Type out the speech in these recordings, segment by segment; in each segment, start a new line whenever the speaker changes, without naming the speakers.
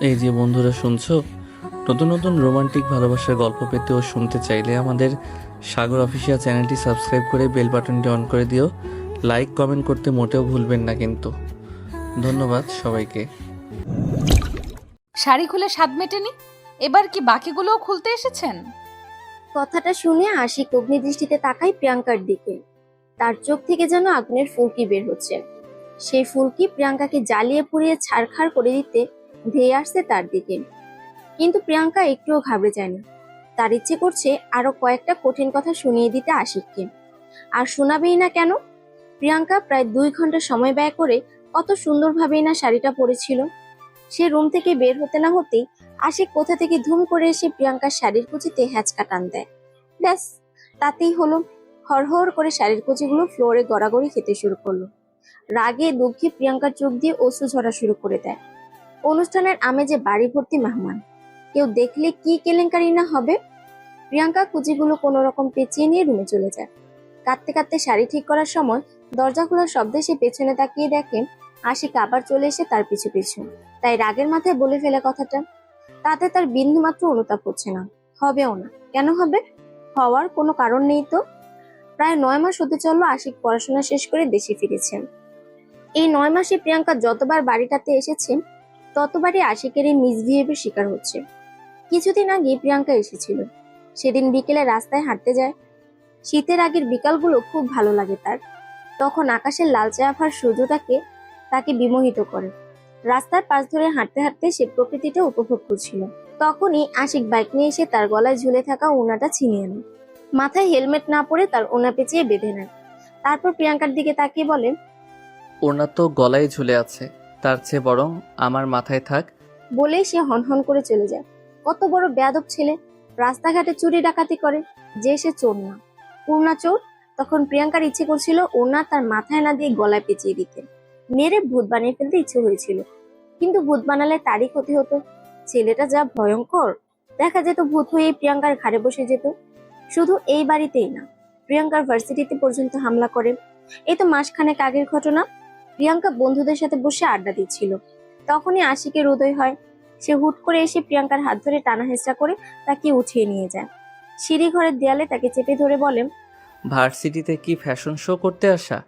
এই যে বন্ধুরা শুনছো, নতুন নতুন রোমান্টিক ভালোবাসার গল্প পেতে ও শুনতে চাইলে আমাদের সাগর অফিসিয়াল চ্যানেলটি সাবস্ক্রাইব করে বেল বাটনটি অন করে দিও। লাইক কমেন্ট করতে মোটেও ভুলবেন না কিন্তু। ধন্যবাদ সবাইকে।
শাড়ি খুলে স্বাদ মেটেনি, এবার কি বাকিগুলোও খুলতে এসেছেন?
কথাটা শুনে আশিক অগ্নিদৃষ্টিতে তাকায় প্রিয়াঙ্কার দিকে। তার চোখ থেকে যেন আগুনের ফুলকি বের হচ্ছে। সেই ফুলকি প্রিয়াঙ্কাকে জ্বালিয়ে পুড়িয়ে ছারখার করে দিতে ধেয়ে আসছে তার দিকে। কিন্তু প্রিয়াঙ্কা একটুও ঘাবড়ে যায় না। তার ইচ্ছে করছে আরো কয়েকটা কঠিন কথা শুনিয়ে দিতে আশিককে। আর শোনাবেই না কেন? প্রিয়াঙ্কা প্রায় 2 ঘন্টা সময় ব্যয় করে কত সুন্দরভাবেই না শাড়িটা পরেছিল। সে রুম থেকে বের হতে না হতেই আশিক কোথা থেকে ধুম করে এসে প্রিয়াঙ্কার শাড়ির কুচিতে হ্যাচকা টান দেয়। ব্যাস, তাতেই হলো। হড়হড় করে শাড়ির কুচিগুলো ফ্লোরে গড়াগড়ি খেতে শুরু করলো। রাগে দুঃখে প্রিয়াঙ্কার চোখ দিয়ে অশ্রু ঝরা শুরু করে দেয়। অনুষ্ঠানের আমেজে বাড়ি ভর্তি মেহমান, কেউ দেখলে কি কেলেঙ্কারি না হবে। প্রিয়াঙ্কা কুচিগুলো কোনো রকম পেঁচিয়ে নিয়ে রুমে চলে যায়। কাঁদতে কাঁদতে শাড়ি ঠিক করার সময় দরজা খোলার শব্দে সে পেছনে তাকিয়ে দেখে আশিক আবার চলে এসে তার পিছু পিছু। তাই রাগের মাথায় বলে ফেলে কথাটা। তাতে তার বিন্দু মাত্র অনুতাপ হচ্ছে না, হবেও না। কেন হবে? হওয়ার কোনো কারণ নেই তো। প্রায় 9 মাস হতে চললো আশিক পড়াশোনা শেষ করে দেশে ফিরেছে। এই 9 মাসে প্রিয়াঙ্কা যতবার বাড়িটাতে এসেছে ততবারই আশিকের এই মিসবিহেভের শিকার হচ্ছে। কিছুদিন আগে প্রিয়াঙ্কা এসেছিল। সেদিন বিকেলে রাস্তায় হাঁটতে যায়। শীতের আগের বিকালগুলো খুব ভালো লাগে তার। তখন আকাশের লালচে আভার সূর্যটাকে তাকে বিমোহিত করে। রাস্তার পাশ ধরে হাঁটতে হাঁটতে সে প্রকৃতিটা উপভোগ করছিল। তখনই আশিক বাইক নিয়ে এসে তার গলায় ঝুলে থাকা ওড়নাটা ছিনিয়ে নেয়। মাথায় হেলমেট না পরে তার ওড়না পেঁচিয়ে বেঁধে নেয়। তারপর প্রিয়াঙ্কার দিকে তাকিয়ে বলে,
ওনার তো গলায় ঝুলে আছে, তার চেয়ে বরং আমার মাথায় থাক।
বলেই সে হনহন করে চলে যায়। কত বড় বেয়াদব ছেলে! রাস্তাঘাটে চুরি ডাকাতি করে, যে সে চোর না, পূর্ণা চোর। তখন প্রিয়াঙ্কার ইচ্ছে করছিল ওড়না তার মাথায় না দিয়ে গলায় পেঁচিয়ে দিতে, মেরে ভূত বানিয়ে ফেলতে ইচ্ছে হয়েছিল। কিন্তু ভূত বানালে তারই ক্ষতি হতো। ছেলেটা যা ভয়ঙ্কর, দেখা যেত ভূত হয়ে প্রিয়াঙ্কার ঘাড়ে বসে যেত। শুধু এই বাড়িতেই না, প্রিয়াঙ্কার ভার্সিটিতে পর্যন্ত হামলা করে। এই তো মাসখানেক আগের ঘটনা। প্রিয়াঙ্কা বন্ধুদের সাথে বসে আড্ডা দিচ্ছিল, তখনই আশিকের উদয় হয়। সে হুট করে এসে প্রিয়াঙ্কার হাত ধরে টানা হেঁচড়া করে তাকে উঠিয়ে নিয়ে যায়। সিঁড়ি ঘরের দেয়ালে তাকে চেপে ধরে বলে,
ভার্সিটিতে কি ফ্যাশন শো করতে আসা,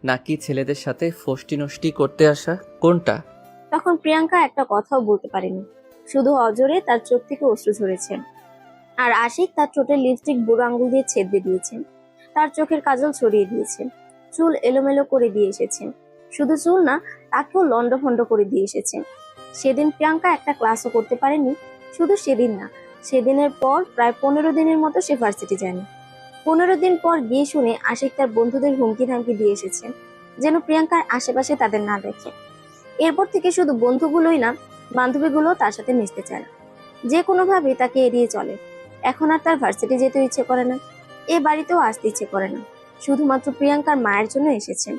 নাকি ছেলেদের সাথে ফষ্টি নষ্টি করতে আসা, কোনটা?
তখন প্রিয়াঙ্কা একটা কথাও বলতে পারেনি, শুধু অজরে তার চোখ থেকে অশ্রু ঝরেছে। আর আশিক তার ঠোঁটে লিপস্টিক বুড়ো আঙ্গুল দিয়ে ছেদ দিয়েছে, তার চোখের কাজল ছড়িয়ে দিয়েছে, চুল এলোমেলো করে দিয়ে এসেছে। শুধু চুল না, তাকেও লন্ডভন্ড করে দিয়ে এসেছে। সেদিন প্রিয়াঙ্কা একটা ক্লাসও করতে পারেনি। শুধু সেদিন না, সেদিনের পর প্রায় 15 দিনের মতো সে ভার্সিটি যায়নি। 15 দিন পর গিয়ে শুনে আশিক তার বন্ধুদের হুমকি ধামকি দিয়ে এসেছে যেন প্রিয়াঙ্কার আশেপাশে তাদের না দেখে। এরপর থেকে শুধু বন্ধুগুলোই না, বান্ধবীগুলো তার সাথে মিশতে চায় না, যে কোনোভাবে তাকে এড়িয়ে চলে। এখন আর তার ভার্সিটি যেতে ইচ্ছে করে না, এ বাড়িতেও আসতে ইচ্ছে করে না। শুধুমাত্র প্রিয়াঙ্কার মায়ের জন্য এসেছেন।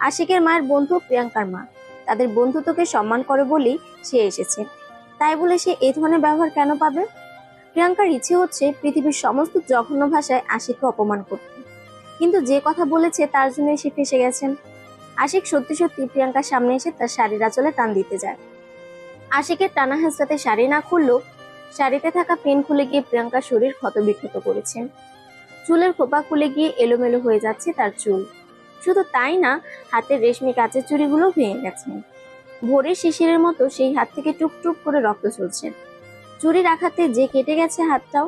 আশিকের মায়ের বন্ধু প্রিয়াঙ্কার মা, তাদের বন্ধুত্বকে সম্মান করে বলেই সে এসেছে। তাই বলে সে এই ধরনের ব্যবহার কেন পাবে? প্রিয়াঙ্কার ইচ্ছে হচ্ছে পৃথিবীর সমস্ত জঘন্য ভাষায় আশিককে অপমান করতে, কিন্তু যে কথা বলেছে তার জন্য সে ফেঁসে গেছেন। আশিক সত্যি সত্যি প্রিয়াঙ্কার সামনে এসে তার শাড়ির আঁচলে টান দিতে যায়। আশিকের টানা হেঁচড়াতে শাড়ি না খুললেও শাড়িতে থাকা পেন খুলে গিয়ে প্রিয়াঙ্কার শরীর ক্ষতবিক্ষত করেছে। চুলের খোপা খুলে গিয়ে এলোমেলো হয়ে যাচ্ছে তার চুল। শুধু তাই না, হাতের রেশমি কাচের চুড়িগুলো ভেঙে গেছে। ভোরের শিশিরের মতো সেই হাত থেকে টুকটুক করে রক্ত ঝরছে। চুরির আঘাতে যে কেটে গেছে হাতটাও।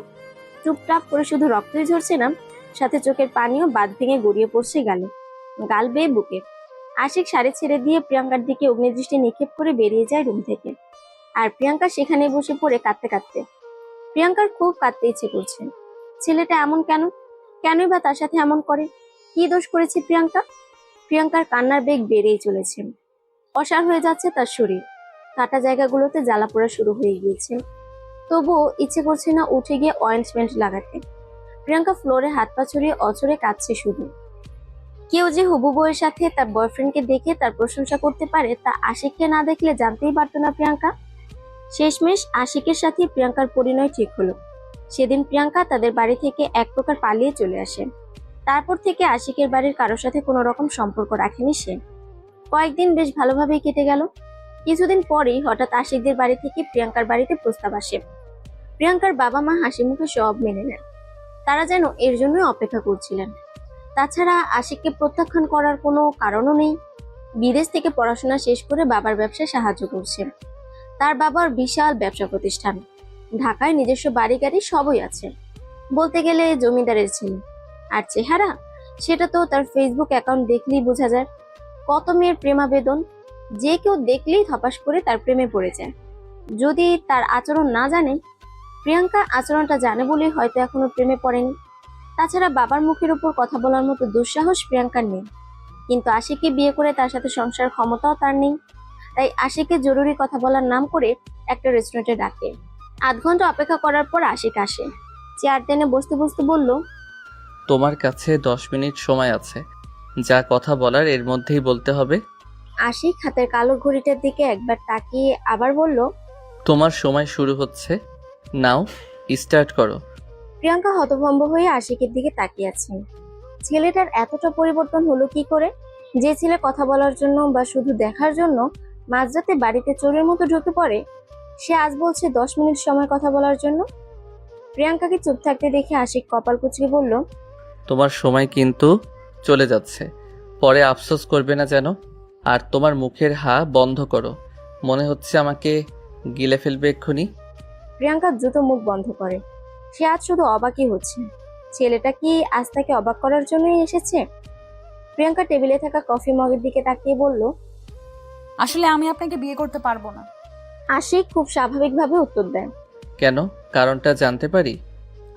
টুপটাপ করে শুধু রক্তই ঝরছে না, সাথে চোখের পানিও বাঁধ ভেঙে গড়িয়ে পড়ছে গালে, গাল বেয়ে বুকে। আশিক শাড়ি ছেড়ে দিয়ে প্রিয়াঙ্কার দিকে অগ্নিদৃষ্টি নিক্ষেপ করে বেরিয়ে যায় রুম থেকে। আর প্রিয়াঙ্কা সেখানে বসে পড়ে কাঁদতে কাঁদতে। প্রিয়াঙ্কার খুব কাঁদতে ইচ্ছে করছে। ছেলেটা এমন কেন? কেনই বা তার সাথে এমন করে? কি দোষ করেছে প্রিয়াঙ্কা? প্রিয়াঙ্কার কান্নার বেগ বেড়েই চলেছে। অসাড় হয়ে যাচ্ছে তার শরীর, কাটা জায়গাগুলোতে জ্বালা পোড়া শুরু হয়ে গিয়েছে। তবুও ইচ্ছে করছে না উঠে গিয়ে অয়েন্টমেন্ট লাগাতে। প্রিয়াঙ্কা ফ্লোরে হাত পা ছড়িয়ে অচরে কাঁদছে শুধু। কেউ যে হবু বউয়ের সাথে তার বয়ফ্রেন্ডকে দেখে তার প্রশংসা করতে পারে তা আশিককে না দেখলে জানতেই পারতো না প্রিয়াঙ্কা। শেষমেশ আশিকের সাথে প্রিয়াঙ্কার পরিণয় ঠিক হলো। সেদিন প্রিয়াঙ্কা তাদের বাড়ি থেকে এক প্রকার পালিয়ে চলে আসে। তারপর থেকে আশিকের বাড়ির কারোর সাথে কোনো রকম সম্পর্ক রাখেনি সে। কয়েকদিন বেশ ভালোভাবেই কেটে গেল। কিছুদিন পরেই হঠাৎ আশিকদের বাড়ি থেকে প্রিয়াঙ্কার বাড়িতে প্রস্তাব আসে। প্রিয়াঙ্কার বাবা মা হাসি মুখে সব মেনে নেন। তারা যেন এর জন্যই অপেক্ষা করছিলেন। তাছাড়া আশিককে প্রত্যাখ্যান করার কোনো কারণও নেই। বিদেশ থেকে পড়াশোনা শেষ করে বাবার ব্যবসায় সাহায্য করছে। তার বাবার বিশাল ব্যবসা প্রতিষ্ঠান, ঢাকায় নিজস্ব বাড়ি গাড়ি সবই আছে। বলতে গেলে জমিদারের ছেলে। আর চেহারা, সেটা তো তার ফেসবুক অ্যাকাউন্ট দেখলেই বোঝা যায়। কত মেয়ের প্রেমাবেদন, যে কেউ দেখলেই ধপাস করে তার প্রেমে পড়ে যায়। যদি তার আচরণ না জানে, প্রিয়াঙ্কা আচরণটা জানে বলেই হয়তো এখনো প্রেমে পড়েনি। তাছাড়া বাবার মুখের উপর কথা বলার মতো দুঃসাহস প্রিয়াঙ্কার নেই। কিন্তু আশিককে বিয়ে করে তার সাথে সংসার ক্ষমতাও তার নেই। তাই আশিককে জরুরি কথা বলার নাম করে একটা রেস্টুরেন্টে ডাকে। আধ ঘন্টা অপেক্ষা করার পর আশিক আসে। চেয়ার টেনে বসতে বসতে বলল,
তোমার কাছে 10 মিনিট সময় আছে, যা কথা বলার এর মধ্যেই বলতে হবে।
আশিক হাতের কালো ঘড়িটার দিকে একবার তাকিয়ে আবার বলল,
তোমার সময় শুরু হচ্ছে, নাও স্টার্ট করো।
প্রিয়াঙ্কা হতভম্ব হয়ে আশিকের দিকে তাকিয়ে আছে। ছেলেটার এতটা পরিবর্তন হলো কি করে? যে ছেলে কথা বলার জন্য বা শুধু দেখার জন্য মাঝরাতে বাড়িতে চোরের মতো ঢুকে পড়ে, সে আজ বলছে 10 মিনিট সময় কথা বলার জন্য। প্রিয়াঙ্কাকে চুপ থাকতে দেখে আশিক কপাল কুঁচকে বলল,
তোমার সময় কিন্তু চলে যাচ্ছে, পরে আফসোস করবে না যেন। আর তোমার মুখের হা বন্ধ করো, মনে হচ্ছে আমাকে গিলে ফেলবে এক্ষুনি।
প্রিয়াঙ্কা দ্রুত মুখ বন্ধ করে। সে আজ শুধু অবাকই হচ্ছে। ছেলেটা কি আজ তাকে অবাক করার জন্যই এসেছে? প্রিয়াঙ্কা টেবিলে থাকা কফি মগের দিকে তাকিয়ে বলল,
আসলে আমি আপনাকে বিয়ে করতে পারবো না।
আশিক খুব স্বাভাবিকভাবে উত্তর দেয়।
কেন, কারণটা জানতে পারি?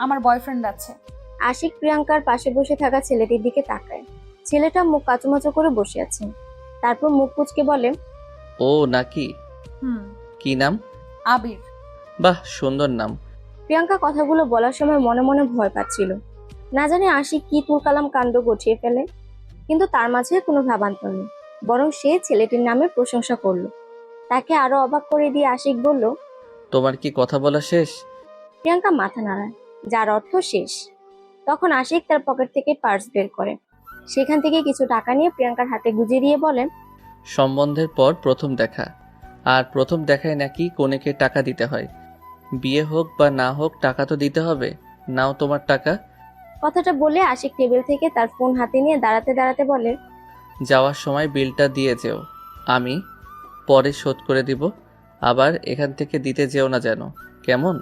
আমার বয়ফ্রেন্ড আছে।
আশিক প্রিয়াঙ্কার পাশে বসে থাকা ছেলেটির দিকে তাকায়। ছেলেটা মুখ কাচুমাচু করে বসে আছে। তারপর মুখ কুচকে বলে,
ও নাকি?
হুম।
কি নাম?
আবির।
বাহ, সুন্দর নাম।
প্রিয়াঙ্কা কথাগুলো বলার সময় মনে মনে ভয় পাচ্ছিল। না জানি আশিক কি তুলকালাম কাণ্ড গঠিয়ে ফেলে। কিন্তু তার মাঝে কোনো ভাবান্তর নেই, বরং সে ছেলেটির নামে প্রশংসা করলো। তাকে আরো অবাক করে দিয়ে আশিক বলল,
তোমার কি কথা বলা শেষ?
প্রিয়াঙ্কা মাথা নাড়ায়, যার অর্থ শেষ। তখন আশিক তার পকেট থেকে পার্স বের করে। সেখান থেকে কিছু টাকা নিয়ে প্রিয়াঙ্কার হাতে গুজিয়ে দিয়ে বলেন,
সম্বন্ধের পর প্রথম দেখা, আর প্রথম দেখায় নাকি কনেকে টাকা দিতে হয়। বিয়ে হোক বা না হোক টাকা তো দিতে হবে। নাও তোমার টাকা।
কথাটা বলে আশিক টেবিল থেকে তার ফোন হাতে নিয়ে দাঁড়াতে দাঁড়াতে বলে,
যাওয়ার সময় বিলটা দিয়ে যেও, আমি পরে শোধ করে দিব। আবার এখান থেকে দিতে যেও না যেন, কেমন?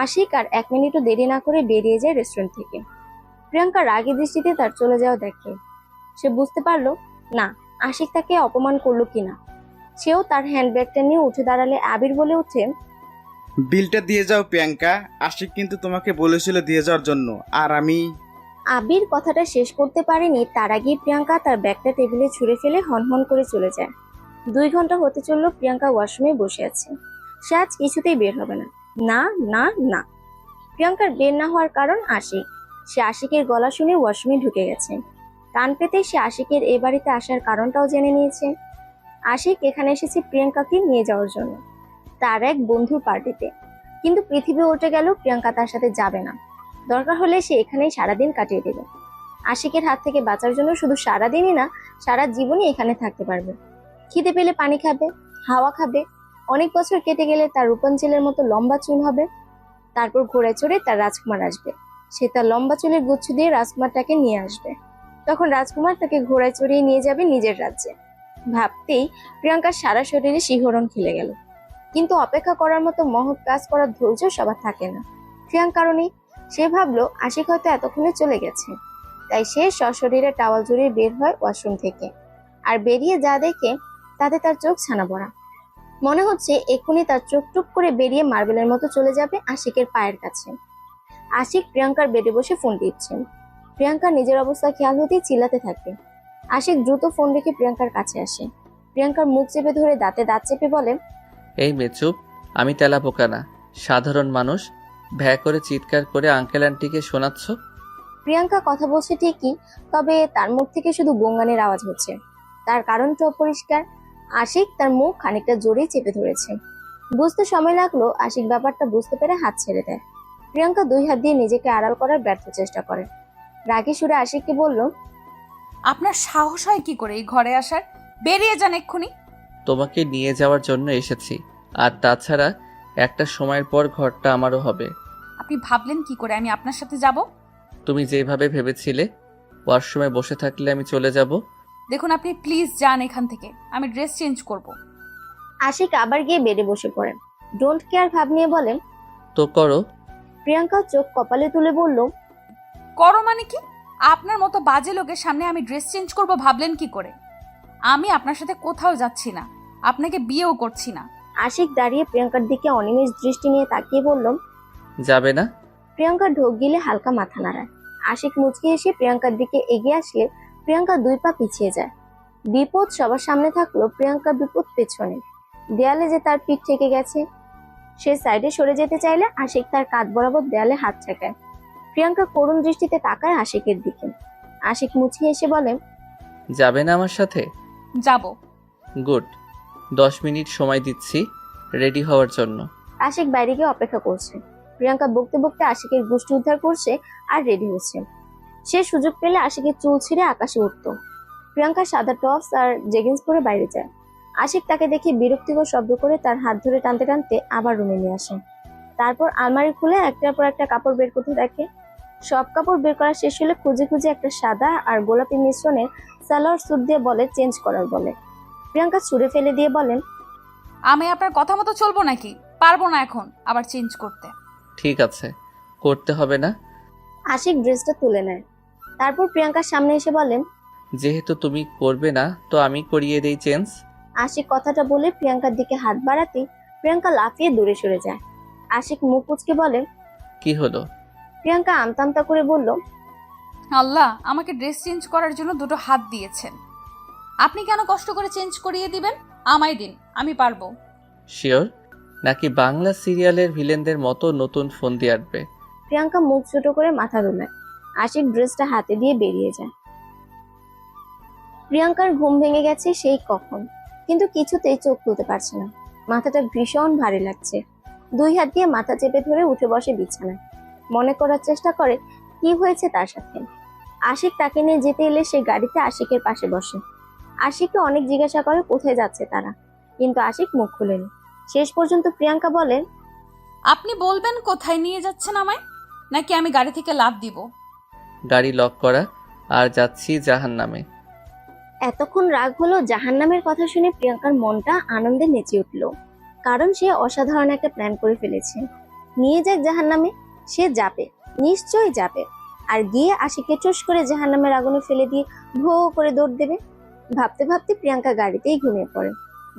আশিক আর 1 মিনিটও দেরি না করে বেরিয়ে যায় রেস্টুরেন্ট থেকে। প্রিয়াঙ্কা রাগী দৃষ্টিতে তার চলে যাওয়া দেখে। সে বুঝতে পারলো না আশিক তাকে অপমান করলো কিনা। সেও তার হ্যান্ডব্যাগটা নিয়ে উঠে দাঁড়ালে আবির বলে ওঠে,
বিলটা দিয়ে যাও প্রিয়াঙ্কা, আশিক কিন্তু তোমাকে বলেছিল দিয়ে যাওয়ার জন্য। আর আমি
আবির কথাটা শেষ করতে পারেনি, তার আগেই প্রিয়াঙ্কা তার ব্যাগটা টেবিলে ছুঁড়ে ফেলে হনহন করে চলে যায়। 2 ঘন্টা হতে চললো প্রিয়াঙ্কা ওয়াশরুমে বসে আছে। সে আজ কিছুতেই বের হবে না, না না না। প্রিয়াঙ্কার বের না হওয়ার কারণ আশিক। সে আশিকের গলা শুনে ওয়াশরুমে ঢুকে গেছে। কান পেতে সে আশিকের এ বাড়িতে আসার কারণটাও জেনে নিয়েছে। আশিক এখানে এসেছে প্রিয়াঙ্কাকে নিয়ে যাওয়ার জন্য, তার এক বন্ধুর পার্টিতে। কিন্তু পৃথিবী উল্টে গেল, প্রিয়াঙ্কা তার সাথে যাবে না। দরকার হলে সে এখানেই সারাদিন কাটিয়ে দেবে। আশিকের হাত থেকে বাঁচার জন্য শুধু সারাদিনই না, সারা জীবনই এখানে থাকতে পারবে। খিদে পেলে পানি খাবে, হাওয়া খাবে। অনেক বছর কেটে গেলে তার রূপাঞ্চলের মতো লম্বা চুল হবে। তারপর ঘোড়ায় চড়ে তার রাজকুমার আসবে। সে তার লম্বা চুলের গুচ্ছ দিয়ে রাজকুমারটাকে নিয়ে আসবে। তখন রাজকুমার তাকে ঘোড়ায় চড়িয়ে নিয়ে যাবে নিজের রাজ্যে। ভাবতেই প্রিয়াঙ্কার সারা শরীরে শিহরণ খেলে গেল। কিন্তু অপেক্ষা করার মতো মহৎ কাজ করার ধৈর্য সবার থাকে না। প্রিয়াঙ্কার নেই। সে ভাবলো আশিক হয়তো এতক্ষণে চলে গেছে। তাই সে সশরীরে টাওয়াল জড়িয়ে বের হয় ওয়াশরুম থেকে। আর বেরিয়ে যা দেখে তাতে তার চোখ ছানা পড়া। মনে হচ্ছে এক্ষুনি তার চোখ টুপ করে বেরিয়ে মার্বেলের মতো চলে যাবে আশিকের পায়ের কাছে। আশিক প্রিয়াঙ্কার বেডে বসে ফোন টিপছেন। প্রিয়াঙ্কা নিজের অবস্থা খেয়াল হতেই চিল্লাতে থাকে। আশিক দ্রুত ফোন রেখে প্রিয়াঙ্কার কাছে আসে। প্রিয়াঙ্কার মুখ চেপে ধরে দাঁতে দাঁত চেপে বলে,
এই মেয়ে চুপ, আমি তেলা পোকা না, সাধারণ মানুষ। ভ্যা করে চিৎকার করে আঙ্কেল আন্টিকে শোনাচ্ছ।
প্রিয়াঙ্কা কথা বলছে ঠিকই, তবে তার মুখ থেকে শুধু গঙ্গানের আওয়াজ হচ্ছে। তার কারণটা অপরিষ্কার। আশিক তার মুখ খানিকটা জোরেই চেপে ধরেছে। বুঝতে সময় লাগলো। আশিক ব্যাপারটা বুঝতে পেরে হাত ছেড়ে দেয়। প্রিয়াঙ্কা 2 হাত দিয়ে নিজেকে আড়াল করার ব্যর্থ চেষ্টা করে। রাগী সুরে আশিককে বলল,
আপনার সাহস হয় কি করে এই ঘরে আসার? বেরিয়ে যান এক্ষুনি।
তোমাকে নিয়ে যাওয়ার জন্য এসেছি। আর তাছাড়া একটা সময়ের পর ঘরটা আমারও হবে।
আপনি ভাবলেন কি করে আমি আপনার সাথে যাব?
তুমি যেভাবে ভেবেছিলে ওয়াশরুমে বসে থাকলে আমি চলে যাব।
দেখুন আপনি প্লিজ যান এখান থেকে, আমি ড্রেস চেঞ্জ করব।
আশিক আবার গিয়ে বেডে বসে পড়েন। ডোন্ট কেয়ার ভাব নিয়ে বলেন।
তো করো।
প্রিয়াঙ্কা চোখ কপালে তুলে বলল,
করো মানে কি? আপনার মতো বাজে লোকের সামনে আমি ড্রেস চেঞ্জ করব ভাবলেন কি করে? আমি আপনার সাথে কোথাও যাচ্ছি না, আপনাকে বিয়েও করছি না।
আশিক দাঁড়িয়ে প্রিয়াঙ্কার দিকে অনিমেষ দৃষ্টি নিয়ে তাকিয়ে বলল।
যাবে না?
প্রিয়াঙ্কা ঢোক গিলে হালকা মাথা নাড়ায়। আশিক মুচকি এসে প্রিয়াঙ্কার দিকে এগিয়ে আসলে প্রিয়াঙ্কা 2 পা পিছিয়ে যায়। বিপদ সবার সামনে থাকলো, প্রিয়াঙ্কা বিপদ পেছনে। দেয়ালে যে তার পিঠ থেকে গেছে। সে সাইডে সরে যেতে চাইলে আশিক তার কাঁধ বরাবর দেয়ালে হাত ঠেকায়। প্রিয়াঙ্কা করুণ দৃষ্টিতে তাকায় আশিকের দিকে। আশিক মুচকি এসে বলে,
যাবে না আমার সাথে?
যাব।
গুড। 10 মিনিট সময় দিচ্ছি রেডি হওয়ার জন্য।
আশিক বাইরে গিয়ে অপেক্ষা করছে। প্রিয়াঙ্কা বকতে বকতে আশিকের গোষ্ঠী উদ্ধার করছে আর রেডি হচ্ছে। সে সুযোগ পেলে আশিকের চুল ছিঁড়ে আকাশে উঠত। প্রিয়াঙ্কা সাদা টপস আর জেগিন্স পরে বাইরে যায়। আশিক তাকে দেখে বিরক্তিকর শব্দ করে তার হাত ধরে টানতে টানতে আবার রুমে নিয়ে আসে। তারপর আলমারি খুলে একটার পর একটা কাপড় বের করতে দেখে। সব কাপড় বের করা শেষ হলে খুঁজে খুঁজে একটা সাদা আর গোলাপি মিশ্রণের সালোয়ার স্যুট দিয়ে বলে চেঞ্জ করার বলে। প্রিয়াঙ্কা ছুঁড়ে ফেলে দিয়ে বলেন,
আমি আপনার কথা মতো চলবো নাকি? পারবো না এখন আবার চেঞ্জ করতে।
ঠিক আছে, করতে হবে না।
আশিক ড্রেসটা তুলে নেয়। তারপর প্রিয়াঙ্কার সামনে এসে বলেন,
যেহেতু তুমি করবে না তো আমি করিয়ে দেই চেঞ্জ।
আশিক কথাটা বলে প্রিয়াঙ্কার দিকে হাত বাড়াতে প্রিয়াঙ্কা লাফিয়ে দূরে সরে যায়। আশিক মুখ কুঁচকে বলে,
কি হলো?
প্রিয়াঙ্কা আমতা আমতা করে বলল,
আল্লাহ আমাকে ড্রেস চেঞ্জ করার জন্য 2টো হাত দিয়েছেন, আপনি কেন কষ্ট করে চেঞ্জ করিয়ে দিবেন? আমায় দিন, আমি পারবো।
শিওর? নাকি বাংলা সিরিয়ালের ভিলেনদের মতো নতুন ফোন দিয়ে আসবে?
প্রিয়াঙ্কা মুখ ছোট করে মাথা দোলায়। আশিক ড্রেসটা হাতে দিয়ে বেরিয়ে যায়। প্রিয়াঙ্কার ঘুম ভেঙে গেছে সেই কখন, কিন্তু কিছুতেই চোখ খুলতে পারছে না। মাথাটা ভীষণ ভারী লাগছে। 2 হাত দিয়ে মাথা চেপে ধরে উঠে বসে বিছানায়। মনে করার চেষ্টা করে কি হয়েছে তার সাথে। আশিক তাকে নিয়ে যেতে এলে সে গাড়িতে আশিকের পাশে বসে। আশিককে অনেক জিজ্ঞাসা করে কোথায় যাচ্ছে তারা, কিন্তু আশিক মুখ খুলেনি। শেষ পর্যন্ত প্রিয়াঙ্কা বলে,
আপনি বলবেন কোথায় নিয়ে যাচ্ছেন আমায়, নাকি আমি গাড়ি থেকে লাফ দিব?
গাড়ি লক করা, আর যাচ্ছি জাহান্নামে।
এতক্ষণ রাগ হলো জাহান্নামের কথা শুনে প্রিয়াঙ্কার মনটা আনন্দে নেচে উঠল। কারণ সে অসাধারণ একটা প্ল্যান করে ফেলেছে। নিয়ে যাক জাহান্নামে, সে যাবে, নিশ্চয়ই যাবে। আর গিয়ে আশিকে চুস করে জাহান্নামের আগুনে ফেলে দিয়ে ভো করে দৌড় দেবে। ভাবতে ভাবতে প্রিয়াঙ্কা গাড়িতেই ঘুমিয়ে পড়ে।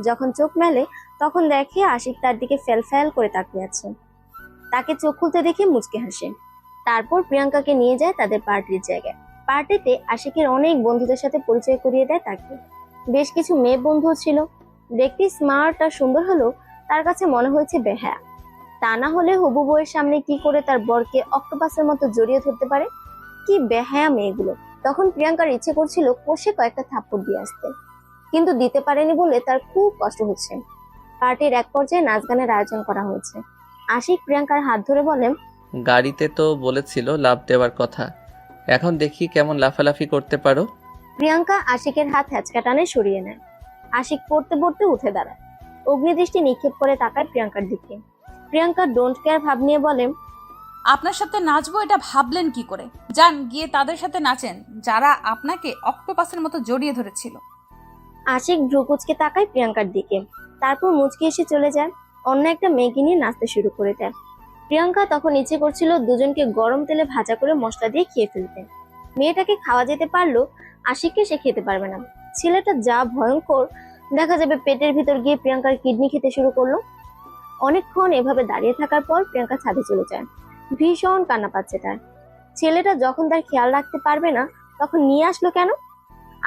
যখন চোখ মেলে তখন দেখে আশিক তার দিকে ফ্যাল ফ্যাল করে তাকিয়ে আছে। তাকে চোখ খুলতে দেখে মুচকে হাসে। তারপর প্রিয়াঙ্কাকে নিয়ে যায় তাদের পার্টির জায়গায়। পার্টিতে আশিকের অনেক বন্ধুদের সাথে পরিচয় করিয়ে দেয় তাকে। বেশ কিছু মেয়ে বন্ধুও ছিল। দেখতে স্মার্ট আর সুন্দর হলেও তার কাছে মনে হয়েছে বেহায়া। তা না হলে হবু বউয়ের সামনে কি করে তার বরকে অক্টোপাসের মতো জড়িয়ে ধরতে পারে? কি বেহায়া মেয়েগুলো। তখন প্রিয়াঙ্কার ইচ্ছে করছিল কষে কয়েকটা থাপ্পড় দিয়ে আসতে, কিন্তু দিতে পারেনি বলে তার খুব কষ্ট হচ্ছে। পার্টির এক পর্যায়ে নাচ গানের আয়োজন করা হয়েছে। আশিক প্রিয়াঙ্কার হাত ধরে বলেন,
গাড়িতে তো বলেছিল লাফ দেওয়ার কথা, এখন দেখি কেমন লাফালাফি করতে পারো।
প্রিয়াঙ্কা আশিকের হাত হ্যাচকা টানে সরিয়ে নেয়। আশিক পড়তে পড়তে উঠে দাঁড়ায়। অগ্নিদৃষ্টি নিক্ষেপ করে তাকায় প্রিয়াঙ্কার দিকে। প্রিয়াঙ্কা ডোন্ট কেয়ার ভাব নিয়ে বলে,
আপনার সাথে নাচবো এটা ভাবলেন কি করে? যান গিয়ে তাদের সাথে নাচেন যারা আপনাকে অক্টোপাসের মতো জড়িয়ে ধরেছিল।
আশিক ভ্রু কুঁচকে তাকায় প্রিয়াঙ্কার দিকে। তারপর মুচকি এসে চলে যায়। অন্য একটা মেয়েকে নিয়ে নাচতে শুরু করে দেয়। প্রিয়াঙ্কা তখন ইচ্ছে করছিল দুজনকে গরম তেলে ভাজা করে মশলা দিয়ে খেয়ে ফেলতে। মেয়েটাকে খাওয়া যেতে পারলো, আশিককে সে খেতে পারবে না। ছেলেটা যা ভয়ঙ্কর, দেখা যাবে পেটের ভিতর গিয়ে প্রিয়াঙ্কার কিডনি খেতে শুরু করলো। অনেকক্ষণ এভাবে দাঁড়িয়ে থাকার পর প্রিয়াঙ্কা ছাদে চলে যায়। ভীষণ কান্না পাচ্ছে তার। ছেলেটা যখন তার খেয়াল রাখতে পারবে না তখন নিয়ে আসলো কেন?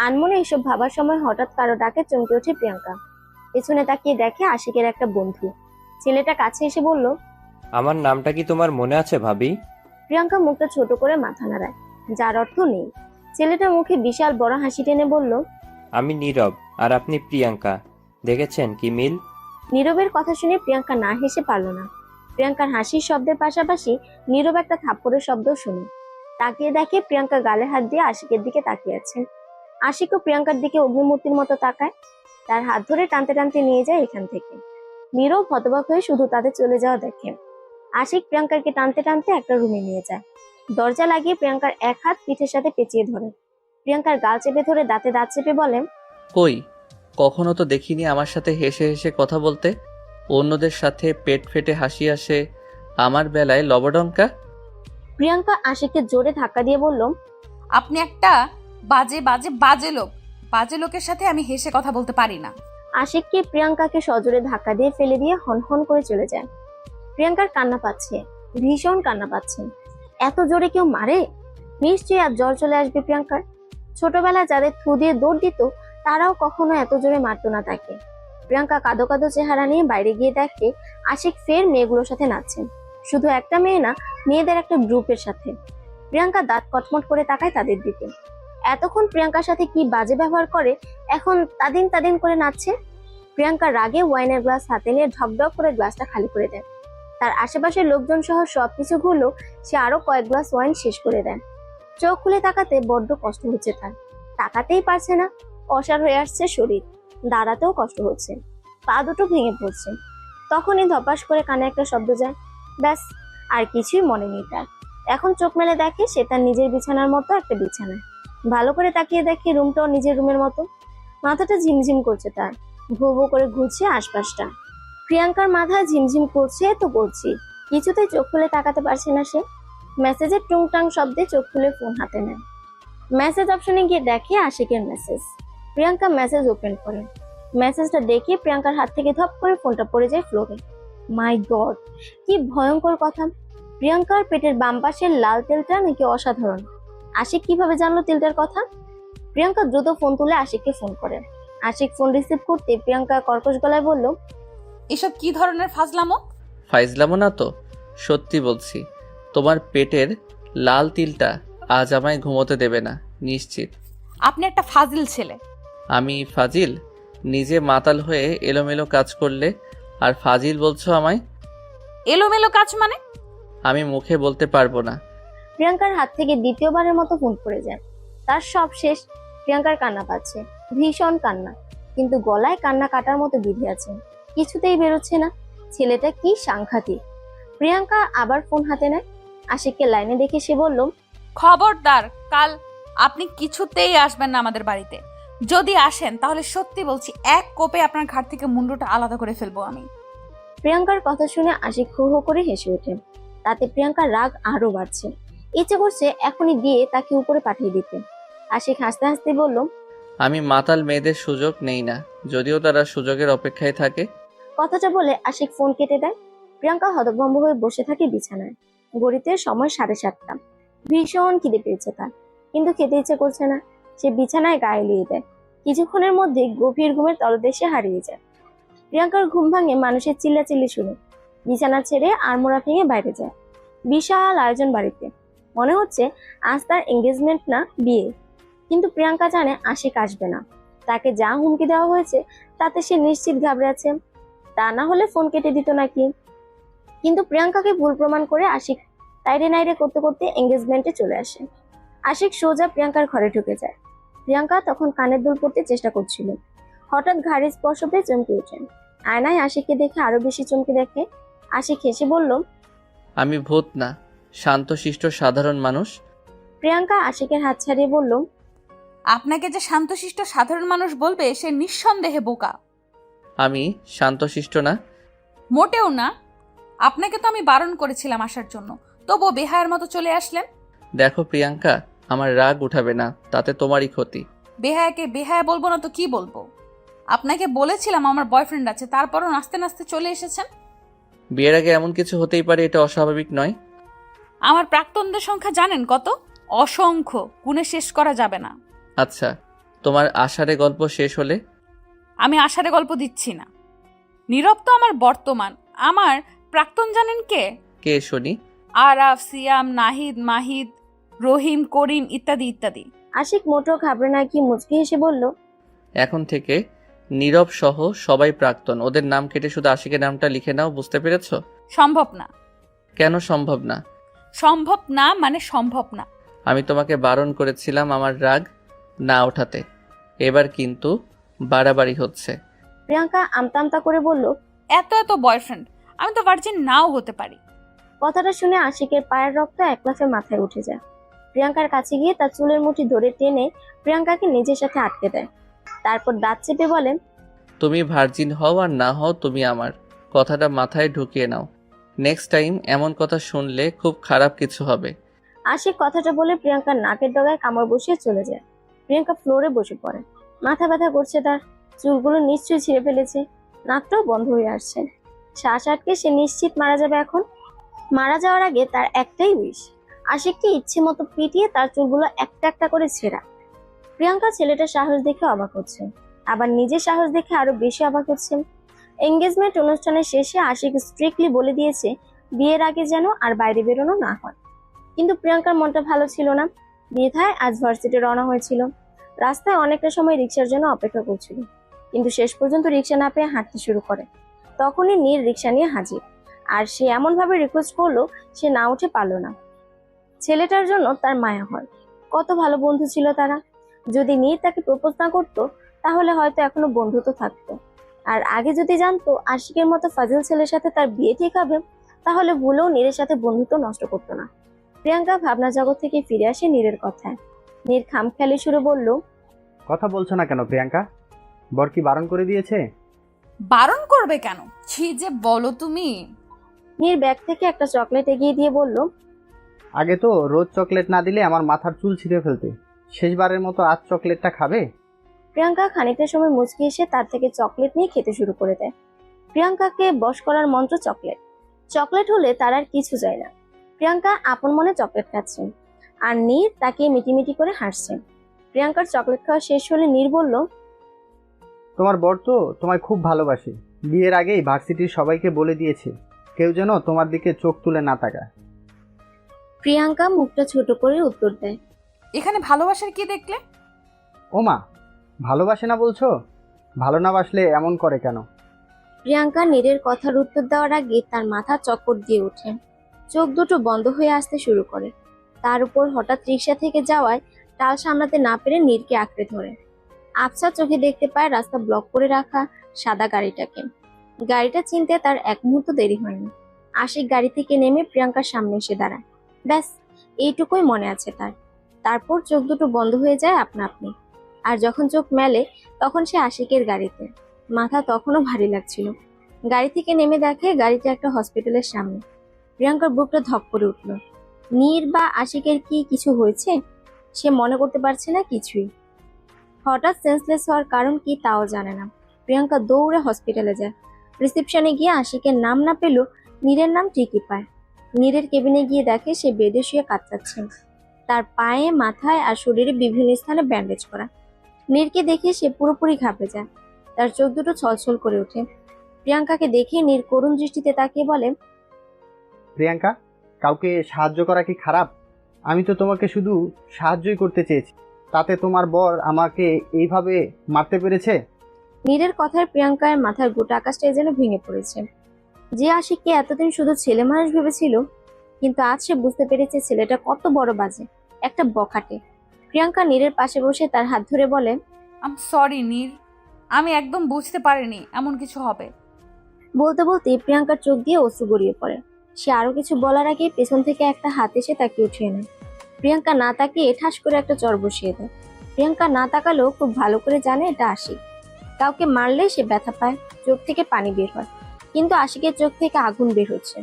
আনমনে এসব ভাবার সময় হঠাৎ কারো ডাকে চমকে ওঠে প্রিয়াঙ্কা। পেছনে তাকিয়ে দেখে আশিকের একটা বন্ধু। ছেলেটা কাছে এসে বলল,
আমার নামটা কি তোমার মনে আছে ভাবি?
প্রিয়াঙ্কা মুখটা ছোট করে মাথা নাড়ায়, যার অর্থ নেই। ছেলেটা মুখে বিশাল বড় হাসি টেনে বলল,
আমি নীরব আর আপনি প্রিয়াঙ্কা, দেখেছেন কি মিল?
নীরবের কথা শুনে প্রিয়াঙ্কা না হেসে পারল না। প্রিয়াঙ্কার হাসির শব্দের পাশাপাশি নীরব একটা থাপ্পড়ের শব্দ শুনে তাকিয়ে দেখে প্রিয়াঙ্কা গালে হাত দিয়ে আশিকের দিকে তাকিয়ে আছে। আশিকও প্রিয়াঙ্কার দিকে অগ্নিমূর্তির মতো তাকায়। তার হাত ধরে টানতে টানতে নিয়ে যায় এখান থেকে। নীরব হতবাক হয়ে শুধু তাদের চলে যাওয়া দেখে। আশিক প্রিয়াঙ্কাকে টানতে টানতে একটা রুমে নিয়ে যায়। দরজা লাগিয়ে প্রিয়াঙ্কার এক হাত পিঠের সাথে পেঁচিয়ে ধরে। প্রিয়াঙ্কার গাল চেপে ধরে দাঁতে দাঁত চেপে বলে,
কই, কখনো তো দেখিনি আমার সাথে হেসে হেসে কথা বলতে। অন্যদের সাথে পেট ফেটে হাসি আসে, আমার বেলায় লবডঙ্কা।
প্রিয়াঙ্কা আশিককে জোরে ধাক্কা দিয়ে বলল,
আপনি একটা বাজে বাজে বাজে লোক। বাজে লোকের সাথে আমি হেসে কথা বলতে পারি না।
আশিককে প্রিয়াঙ্কাকে সজোরে ধাক্কা দিয়ে ফেলে দিয়ে হনহন করে চলে যায়। প্রিয়াঙ্কার কান্না পাচ্ছে, ভীষণ কান্না পাচ্ছে। এত জোরে কেউ মারে? নিশ্চয়ই আজ জ্বর চলে আসবে প্রিয়াঙ্কার। ছোটবেলায় যাদের থু দিয়ে দৌড় দিত তারাও কখনো এত জোরে মারতো না তাকে। প্রিয়াঙ্কা কাঁদো কাঁদো চেহারা নিয়ে বাইরে গিয়ে দেখে আশিক ফের মেয়েগুলোর সাথে নাচছেন। শুধু একটা মেয়ে না, মেয়েদের একটা গ্রুপের সাথে। প্রিয়াঙ্কা দাঁত কটমট করে তাকায় তাদের দিকে। এতক্ষণ প্রিয়াঙ্কার সাথে কি বাজে ব্যবহার করে এখন তাদিন তাদিন করে নাচছে। প্রিয়াঙ্কা রাগে ওয়াইনের গ্লাস হাতে নিয়ে ঢকঢক করে গ্লাসটা খালি করে দেয়। তার আশেপাশের লোকজন সহ সবকিছু ভুলেও সে আরো কয়েক গ্লাস ওয়াইন শেষ করে দেয়। চোখ খুলে তাকাতে বড্ড কষ্ট হচ্ছে তার। তাকাতেই পারছে না, অসাড় হয়ে আসছে শরীর, দাঁড়াতেও কষ্ট হচ্ছে, পা দুটো ভেঙে পড়ছে। তখনই ধপাস করে কানে একটা শব্দ যায়। ব্যাস, আর কিছুই মনে নেই তার। এখন চোখ মেলে দেখে সে তার নিজের বিছানার মতো একটা বিছানায়। ভালো করে তাকিয়ে দেখে রুমটাও নিজের রুমের মতো। মাথাটা ঝিমঝিম করছে তার, ভো ভো করে ঘুরছে আশপাশটা। প্রিয়াঙ্কার মাথা ঝিমঝিম করছে তো করছি, কিছুতেই চোখ খুলে তাকাতে পারছে না সে। মেসেজের টুংটাং শব্দে চোখ খুলে ফোন হাতে নেয়। মেসেজ অপশনে গিয়ে দেখে আশিকের মেসেজ। প্রিয়াঙ্কা মেসেজ ওপেন করে। মেসেজটা দেখে প্রিয়াঙ্কার হাত থেকে ধপ করে ফোনটা পড়ে যায় ফ্লোরে। মাই গড, কি ভয়ঙ্কর কথা! প্রিয়াঙ্কার পেটের বাম পাশের লাল তেলটা নাকি অসাধারণ। আশিক কিভাবে জানলো তেলটার কথা? প্রিয়াঙ্কা দ্রুত ফোন তুলে আশিককে ফোন করে। আশিক ফোন রিসিভ করতে প্রিয়াঙ্কা কর্কশ গলায় বলল,
এসব কি ধরনের ফাজলামো?
ফাইজলামো না তো, সত্যি বলছি। তোমার পেটের লাল তিলটা আজ আমায় ঘুমোতে দেবে না, নিশ্চিত।
আপনি একটা ফাজিল ছেলে।
আমি ফাজিল? নিজে মাতাল হয়ে এলোমেলো কাজ করলে আর ফাজিল বলছো আমায়?
এলোমেলো কাজ মানে?
আমি মুখে বলতে পারবো না।
প্রিয়াঙ্কার হাত থেকে দ্বিতীয়বারের মতো ফোন পড়ে যায়। তার সব শেষ। প্রিয়াঙ্কার কান্না পাচ্ছে, ভীষণ কান্না, কিন্তু গলায় কান্না কাটার মতো বিধে আছে, কিছুতেই বেরোচ্ছে না। ছেলেটা কি সাংঘাতিক! প্রিয়াঙ্কা আবার ফোন হাতে নেয়। আশিককে লাইনে দেখে সে বলল,
খবরদার, কাল আপনি কিছুতেই আসবেন না আমাদের বাড়িতে। যদি আসেন তাহলে সত্যি বলছি এক কোপে আপনার ঘাট থেকে মুন্ডুটা আলাদা করে ফেলবো আমি।
প্রিয়াঙ্কার কথা শুনে আশিক হো হো করে হেসে ওঠে। তাতে প্রিয়াঙ্কার রাগ আরো বাড়ছে। ইচ্ছে করছে এখনই দিয়ে তাকে উপরে পাঠিয়ে দিতে। আশিক হাসতে হাসতে বলল,
আমি মাতাল মেয়েদের সুযোগ নেই না, যদিও তারা সুযোগের অপেক্ষায় থাকে।
কথাটা বলে আশিক ফোন কেটে দেয়। প্রিয়াঙ্কা হতভম্ব হয়ে বসে থাকে বিছানায়। ঘড়িতে সময় 7:30। ভীষণ খিদে পেয়েছে তার, কিন্তু খেতে ইচ্ছে করছে না। সে বিছানায় গায়ে লিয়ে দেয়। কিছুক্ষণের মধ্যে গভীর ঘুমের তলদেশে হারিয়ে যায়। প্রিয়াঙ্কার ঘুম ভাঙে মানুষের চিল্লাচিল্লি শুনে। বিছানা ছেড়ে আড়মোড়া ভেঙে বাইরে যায়। বিশাল আয়োজন বাড়িতে, মনে হচ্ছে আজ তার এঙ্গেজমেন্ট না বিয়ে। কিন্তু প্রিয়াঙ্কা জানে আশিক আসবে না। তাকে যা হুমকি দেওয়া হয়েছে তাতে সে নিশ্চিত ঘাবড়ে আছে। তা না হলে ফোন কেটে দিত নাকি। কিন্তু প্রিয়াঙ্কাকে ভুল প্রমাণ করে আশিক তাইরে নাইরে করতে করতে এঙ্গেজমেন্টে চলে আসে। আশিক সোজা প্রিয়াঙ্কার ঘরে ঢুকে যায়। প্রিয়াঙ্কা তখন কানের দুল পড়তে চেষ্টা করছিল। হঠাৎ ঘাড়ের স্পর্শ পেয়ে চমকে ওঠেন। আয়নায় আশিককে দেখে আরো বেশি চমকে দেখে। আশিক হেসে বলল,
আমি ভূত না, শান্তশিষ্ট সাধারণ মানুষ।
প্রিয়াঙ্কা আশিকের হাত ছাড়িয়ে বলল,
আপনাকে যে শান্তশিষ্ট সাধারণ মানুষ বলবে সে নিঃসন্দেহে বোকা।
আমি শান্তশিষ্ট না।
মোটেও না। আপনাকে তো আমি বারণ করেছিলাম আসার জন্য, তবুও বেহায়ার মতো চলে আসলেন।
দেখো প্রিয়াঙ্কা, আমার রাগ উঠাবে না, তাতে তোমারই ক্ষতি।
বেহায়াকে বেহায়া বলবো না তো কি বলবো? আপনাকে বলেছিলাম আমার বয়ফ্রেন্ড আছে, তারপরও নাচতে নাচতে চলে এসেছেন।
বিয়ের আগে এমন কিছু হতেই পারে, এটা অস্বাভাবিক নয়।
আমার প্রাক্তনদের সংখ্যা জানেন কত? অসংখ্য, গুণে শেষ করা যাবে না।
আচ্ছা, তোমার আষাঢ়ে গল্প শেষ হলে?
আমি আশারে গল্প দিচ্ছি না। নীরব তো আমার বর্তমান। আমার প্রাক্তন জানেন কে?
কে শুনি?
আরাফ, সিয়াম, নাহিদ, মাহিদ, রহিম, করিম ইত্যাদি ইত্যাদি।
আশিক মোটো ঘাবড়ে না কি মুচকি হেসে বলল,
এখন থেকে নীরব সহ সবাই প্রাক্তন। ওদের নাম কেটে শুধু আশিকের নামটা লিখে নাও, বুঝতে পেরেছ?
সম্ভব না।
কেন সম্ভব না?
সম্ভব না মানে সম্ভব না।
আমি তোমাকে বারণ করেছিলাম আমার রাগ না ওঠাতে। এবার কিন্তু বাড়াবাড়ি হচ্ছে।
প্রিয়াঙ্কা আমতা আমতা করে বলল।
এত এত বয়ফ্রেন্ড, আমি তো ভার্জিন নাও হতে পারি।
কথাটা শুনে আশিকের পায়ের রক্ত এক লাফে মাথায় উঠে যায়। প্রিয়াঙ্কার কাছে গিয়ে তার চুলের মুঠি ধরে টেনে প্রিয়াঙ্কাকে নিজের সাথে আটকে দেয়। তারপর দাঁত চেপে বলে,
তুমি ভার্জিন হও আর না হও, তুমি আমার কথাটা মাথায় ঢুকিয়ে নাও। নেক্সট টাইম এমন কথা শুনলে খুব খারাপ কিছু হবে।
আশিক কথাটা বলে প্রিয়াঙ্কার নাকের ডগায় কামড় বসিয়ে চলে যায়। প্রিয়াঙ্কা ফ্লোরে বসে পড়ে। মাথা ব্যথা করছে তার, চুলগুলো নিশ্চয়ই ছিঁড়ে ফেলেছে, নাকটাও বন্ধ হয়ে আসছে। শ্বাস আটকে সে নিশ্চিত মারা যাবে এখন। মারা যাওয়ার আগে তার একটাই উইশ, আশিককে ইচ্ছে মতো পিটিয়ে তার চুলগুলো একটা একটা করে ছেঁড়া। প্রিয়াঙ্কা ছেলেটার সাহস দেখে অবাক হচ্ছে, আবার নিজের সাহস দেখে আরো বেশি অবাক হচ্ছে। এঙ্গেজমেন্ট অনুষ্ঠানের শেষে আশিক স্ট্রিক্টলি বলে দিয়েছে বিয়ের আগে যেন আর বাইরে বেরোনো না হয়। কিন্তু প্রিয়াঙ্কার মনটা ভালো ছিল না, বিধায় আজ ভার্সিটি রওনা হয়েছিল। রাস্তায় অনেকটা সময় রিক্সার জন্য অপেক্ষা করছিল, কিন্তু শেষ পর্যন্ত রিক্সা না পেয়ে হাঁটতে শুরু করে। তখনই নীর রিক্সা নিয়ে হাজির, আর সে এমন ভাবে রিকোয়েস্ট করলো সে না উঠে পারলো না। ছেলেটার জন্য তার মায়া হয়, কত ভালো বন্ধু ছিল তারা। যদি নীর তাকে প্রপোজ না করতো তাহলে হয়তো এখনো বন্ধুত্ব থাকতো। আর আগে যদি জানতো আশিকের মতো ফাজিল ছেলের সাথে তার বিয়ে ঠিক হবে, তাহলে ভুলেও নীরের সাথে বন্ধুত্ব নষ্ট করতো না। প্রিয়াঙ্কা ভাবনা জগৎ থেকে ফিরে আসে নীরের কথায়। নীর খামখেয়ালি সুরে বলল,
কথা বলছো না কেন প্রিয়াঙ্কা? বর কি বারণ করে দিয়েছে?
বারণ করবে কেন? ছি যে বলো তুমি।
নীর ব্যাগ থেকে একটা চকলেট এগিয়ে দিয়ে বলল,
আগে তো রোজ চকলেট না দিলে আমার মাথার চুল ছিঁড়ে ফেলতে, শেষবারের মতো আজ চকলেটটা খাবে?
প্রিয়াঙ্কা খানিকটা সময় মুচকি এসে তার থেকে চকলেট নিয়ে খেতে শুরু করে দেয়। প্রিয়াঙ্কাকে বশ করার মন্ত্র চকলেট। চকলেট হলে তার আর কিছু যায় না। প্রিয়াঙ্কা আপন মনে চকলেট খাচ্ছেন, আর নীর তাকে মিটিমিটি করে হাসছেন। প্রিয়াঙ্কার চকলেট খাওয়া শেষ হলে নীর বলল,
তোমার বর তো তোমায় খুব ভালোবাসে, বিয়ের আগেই ভার্সিটির সবাইকে বলে দিয়েছে কেউ যেন তোমার দিকে চোখ তুলে না তাকায়।
প্রিয়াঙ্কা মুখটা ছোট করে উত্তর দেয়,
এখানে ভালোবাসার কি দেখলে?
ওমা, ভালোবাসে না বলছো? ভালো না বাসলে এমন করে কেন?
প্রিয়াঙ্কা নীরের কথার উত্তর দেওয়ার আগে তার মাথা চক্কর দিয়ে ওঠে, চোখ দুটো বন্ধ হয়ে আসতে শুরু করে। তার উপর হঠাৎ রিক্সা থেকে যাওয়ায় টাল সামলাতে না পেরে নীরকে আঁকড়ে ধরে। আবছা চোখে দেখতে পায় রাস্তা ব্লক করে রাখা সাদা গাড়িটাকে। গাড়িটা চিনতে তার এক মুহূর্ত দেরি হয়নি। আশিক গাড়ি থেকে নেমে প্রিয়াঙ্কার সামনে এসে দাঁড়ায়। ব্যাস এইটুকুই মনে আছে তার। তারপর চোখ দুটো বন্ধ হয়ে যায় আপনা আপনি। আর যখন চোখ মেলে তখন সে আশিকের গাড়িতে। মাথা তখনও ভারী লাগছিল। গাড়ি থেকে নেমে দেখে গাড়িটা একটা হসপিটালের সামনে। প্রিয়াঙ্কার বুকটা ধক করে উঠল। নীর বা আশিকের কি কিছু হয়েছে? সে মনে করতে পারছে না কিছুই। হঠাৎ সেন্সলেস হওয়ার কারণ কি তাও জানে না। প্রিয়াঙ্কা দৌড়ে হসপিটালে যায়। রিসেপশনে গিয়ে আশিকের নাম না পেলেও নীরের নাম ঠিকই পায়। নীরের কেবিনে গিয়ে দেখে সে বেডে শুয়ে কাতরাচ্ছে। তার পায়ে, মাথায় আর শরীরে বিভিন্ন স্থানে ব্যান্ডেজ করা। নীরকে দেখে সে পুরোপুরি ঘাবড়ে যায়। তার চোখ দুটো ছলছল করে ওঠে। প্রিয়াঙ্কাকে দেখে নীর করুণ দৃষ্টিতে তাকিয়ে বলে,
প্রিয়াঙ্কা, কাউকে সাহায্য করা কি খারাপ? আমি তো তোমাকে শুধু সাহায্যই করতে চেয়েছি, তাতে তোমার বর আমাকে এইভাবে মারতে পেরেছে?
নীরের কথায় প্রিয়াঙ্কার মাথার গোটা আকাশটাই যেন ভেঙে পড়েছে। যে আশিককে এতদিন শুধু ছেলে মানুষ ভেবেছিল, কিন্তু আজ সে বুঝতে পেরেছে ছেলেটা কত বড় বাজে, একটা বখাটে। প্রিয়াঙ্কা নীরের পাশে বসে তার হাত ধরে বলে,
আম সরি নীর, আমি একদম বুঝতে পারিনি এমন কিছু হবে।
বলতে বলতে প্রিয়াঙ্কার চোখ দিয়ে অশ্রু গড়িয়ে পড়ে। সে আরো কিছু বলার আগে পেছন থেকে একটা হাত এসে তাকে উঠিয়ে নেয়। প্রিয়াঙ্কা না তাকিয়ে ঠাস করে একটা চড় বসিয়ে দেয়। প্রিয়াঙ্কা না তাকালেও খুব ভালো করে জানে এটা আশিক। কাউকে মারলে সে ব্যথা পায়, চোখ থেকে পানি বের হয়, কিন্তু আশিকের চোখ থেকে আগুন বের হচ্ছে।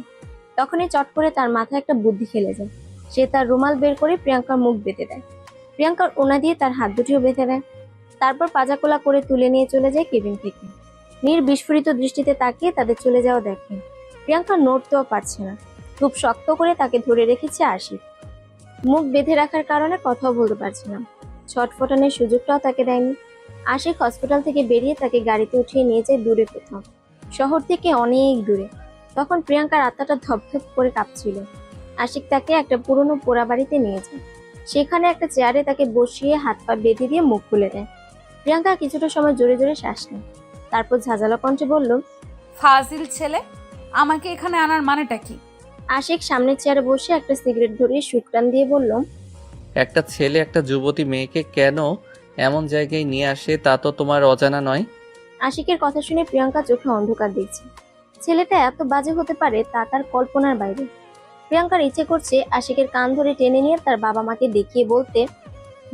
তখনই চট করে তার মাথায় একটা বুদ্ধি খেলে যায়। সে তার রুমাল বের করে প্রিয়াঙ্কার মুখ বেঁধে দেয়। প্রিয়াঙ্কার ওনা দিয়ে তার হাত দুটিও বেঁধে দেয়। তারপর পাজাকোলা করে তুলে নিয়ে চলে যায় কেবিন থেকে। নীর বিস্ফোরিত দৃষ্টিতে তাকিয়ে তাদের চলে যাওয়া দেখে। প্রিয়াঙ্কা নড়তেও পারছে না, খুব শক্ত করে তাকে ধরে রেখেছে আশিক। মুখ বেঁধে রাখার কারণে কথাও বলতে পারছে না। ছটফটানোর সুযোগটাও তাকে দেয়নি। আশিক হসপিটাল থেকে বেরিয়ে তাকে গাড়িতে উঠিয়ে নিয়ে যায় দূরে কোথাও, শহর থেকে অনেক দূরে। তখন প্রিয়াঙ্কার আত্মাটা ধপধপ করে কাঁপছিল। আশিক তাকে একটা পুরনো পোড়া বাড়িতে নিয়ে যায়। সেখানে একটা চেয়ারে তাকে বসিয়ে হাত পা বেঁধে দিয়ে মুখ খুলে দেয়। প্রিয়াঙ্কা কিছুটা সময় জোরে জোরে শ্বাস নেয়, তারপর ঝাঁঝালো কণ্ঠে বলল,
ফাজিল ছেলে, আমাকে এখানে আনার মানেটা কি?
আশিক সামনের চেয়ারে বসে একটা সিগারেট ধরিয়ে সুট টান দিয়ে বলল,
একটা ছেলে একটা যুবতী মেয়েকে কেন এমন জায়গায় নিয়ে আসে তা তো তোমার অজানা নয়।
আশিকের কথা শুনে প্রিয়াঙ্কা চোখে অন্ধকার দেখছে। ছেলেটা এত বাজে হতে পারে তা তার কল্পনার বাইরে। প্রিয়াঙ্কার ইচ্ছে করছে আশিকের কান ধরে টেনে নিয়ে তার বাবা মাকে দেখিয়ে বলতে,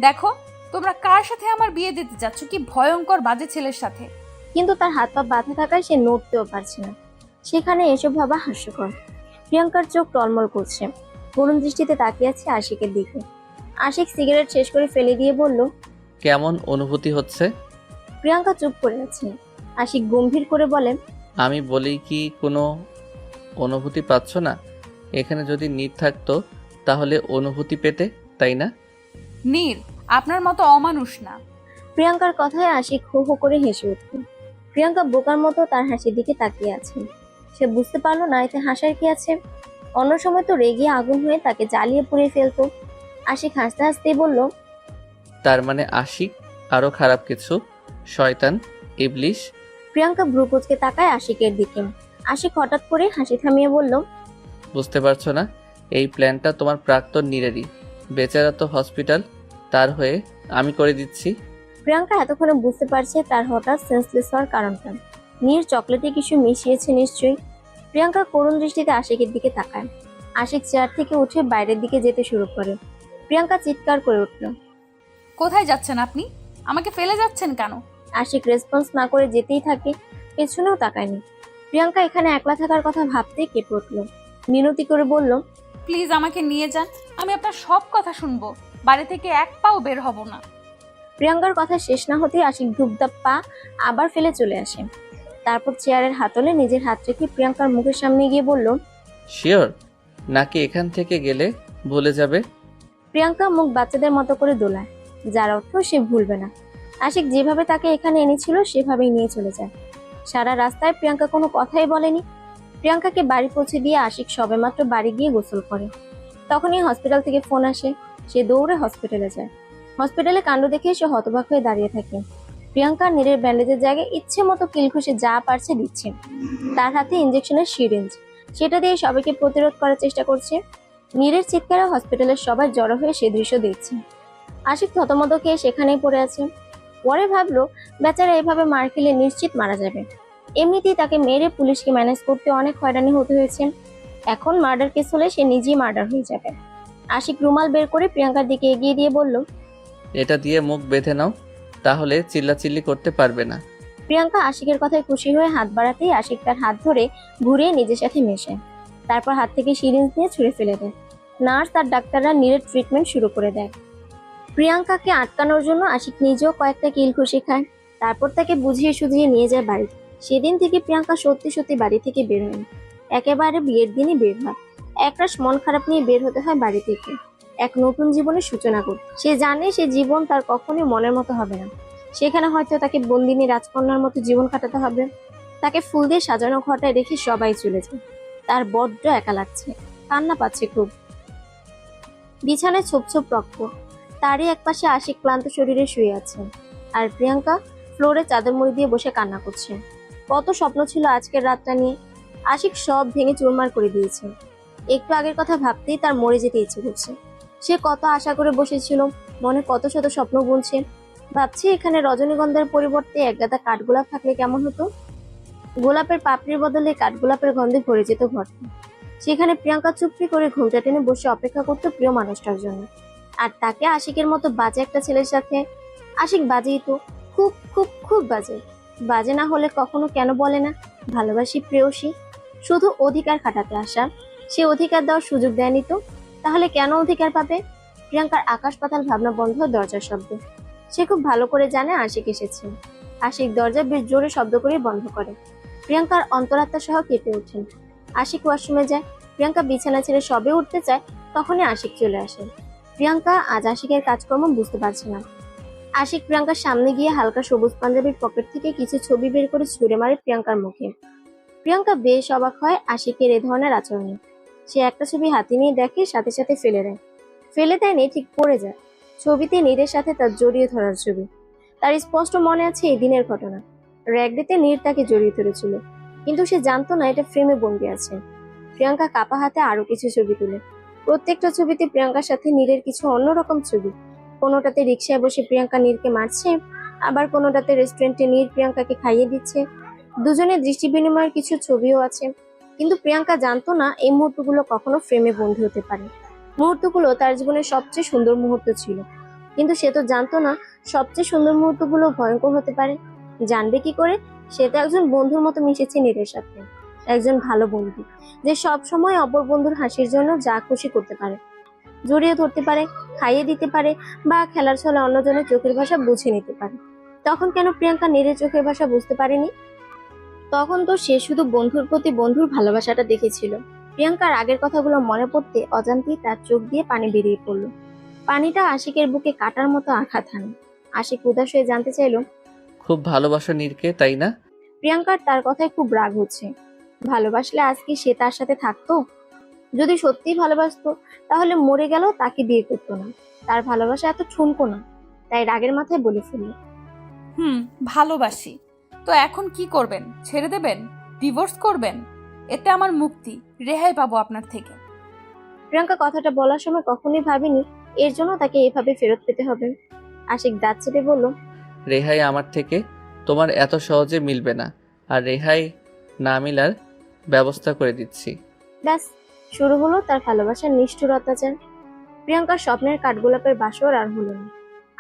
দেখো তোমরা কার সাথে আমার বিয়ে দিতে যাচ্ছ, কি ভয়ঙ্কর বাজে ছেলের সাথে।
কিন্তু তার হাত পা বাঁধা থাকায় সে নড়তেও পারছে না। সেখানে এসব ভাবা হাস্যকর। প্রিয়াঙ্কার চোখ টলমল করছে, করুণ দৃষ্টিতে তাকিয়ে আছে আশিকের দিকে। আশিক সিগারেট শেষ করে ফেলে দিয়ে বলল,
কেমন অনুভূতি হচ্ছে?
প্রিয়াঙ্কা চুপ করে আছে। আশিক গম্ভীর করে বলে,
আমি বলি কি কোনো অনুভূতি পাচ্ছ না? এখানে যদি নীর থাকতো তাহলে অনুভূতি পেতে, তাই না?
নীর আপনার মতো অমানুষ না।
প্রিয়াঙ্কার কথায় আশিক হো হো করে হেসে উঠল। প্রিয়াঙ্কা বোকার মতো তার হাসির দিকে তাকিয়ে আছে। সে বুঝতে পারলো না এতে হাসার কি আছে। অন্য সময় তো রেগে আগুন হয়ে তাকে জ্বালিয়ে পুড়িয়ে ফেলতো। আশিক হাসতে হাসতেই বলল,
তার মানে আশিক আরো খারাপ কিছু, শয়তান, ইবলিশ।
প্রিয়াঙ্কা ভ্রু কুঁচকে তাকায় আশিকের দিকে। আশিক হঠাৎ করে হাসি থামিয়ে বলল,
বুঝতে পারছো না? এই প্ল্যানটা তোমার প্রাক্তন নীরেরই। বেচারা তো হসপিটাল, তার হয়ে আমি করে দিচ্ছি।
প্রিয়াঙ্কা এতক্ষণে বুঝতে পারছে তার হঠাৎ সেন্সলেস হওয়ার কারণটা। নীর চকলেটে কিছু মিশিয়েছে নিশ্চয়ই। প্রিয়াঙ্কা করুণ দৃষ্টিতে আশিকের দিকে তাকায়। আশিক চেয়ার থেকে উঠে বাইরের দিকে যেতে শুরু করে। প্রিয়াঙ্কা চিৎকার করে উঠল।
কোথায় যাচ্ছেন আপনি? আমাকে ফেলে যাচ্ছেন কেন?
আশিক রেসপন্স না করে যেতেই থাকে, পেছনেও তাকায়নি। প্রিয়াঙ্কা এখানে একলা থাকার কথা ভাবতেই কেঁপে উঠল। মিনতি করে বলল,
প্লিজ আমাকে নিয়ে যান, আমি আপনার সব কথা শুনবো, বাড়ি থেকে এক পাও বের হব না।
প্রিয়াঙ্কার কথা শেষ না হতেই আশিক ধূপধাপ পা আবার ফেলে চলে আসে। তারপর চেয়ারের হাতলে নিজের হাত রেখে প্রিয়াঙ্কার মুখের সামনে গিয়ে বলল,
শিওর নাকি এখান থেকে গেলে ভুলে যাবে?
প্রিয়াঙ্কা মুখ বাচ্চাদের মতো করে দোলায়, যার অর্থ সে ভুলবে না। আশিক যেভাবে তাকে এখানে এনেছিল সেভাবেই নিয়ে চলে যায়। সারা রাস্তায় প্রিয়াঙ্কা কোনো কথাই বলেনি। প্রিয়াঙ্কাকে বাড়ি পৌঁছে দিয়ে আশিক সবেমাত্র বাড়ি গিয়ে গোসল করে। তখনই হসপিটাল থেকে ফোন আসে। সে দৌড়ে হসপিটালে যায়। হসপিটালে কাণ্ড দেখে সে হতবাক হয়ে দাঁড়িয়ে থাকে। প্রিয়াঙ্কা নীরের ব্যান্ডেজের জায়গায় ইচ্ছে মতো কিল ঘষে যা পারছে দিচ্ছে। তার হাতে ইঞ্জেকশনের সিরিঞ্জ, সেটা দিয়ে সবাইকে প্রতিরোধ করার চেষ্টা করছে। নীরের চিৎকারে হসপিটালের সবাই জড়ো হয়ে সে দৃশ্য দেখছে। আশিক থতমত খেয়ে সেখানেই পড়ে আছে। পরে ভাবলো বেচারা এভাবে মার খেলে নিশ্চিত মারা যাবে। এমনিতেই তাকে মেরে পুলিশকে ম্যানেজ করতে অনেক হয়রানি হতে হয়েছে। এখন মার্ডার কেস হলে সে নিজেই মার্ডার হয়ে যাবে। আশিক রুমাল বের করে প্রিয়াঙ্কার দিকে এগিয়ে দিয়ে বলল,
এটা দিয়ে মুখ বেঁধে নাও, তাহলে চিল্লাচিল্লি করতে পারবে না।
প্রিয়াঙ্কা আশিকের কথায় খুশি হয়ে হাত বাড়াতেই আশিক তার হাত ধরে ঘুরিয়ে নিজের সাথে মেশে। তারপর হাত থেকে সিরিঞ্জ নিয়ে ছুঁড়ে ফেলে দেয়। নার্স আর ডাক্তাররা নীরের ট্রিটমেন্ট শুরু করে দেয়। প্রিয়াঙ্কাকে আটকানোর জন্য আশিক নিজেও কয়েকটা কিল ঘুষি খায়। তারপর তাকে বুঝিয়ে সুঝিয়ে নিয়ে যায় বাড়ি। সেদিন থেকে প্রিয়াঙ্কা সত্যি সত্যি বাড়ি থেকে বের হয়নি। একেবারে বিয়ের দিনই বের হয়। একরাশ মন খারাপ নিয়ে বের হতে হয় বাড়ি থেকে, এক নতুন জীবনের সূচনা করতে। সে জানে সে জীবন তার কখনোই মনের মতো হবে না। সেখানে হয়তো তাকে বন্দিনী রাজকন্যার মতো জীবন কাটাতে হবে। তাকে ফুল দিয়ে সাজানো ঘরটায় রেখে সবাই চলে যায়। তার বড্ড একা লাগছে, কান্না পাচ্ছে খুব। বিছানায় ছোপ ছোপ রক্ত। তারই একপাশে আশিক ক্লান্ত শরীরে শুয়ে আছে, আর প্রিয়াঙ্কা ফ্লোরে চাদর মুড়ি দিয়ে বসে কান্না করছে। কত স্বপ্ন ছিল আজকের রাতটা নিয়ে। আশিক সব ভেঙে চুরমার করে দিয়েছে। একটু আগের কথা ভাবতেই তার মরে যেতে ইচ্ছে করছে। সে কত আশা করে বসেছিল, মনে কত শত স্বপ্ন বুনছে। ভাবছি এখানে রজনীগন্ধার পরিবর্তে একগাদা কাঠগোলাপ থাকলে কেমন হতো। গোলাপের পাপড়ির বদলে কাঠগোলাপের গন্ধে ভরে যেত ঘরটা। সেখানে প্রিয়াঙ্কা চুপটি করে ঘুমটা টেনে বসে অপেক্ষা করতো প্রিয় মানুষটার জন্য। আর তাকে আশিকের মতো বাজে একটা ছেলের সাথে। আশিক বাজেই তো, খুব খুব খুব বাজে। বাজে না হলে কখনো কেন বলে না ভালোবাসি প্রেয়সী? শুধু অধিকার খাটাতে আসা। সে অধিকার দেওয়ার সুযোগ দেয়নি তো, তাহলে কেন অধিকার পাবে? প্রিয়াঙ্কার আকাশ পাতাল ভাবনা বন্ধ হয় দরজার শব্দে। সে খুব ভালো করে জানে আশিক এসেছে। আশিক দরজা বেশ জোরে শব্দ করে বন্ধ করে। প্রিয়াঙ্কার অন্তরাত্মা সহ কেঁপে ওঠেন। আশিক ওয়াশরুমে যায়। প্রিয়াঙ্কা বিছানা ছেড়ে সবে উঠতে চায়, তখনই আশিক চলে আসে। প্রিয়াঙ্কা আজ আশিকের কাজকর্ম বুঝতে পারছে না। আশিক প্রিয়াঙ্কার সামনে গিয়ে হালকা সবুজ পাঞ্জাবির পকেট থেকে কিছু ছবি বের করে ছুঁড়ে মারে প্রিয়াঙ্কার মুখে। প্রিয়াঙ্কা বেশ অবাক হয় আশিকের এ ধরনের আচরণে। সে একটা ছবি হাতে নিয়ে দেখে, সাথে সাথে ফেলে দেয়। ফেলে দেয়নি, ঠিক পড়ে যায়। ছবিতে নীরের সাথে তার জড়িয়ে ধরার ছবি। তার স্পষ্ট মনে আছে এই দিনের ঘটনা। র্যাগডিতে নীর তাকে জড়িয়ে ধরেছিল, কিন্তু সে জানতো না এটা ফ্রেমে বন্দি আছে। প্রিয়াঙ্কা কাপা হাতে আরো কিছু ছবি তুলে। প্রত্যেকটা ছবিতে প্রিয়াঙ্কার সাথে নীরের কিছু অন্যরকম ছবি। কোনোটাতে রিক্সায় বসে প্রিয়াঙ্কা নীরকে মারছে, আবার কোনোটাতে রেস্টুরেন্টে নীর প্রিয়াঙ্কাকে খাইয়ে দিচ্ছে। দুজনের দৃষ্টি বিনিময়ের কিছু ছবিও আছে, কিন্তু প্রিয়াঙ্কা জানতো না এই মুহূর্তগুলো কখনো ফ্রেমে বন্দী হতে পারে। মুহূর্তগুলো তার জীবনের সবচেয়ে সুন্দর মুহূর্ত ছিল, কিন্তু সে তো জানতো না সবচেয়ে সুন্দর মুহূর্তগুলো ভয়ঙ্কর হতে পারে। জানবে কি করে? সে তো একজন বন্ধুর মতো মিশেছে নীরের সাথে, একজন ভালো বন্ধু যে সব সময় অপর বন্ধুর হাসির জন্য যা খুশি করতে পারে, জড়িয়ে ধরতে পারে, খাইয়ে দিতে পারে, বা খেলার ছলে অন্যজনের চোখের ভাষা বুঝে নিতে পারে। তখন কেন প্রিয়াঙ্কা নীরের চোখের ভাষা বুঝতে পারেনি? তখন তো সে শুধু বন্ধুর প্রতি বন্ধুর ভালোবাসাটা দেখেছিল। প্রিয়াঙ্কার আগের কথাগুলো মনে পড়তে অজান্তেই তার চোখ দিয়ে পানি বেরিয়ে পড়ল। পানিটা আশিকের বুকে কাটার মতো আঘাত হানে। আশিক উদাস হয়ে জানতে চাইল,
খুব ভালোবাসো নীরকে, তাই না?
প্রিয়াঙ্কার তার কথায় খুব রাগ হচ্ছে। ভালোবাসলে আজ কি সে তার সাথে থাকতো? যদি সত্যিই ভালোবাসতো তাহলে মরে গেল তাকে বিয়ে করতো না। তার ভালোবাসা এত ঠুনকো না, তাই রাগের মাথায় বলে ফেলল,
ভালোবাসি। তো এখন কি করবেন? ছেড়ে দেবেন? ডিভোর্স করবেন? এতে আমার মুক্তি, রেহাই পাবো আপনার থেকে।
প্রিয়াঙ্কা কথাটা বলার সময় কখনোই ভাবেনি এর জন্য তাকে এভাবে ফেরত পেতে হবে। আশিক দাঁত চেপে বলল,
রেহাই আমার থেকে তোমার এত সহজে মিলবে না, আর রেহাই না মিলার ব্যবস্থা করে দিচ্ছি।
ব্যাস শুরু হলো তার ভালোবাসার নিষ্ঠুর অত্যাচার। প্রিয়াঙ্কার স্বপ্নের কাঠগোলাপের বাসর আর হলো না।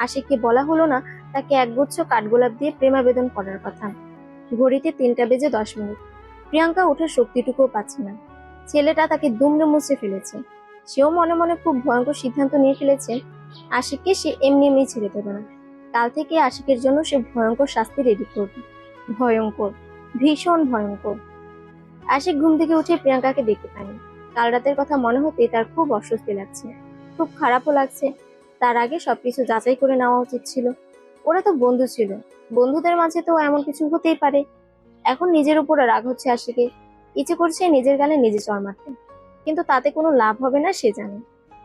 আশিককে বলা হলো না তাকে একগুচ্ছ কাঠগোলাপ দিয়ে প্রেমাবেদন করার কথা। ঘড়িতে 3:10 প্রিয়াঙ্কা ওঠার শক্তিটুকুও পাচ্ছে না। ছেলেটা তাকে দুমড়ে মুচড়ে ফেলেছে। সেও মনে মনে খুব ভয়ঙ্কর সিদ্ধান্ত নিয়ে ফেলেছে, আশিককে সে এমনি এমনি ছেড়ে দেবে না। কাল থেকে আশিকের জন্য সে ভয়ঙ্কর শাস্তি রেডি করবে। ভয়ঙ্কর, ভীষণ ভয়ঙ্কর। আশিক ঘুম থেকে উঠে প্রিয়াঙ্কাকে দেখতে পায়নি। কাল রাতের কথা মনে হতে তার খুব অস্বস্তি লাগছে, খুব খারাপও লাগছে। তার আগে সবকিছু যাচাই করে নেওয়া উচিত ছিল। ওরা তো বন্ধু ছিল, বন্ধুদের মাঝে তো এমন কিছু হতেই পারে। এখন নিজের উপর রাগ হচ্ছে আশিকে, ইচ্ছে করছে নিজের গালে নিজে চড় মারতে, কিন্তু তাতে কোনো লাভ হবে না সে জানে।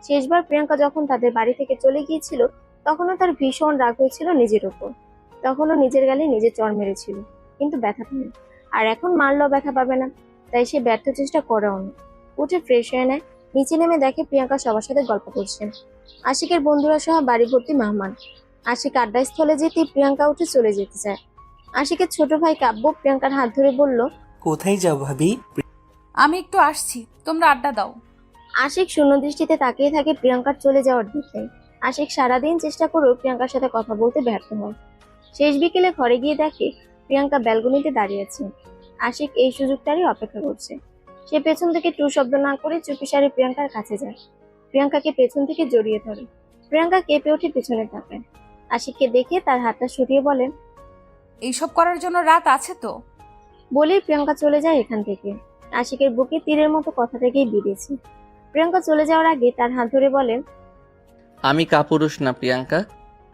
শেষবার প্রিয়াঙ্কা যখন তাদের বাড়ি থেকে চলে গিয়েছিল তখনও তার ভীষণ রাগ হয়েছিল নিজের উপর। তখনও নিজের গালে নিজে চড় মেরেছিল, কিন্তু ব্যথা পায়নি। আর এখন মারলেও ব্যথা পাবে না, তাই সে ব্যর্থ চেষ্টা করেও না। উঠে ফ্রেশ হয়ে নেয়, নিচে নেমে দেখে প্রিয়াঙ্কা সবার সাথে গল্প করছে। আশিকের বন্ধুরা সহ বাড়ি ভর্তি মেহমান। আশিক আড্ডা স্থলে যেতেই প্রিয়াঙ্কা উঠে চলে যেতে চায়। আশিকের ছোট ভাই কাব্য প্রিয়াঙ্কার হাত ধরে বলল,
কোথায় যাও ভাবি?
আমি একটু আসছি, তোমরা আড্ডা দাও।
আশিক শূন্য দৃষ্টিতে তাকিয়ে থাকে প্রিয়াঙ্কার চলে যাওয়ার দিকে। আশিক সারাদিন চেষ্টা করেও প্রিয়াঙ্কার সাথে কথা বলতে ব্যর্থ হয়। শেষ বিকেলে ঘরে গিয়ে দেখে প্রিয়াঙ্কা ব্যালকনিতে দাঁড়িয়ে আছে। আশিক এই সুযোগটারই অপেক্ষা করছে। সে পেছন থেকে টু শব্দ না করে চুপিসারে প্রিয়াঙ্কার কাছে যায়। প্রিয়াঙ্কাকে পেছন থেকে জড়িয়ে ধরে। প্রিয়াঙ্কা কেঁপে ওঠে পেছনে তাকায়। আশিককে দেখে তার হাতটা সরিয়ে বলেন,
এইসব করার জন্য রাত আছে তো।
বলেই প্রিয়াঙ্কা চলে যায় এখান থেকে। আশিকের বুকে তীরের মতো কথাটাকেই বিঁধেছে। প্রিয়াঙ্কা চলে যাওয়ার আগে তার হাত ধরে বলেন,
আমি কাপুরুষ না প্রিয়াঙ্কা,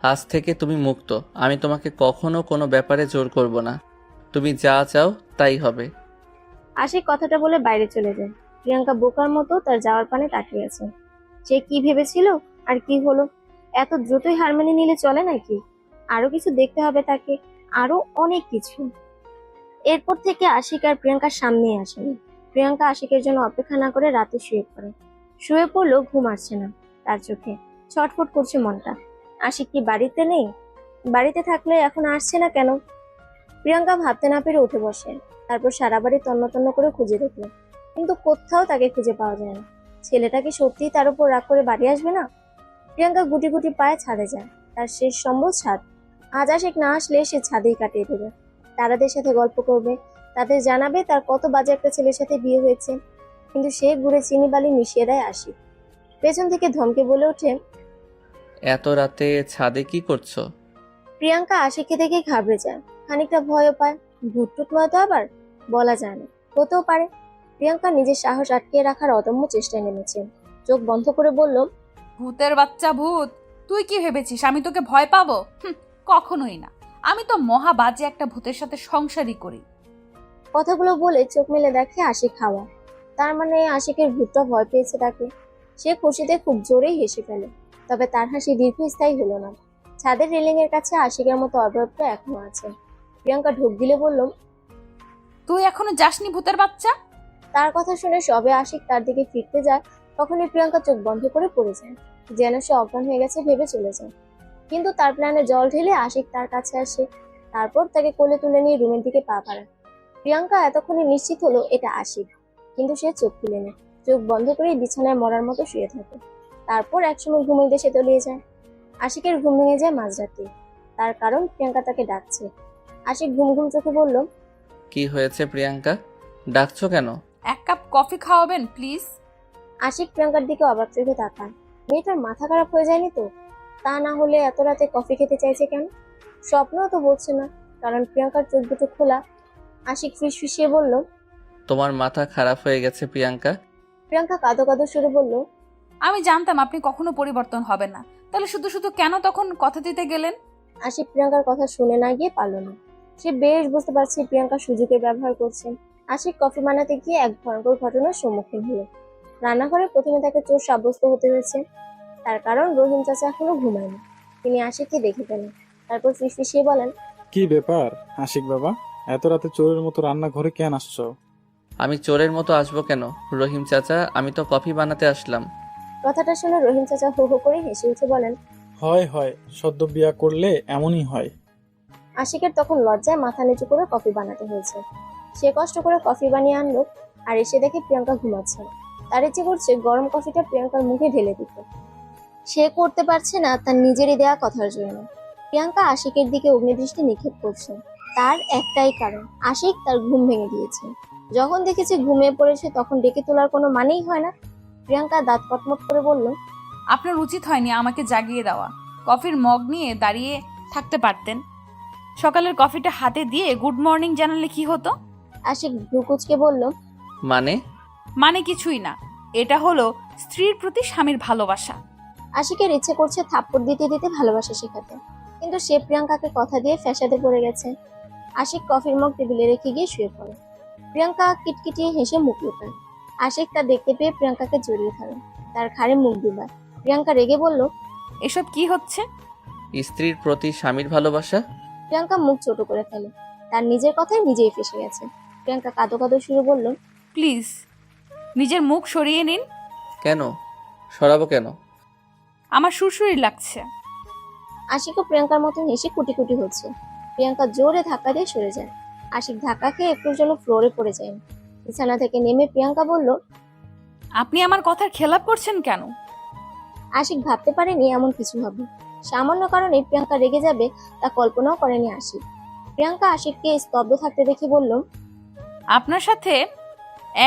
আজ থেকে তুমি মুক্ত। আমি তোমাকে কখনো কোনো ব্যাপারে জোর করব না। তুমি যা চাও তাই হবে।
আশিক কথাটা বলে বাইরে চলে যায়। প্রিয়াঙ্কা বোকার মতো তার যাওয়ার পানে তাকিয়ে আছে। সে কি ভেবেছিল আর কি হলো? এত দ্রুতই হার মেনে নিলে চলে নাকি? আরো কিছু দেখতে হবে তাকে, আরো অনেক কিছু। এরপর থেকে আশিক আর প্রিয়াঙ্কার সামনেই আসেনি। প্রিয়াঙ্কা আশিকের জন্য অপেক্ষা না করে রাতে শুয়ে পড়ে। শুয়ে পড়লেও ঘুম আসছে না তার চোখে, ছটফট করছে মনটা। আশিক কি বাড়িতে নেই? বাড়িতে থাকলে এখন আসছে না কেন? প্রিয়াঙ্কা ভাবতে না পেরে উঠে বসে। তারপর সারা বাড়ি তন্ন তন্ন করে খুঁজে দেখলো, কিন্তু কোথাও তাকে খুঁজে পাওয়া যায় না। ছেলেটা কি সত্যিই তার উপর রাগ করে বাড়ি আসবে না? প্রিয়াঙ্কা গুটি গুটি পায়ে ছাদে যায়। তার শেষ সম্বল ছাদ। আজ আশিক না আসলে সে ছাদেই কাটিয়ে দেবে। তারাদের সাথে গল্প করবে, তাদের জানাবে তার কত বাজে একটা ছেলের সাথে বিয়ে হয়েছে। কিন্তু সে ঘুরে চিনি বালি মিশিয়ে দেয় আশিক। পেছন থেকে ধমকে বলে ওঠে,
এত রাতে ছাদে কি করছো?
প্রিয়াঙ্কা আশিককে দেখে ঘাবড়ে যায়, খানিকটা ভয়ও পায়। ভুটটুক নয়তো আবার, বলা যায় না, হতেও পারে। প্রিয়াঙ্কা নিজের সাহস আটকিয়ে রাখার অদম্য চেষ্টায় নেমেছে। চোখ বন্ধ করে বলল,
ভূতের বাচ্চা ভূত, তুই কি ভেবেছিস আমি তোকে ভয় পাবো? কখনোই না। আমি তো মহা বাজে একটা ভূতের সাথে সংসারই করি।
কথাগুলো বলে চোখ মেলে দেখে আশিক হাওয়া। তার মানে আশিকের ভূতটা ভয় পেয়েছে তাকে। সে খুশিতে খুব জোরেই হেসে ফেলে, তবে তার হাসি দীর্ঘস্থায়ী হলো না। ছাদের রেলিং এর কাছে আশিকের মতো অবয়বটা এখনো আছে। প্রিয়াঙ্কা ঢোক দিলে বলল,
তুই এখনো যাসনি ভূতের বাচ্চা?
তার কথা শুনে সবে আশিক তার দিকে ফিরতে যায়, তখনই প্রিয়াঙ্কা চোখ বন্ধ করে পড়ে যায়, যেন সে অজ্ঞান হয়ে গেছে ভেবে চলে যায়। কিন্তু তার প্ল্যানে জল ঢেলে আশিক তার কাছে আসে। তারপর তাকে কোলে তুলে নিয়ে রুমের দিকে পা বাড়ায়। প্রিয়াঙ্কা এতক্ষণে নিশ্চিত হলো এটা আশিক, কিন্তু সে চোখ খুলে নেয়। চোখ বন্ধ করে বিছানায় মরার মতো শুয়ে থাকে। তারপর একসময় ঘুমের দেশে তলিয়ে যায়। আশিকের ঘুম ভেঙে যায় মাঝরাতে। তার কারণ প্রিয়াঙ্কা তাকে ডাকছে। আশিক ঘুম ঘুম চোখে বলল,
কি হয়েছে প্রিয়াঙ্কা, ডাকছো কেন?
এক কাপ কফি খাওয়াবেন প্লিজ?
আশিক প্রিয়াঙ্কার দিকে অবাক চোখে তাকায়। মেয়েটার মাথা খারাপ হয়ে যায়নি তো? তা না হলে এত রাতে কফি খেতে চাইছে কেন? স্বপ্নও তো বলছে না, কারণ প্রিয়াঙ্কার চোখ দুটো খোলা। আশিক ফিসফিসিয়ে বলল,
তোমার মাথা খারাপ হয়ে গেছে প্রিয়াঙ্কা।
প্রিয়াঙ্কা কাঁদো কাঁদো সুরে বলল,
আমি জানতাম আপনি কখনো পরিবর্তন হবেন না, তাহলে শুধু শুধু কেন তখন কথা দিতে গেলেন?
আশিক প্রিয়াঙ্কার কথা শুনে না গিয়ে পারল না। সে বেশ বুঝতে পারছে প্রিয়াঙ্কা সুযোগের ব্যবহার করছে। আশিক কফি বানাতে গিয়ে এক ভয়ঙ্কর ঘটনার সম্মুখীন হলো। রান্নাঘরে প্রথমে তাকে চোর সাব্যস্ত হতে হয়েছে। তার কারণ রহিম চাচা এখনো ঘুমায়নি। তিনি আশিককে দেখে পেলেন। তারপর ফিসফিসিয়ে বলেন,
কি ব্যাপার আশিক বাবা, এত রাতে চোরের মতো রান্নাঘরে কেন আসছো?
আমি চোরের মতো আসবো কেন রহিম চাচা, আমি তো কফি বানাতে আসলাম।
কথাটা শুনে রহিম চাচা হো হো করে হেসে উঠে বলেন,
হয় হয়, সদ্য বিয়া করলে এমনই হয়।
আশিকের তখন লজ্জায় মাথা নিচু করে কফি বানাতে হয়েছে। সে কষ্ট করে কফি বানিয়ে আনলো, আর এসে দেখে প্রিয়াঙ্কা ঘুমাচ্ছে। তার ইচ্ছে করছে গরম কফিটা প্রিয়াঙ্কার মুখে ঢেলে দিতে। সে করতে পারছে না তার নিজেরই দেয়া কথার জন্য। প্রিয়াঙ্কা আশিকের দিকে অগ্নিদৃষ্টি নিক্ষেপ করছে। তার একটাই কারণ, আশিক তার ঘুম ভেঙে দিয়েছে। যখন দেখেছে ঘুমিয়ে পড়েছে তখন ডেকে তোলার কোনো মানেই হয় না। প্রিয়াঙ্কা দাঁত কটমট করে বলল,
আপনার উচিত হয়নি আমাকে জাগিয়ে দেওয়া। কফির মগ নিয়ে দাঁড়িয়ে থাকতে পারতেন। সকালের কফিটা হাতে দিয়ে গুড মর্নিং জানালে কি হতো?
আশিক ভ্রুকুচকে বলল,
মানে কিছুই না, এটা হলো স্ত্রীর প্রতি স্বামীর ভালোবাসা।
আশিকের ইচ্ছে করছে থাপ্পড় দিতে দিতে ভালোবাসা শেখাতে, কিন্তু সে প্রিয়াঙ্কাকে কথা দিয়ে ফ্যাসাদে পড়ে গেছে। আশিক কফির মগ টেবিলে রেখে গিয়ে শুয়ে পড়ে। প্রিয়াঙ্কা কিটকিটিয়ে হেসে মুখ লুকায়। আশিক তা দেখতে পেয়ে প্রিয়াঙ্কাকে জড়িয়ে ধরে, তার ঘাড়ে মুখ ডুবায়। প্রিয়াঙ্কা রেগে বলল,
এসব কি হচ্ছে?
স্ত্রীর প্রতি স্বামীর ভালোবাসা?
প্রিয়াঙ্কা মুখ ছোট করে ফেলে। তার নিজের কথায় নিজেই ফেসে গেছে। প্রিয়াঙ্কা কাঁদো কাঁদো সুরে বলল,
প্লিজ নিজের মুখ সরিয়ে নিন।
কেন সরাবো কেন?
আমার সুরসুরি লাগছে।
আশিকও প্রিয়াঙ্কার মতো হেসে কুটি কুটি হচ্ছে। প্রিয়াঙ্কা জোরে ধাক্কা দিয়ে সরে যায়। আশিক ধাক্কা খেয়ে একটুর জন্য ফ্লোরে পড়ে যায়। বিছানা থেকে নেমে প্রিয়াঙ্কা বলল,
আপনি আমার কথার খেলাপ করছেন কেন?
আশিক ভাবতে পারেনি এমন কিছু হবে। সামান্য কারণে প্রিয়াঙ্কা রেগে যাবে তা কল্পনাও করেনি আশিক। প্রিয়াঙ্কা আশিককে স্তব্ধ থাকতে দেখে বলল,
আপনার সাথে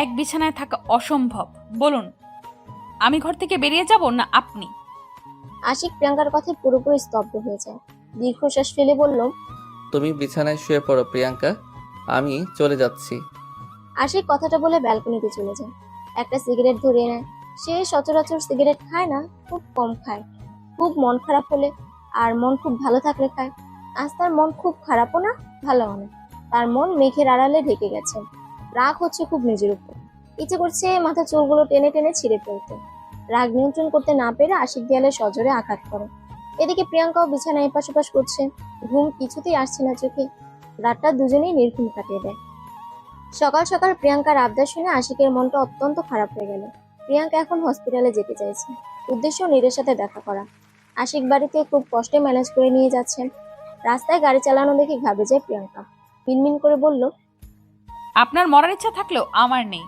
এক বিছানায় থাকা অসম্ভব। বলুন, আমি ঘর থেকে বেরিয়ে যাব না আপনি?
আশিক প্রিয়াঙ্কার কথায় পুরোপুরি স্তব্ধ হয়ে যায়। দীর্ঘশ্বাস ফেলে বলল,
তুমি বিছানায় শুয়ে পড়ো প্রিয়াঙ্কা, আমি চলে যাচ্ছি।
আশিক কথাটা বলে ব্যালকনিতে চলে যায়। একটা সিগারেট ধরিয়ে নেয়। সে সচরাচর সিগারেট খায় না, খুব কম খায়। খুব মন খারাপ হলে, আর মন খুব ভালো থাকলে খায়। আজ তার মন খুব খারাপও না, ভালোও না। তার মন মেঘের আড়ালে ঢেকে গেছে। রাগ হচ্ছে খুব নিজের উপর। ইচ্ছে করছে মাথা চুলগুলো টেনে টেনে ছিঁড়ে ফেলতে। রাগ নিয়ন্ত্রণ করতে না পেরে আশিক দেয়ালে সজোরে আঘাত করে। এদিকে প্রিয়াঙ্কাও বিছানায় এপাশ ওপাশ করছে। ঘুম কিছুতেই আসছে না চোখে। রাতটা দুজনেই নির্ঘুম কাটিয়ে দেয়। সকাল সকাল প্রিয়াঙ্কার আবদার শুনে আশিকের মনটা অত্যন্ত খারাপ হয়ে গেল। প্রিয়াঙ্কা এখন হসপিটালে যেতে চাইছে, উদ্দেশ্য নীরের সাথে দেখা করা। আশিক বাড়িতে খুব কষ্টে ম্যানেজ করে নিয়ে যাচ্ছেন। রাস্তায় গাড়ি চালানো দেখে ঘাবে যায় প্রিয়াঙ্কা। মিনমিন করে বলল,
আপনার মরার ইচ্ছা থাকলেও আমার নেই।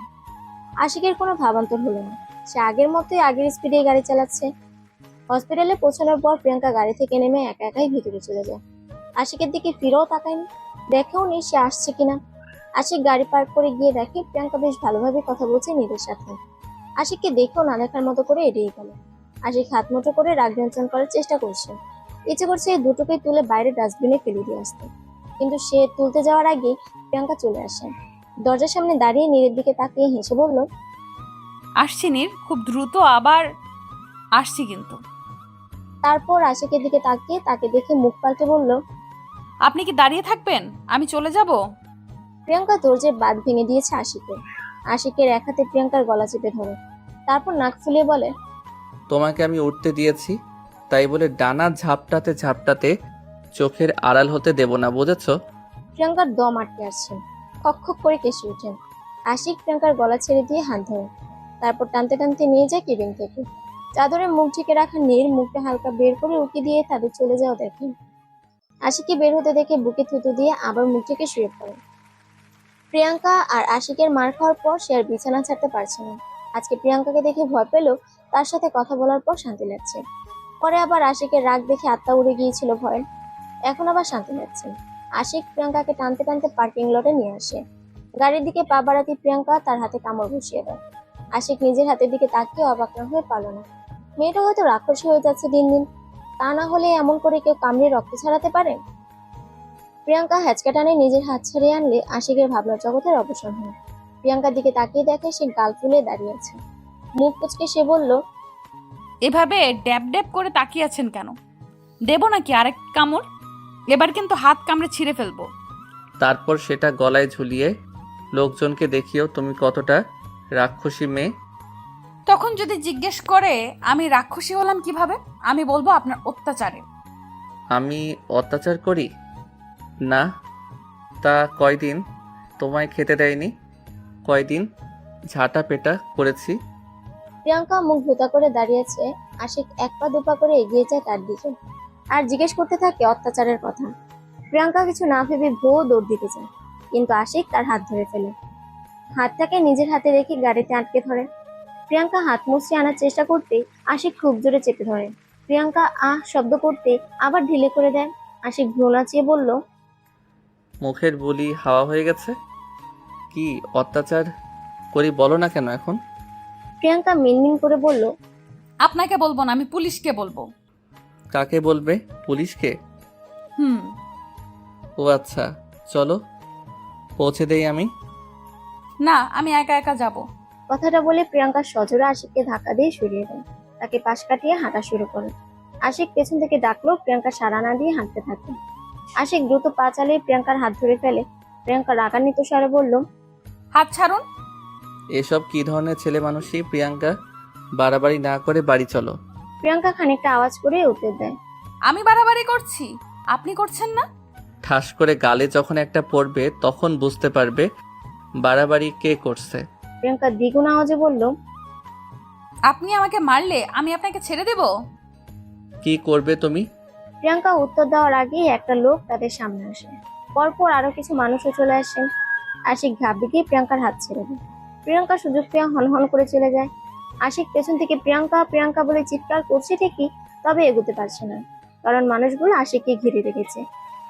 আশিকের কোনো ভাবান্তর হলো না। সে আগের মতোই আগের স্পিডে গাড়ি চালাচ্ছে। হসপিটালে পৌঁছানোর পর প্রিয়াঙ্কা গাড়ি থেকে নেমে একা একাই ভিতরে চলে যায়। আশিকের দিকে ফিরেও তাকায়নি, দেখেও নি সে আসছে কিনা। আশিক গাড়ি পার্ক করে গিয়ে দেখে প্রিয়াঙ্কা বেশ ভালোভাবে কথা বলছে নীরের সাথে। আশিককে দেখেও না দেখার মতো করে এড়িয়ে গেল। আশিক হাত মুঠো করে রাগ নিয়ন্ত্রণ করার চেষ্টা করছে। ইচ্ছে করছে এই দুটোকে তুলে বাইরে ডাস্টবিনে ফেলে দিয়ে আসতে, কিন্তু সে তুলতে যাওয়ার আগে প্রিয়াঙ্কা চলে আসে। দরজার সামনে দাঁড়িয়ে নীরের দিকে তাকিয়ে হেসে বলল,
আসছি নীর, খুব দ্রুত আবার আসছি কিন্তু।
তারপর আশিকের দিকে তাকিয়ে তাকে দেখে মুখ পাল্টে বলল,
আপনি কি দাঁড়িয়ে থাকবেন? আমি চলে যাব।
প্রিয়াঙ্কা ধৈর্যের বাঁধ ভেঙে দিয়েছে আশিকের। আশিকের এক হাতে প্রিয়াঙ্কার গলা চেপে ধরে, তারপর নাক ফুলিয়ে বলে,
তোমাকে আমি উঠতে দিয়েছি, তাই বলে ডানা ঝাপটাতে ঝাপটাতে চোখের আড়াল হতে দেব না, বুঝেছো?
প্রিয়াঙ্কার দম আটকে আসছে। খক খক করে কেসে ওঠেন। আশিক প্রিয়াঙ্কার গলা ছেড়ে দিয়ে হাত ধরে, তারপর টানতে টানতে নিয়ে যায় কেবিন থেকে। চাদরে মুখ ঢেকে রাখা নীর মুখটা হালকা বের করে উকি দিয়ে তাদের চলে যাওয়া দেখেন। আশিককে বের হতে দেখে বুকে থুতু দিয়ে আবার মুখ ঢেকে শুয়ে পড়ে। প্রিয়াঙ্কা আর আশিকের মার খাওয়ার পর সে আর বিছানা ছাড়তে পারছে না। আজকে প্রিয়াঙ্কাকে দেখে ভয় পেলেও তার সাথে কথা বলার পর শান্তি লাগছে। পরে আবার আশিকের রাগ দেখে আত্মা উড়ে গিয়েছিল ভয়, এখন আবার শান্তি লাগছে। আশিক প্রিয়াঙ্কাকে টানতে টানতে পার্কিং লটে নিয়ে আসে। গাড়ির দিকে পা বাড়াতে প্রিয়াঙ্কা তার হাতে কামড় বসিয়ে দেয়। আশিক নিজের হাতের দিকে তাকিয়ে অবাক না হয়ে পারল না। মেয়েটা হয়তো রাক্ষসী হয়ে যাচ্ছে দিন দিন, তা না হলে এমন করে কেউ কামড়ে রক্ত ছাড়াতে পারে? প্রিয়াঙ্কা হ্যাচকা টানে নিজের হাত ছাড়িয়ে আনলে আশিকের ভাবনার জগতের অবসান হয়। প্রিয়াঙ্কার দিকে তাকিয়ে দেখে সে গাল ফুলে দাঁড়িয়ে আছে। মুখ কুচকে সে বলল,
এভাবে ড্যাব ড্যাব করে তাকিয়ে আছেন কেন? দেবো নাকি আরেক কামড়? এবার কিন্তু হাত কামড়ে ছিঁড়ে ফেলবো।
তারপর সেটা গলায় ঝুলিয়ে লোকজনকে দেখিও তুমি কতটা রাক্ষসী মেয়ে।
তখন যদি জিজ্ঞেস করে আমি রাক্ষসী হলাম কিভাবে, আমি বলবো আপনার অত্যাচারে।
আমি অত্যাচার করি না? তা কয়দিন তোমায় খেতে দেয়নি? কয়দিন ঝাঁটা পেটা করেছি?
প্রিয়াঙ্কা মুখ ভোতা করে দাঁড়িয়েছে। আশিক এক পা দুপা করে এগিয়ে যায় তার দিকে আর জিজ্ঞেস করতে থাকে অত্যাচারের কথা। প্রিয়াঙ্কা কিছু না ভেবে ভোঁ দৌড় দিতে যায়, কিন্তু আশিক তার হাত ধরে ফেলে। হাতটাকে নিজের হাতে রেখে গাড়িতে আটকে ধরে। প্রিয়াঙ্কা হাত মুছড়ে আনার চেষ্টা করতে আশিক খুব জোরে চেপে ধরে। প্রিয়াঙ্কা আহ শব্দ করতে আবার ঢিলে করে দেয়। আশিক ভ্রু নাচিয়ে বলল,
মুখের বুলি হাওয়া হয়ে গেছে। কি অত্যাচার করি বলো না কেন এখন?
প্রিয়াঙ্কা মিনমিন করে বলল,
আপনাকে বলবো না, আমি পুলিশকে বলবো।
কাকে বলবে? পুলিশকে?
হুম।
ও আচ্ছা, চলো পৌঁছে দেই আমি।
না, আমি একা একা যাব।
কথাটা বলে প্রিয়াঙ্কা সজোরে আশিককে ধাক্কা দিয়ে সরিয়ে দেয়। তাকে পাশ কাটিয়ে হাঁটা শুরু করে। আশিক পেছন থেকে ডাকলো, প্রিয়াঙ্কা সাড়া না দিয়ে হাঁটতে থাকে। আশিক দ্রুত পা চালিয়ে প্রিয়াঙ্কার হাত ধরে ফেলে। প্রিয়াঙ্কা রাগান্বিত স্বরে বলল,
হাত ছাড়ুন।
এসব কি ধরনের ছেলে মানুষই? প্রিয়াঙ্কা, বাড়াবাড়ি না করে বাড়ি চলো।
প্রিয়াঙ্কা খানিকটা আওয়াজ করে উত্তর দেয়,
আমি বাড়াবাড়ি করছি, আপনি করছেন না?
ঠাস করে গালে যখন একটা পড়বে তখন বুঝতে পারবে বাড়াবাড়ি কে করছে।
প্রিয়াঙ্কা দ্বিগুণ আওয়াজে বলল,
আপনি আমাকে মারলে আমি আপনাকে ছেড়ে দেব?
কি করবে তুমি?
প্রিয়াঙ্কা উত্তর দেওয়ার আগেই একটা লোক তাদের সামনে আসে। পরপর আরো কিছু মানুষও চলে আসে। আশিক ঘাবড়ে গিয়ে প্রিয়াঙ্কার হাত ছেড়ে দেয়। প্রিয়াঙ্কা সুযোগ পেয়ে হনহন করে চলে যায়। আশিক পেছন থেকে প্রিয়াঙ্কা প্রিয়াঙ্কা বলে চিৎকার করছে ঠিকই, তবে এগোতে পারছে না, কারণ মানুষগুলো আশিককে ঘিরে রেখেছে।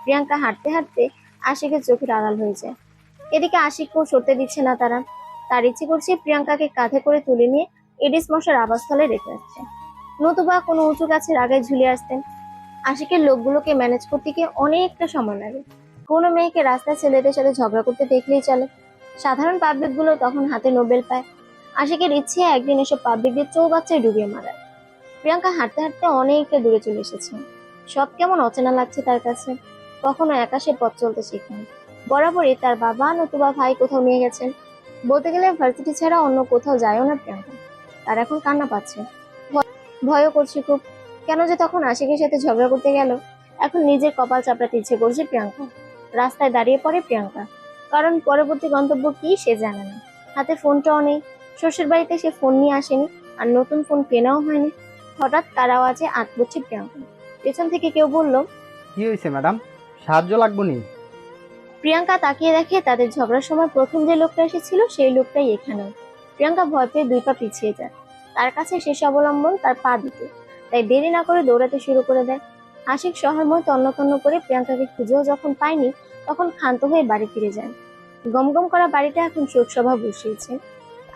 প্রিয়াঙ্কা হাঁটতে হাঁটতে আশিকের চোখের আড়াল হয়ে যায়। এদিকে আশিককেও সরতে দিচ্ছে না তারা। তার ইচ্ছে করছে প্রিয়াঙ্কাকে কাঁধে করে তুলে নিয়ে এডিস মশার আবাসস্থলে রেখে আসছে, নতুবা কোনো উঁচু গাছের আগায় ঝুলে আসতেন। আশিকের লোকগুলোকে ম্যানেজ করতে গিয়ে অনেকটা সময় লাগে। কোনো মেয়েকে রাস্তায় ছেলেদের সাথে ঝগড়া করতে দেখলেই চলে। সাধারণ পাবলিক গুলো তখন হাতে নোবেল পায়। আশিকের ইচ্ছে একদিন এসব পাবলিকদের চৌবাচ্চায় ডুবিয়ে মারায়। প্রিয়াঙ্কা হাঁটতে হাঁটতে অনেকটা দূরে চলে এসেছে। সব কেমন অচেনা লাগছে তার কাছে। কখনো একা সে পথ চলতে শেখেনি। বরাবরই তার বাবা নতুবা ভাই কোথাও নিয়ে গেছেন। বলতে গেলে ভার্সিটি ছাড়া অন্য কোথাও যায়ও না প্রিয়াঙ্কা। তার এখন কান্না পাচ্ছে, ভয়ও করছে খুব। কেন যে তখন আশিকের সাথে ঝগড়া করতে গেল, এখন নিজের কপাল চাপড়াতে ইচ্ছে করছে প্রিয়াঙ্কা। রাস্তায় দাঁড়িয়ে পড়ে প্রিয়াঙ্কা, কারণ পরবর্তী গন্তব্য কি সে জানে না। হাতে ফোনটাও নেই, শ্বশুর বাড়িতে সে ফোন নিয়ে আসেনি, আর নতুন ফোন কেনাও হয়নি। হঠাৎ তার আওয়াজে আটপড়ছে প্রিয়াঙ্কা। পেছন থেকে কেউ বলল,
কি হয়েছে ম্যাডাম, সাহায্য লাগবে নি?
প্রিয়াঙ্কা তাকিয়ে দেখে তাদের ঝগড়ার সময় প্রথম যে লোকটা এসেছিল সেই লোকটাই এখানেও। প্রিয়াঙ্কা ভয় পেয়ে 2 পা পিছিয়ে যায়। তার কাছে শেষ অবলম্বন তার পা দুটো, তাই দেরি না করে দৌড়াতে শুরু করে দেয়। আশিক শহরময় তন্ন তন্ন করে প্রিয়াঙ্কাকে খুঁজেও যখন পায়নি, তখন ক্ষান্ত হয়ে বাড়ি ফিরে যায়। গমগম করা বাড়িটা এখন শোকসভা বসিয়েছে।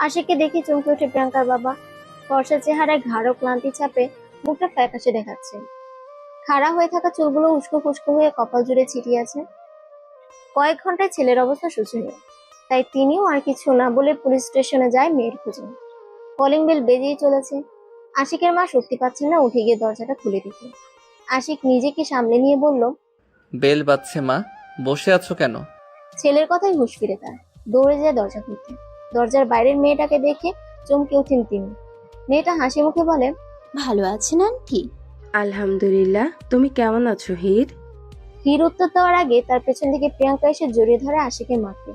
আশিককে দেখে চমকে ওঠে প্রিয়াঙ্কার বাবা। ফর্সা চেহারায় ঘাড় ক্লান্তি চাপে, মুখটা ফ্যাকাশে দেখাচ্ছে। খাড়া হয়ে থাকা চুলগুলো উস্কো খুস্কো হয়ে কপাল জুড়ে ছিটিয়ে আছে। কয়েক ঘন্টায় ছেলের অবস্থা শোচনীয়, তাই তিনিও আর কিছু না বলে পুলিশ স্টেশনে যায় মেয়ের খোঁজে। কলিং বেল বেজেই চলেছে। আশিকের মা শক্তি পাচ্ছেন না উঠে গিয়ে দরজাটা খুলে দিতে। আশিক নিজেকে সামলে নিয়ে বলল,
বেল বাজছে মা, বসে আছো কেন?
ছেলের কথাই হুঁশ ফিরে তার। দৌড়ে যায় দরজা খুলতে। দরজার বাইরের মেয়েটাকে দেখে চমকে উঠেন তিনি। মেয়েটা হাসি মুখে বলে,
ভালো আছেন আন্টি?
আলহামদুলিল্লাহ, তুমি কেমন আছো হির?
হির উত্তর দেওয়ার আগে তার পেছন থেকে প্রিয়াঙ্কা এসে জড়িয়ে ধরে আশিকের মাকে।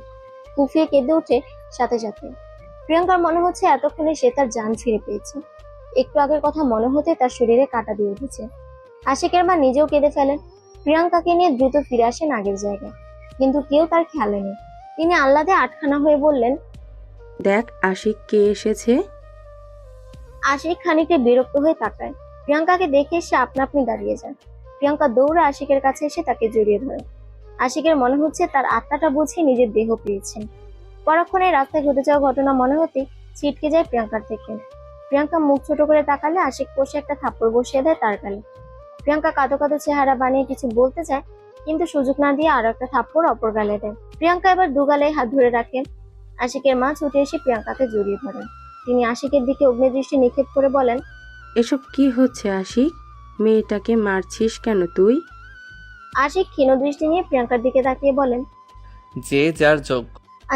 কুফিয়ে কেঁদে ওঠে সাথে সাথে। প্রিয়াঙ্কার মনে হচ্ছে এতক্ষণে সে তার জান ফিরে পেয়েছে। একটু আগের কথা মনে হতে তার শরীরে কাঁটা দিয়ে উঠেছে। আশিকের মা নিজেও কেঁদে ফেলেন। প্রিয়াঙ্কাকে নিয়ে দ্রুত ফিরে আসেন আগের জায়গায়, কিন্তু কেউ তার খেয়ালে নেই। তিনি আহ্লাদে আটখানা হয়ে বললেন,
দেখ আশিক কে এসেছে।
আশিক খানিকটা বিরক্ত হয়ে তাকায়। প্রিয়াঙ্কাকে দেখে সে আপনা আপনি দাঁড়িয়ে যায়। প্রিয়াঙ্কা দৌড়ে আশিকের কাছে এসে তাকে জড়িয়ে ধরে। আশিকের মনে হচ্ছে তার আত্মাটা বুঝে নিজের দেহ পেয়েছেন। পরক্ষণে রাস্তায় ঘটে যাওয়া ঘটনা মনে হতে ছিটকে যায় প্রিয়াঙ্কার থেকে। প্রিয়াঙ্কা মুখ ছোট করে তাকালে আশিক কষে একটা থাপ্পড় বসিয়ে দেয় তার গালে। প্রিয়াঙ্কা কাঁদো কাঁদো চেহারা বানিয়ে কিছু বলতে চায়, কিন্তু সুযোগ না দিয়ে আরো একটা থাপ্পড় অপর গালে দেয়। প্রিয়াঙ্কা এবার দু গালে হাত ধরে রাখে। আশিকের মা ছুটে এসে প্রিয়াঙ্কাকে জড়িয়ে ধরেন। তিনি আশিকের দিকে অগ্নিদৃষ্টি নিক্ষেপ করে বলেন,
এসব কি হচ্ছে আশিক? মেয়েটাকে মারছিস কেন তুই?
আশিক ক্ষীণ দৃষ্টি নিয়ে প্রিয়াঙ্কার দিকে তাকিয়ে বলেন।
যে যার যোগ।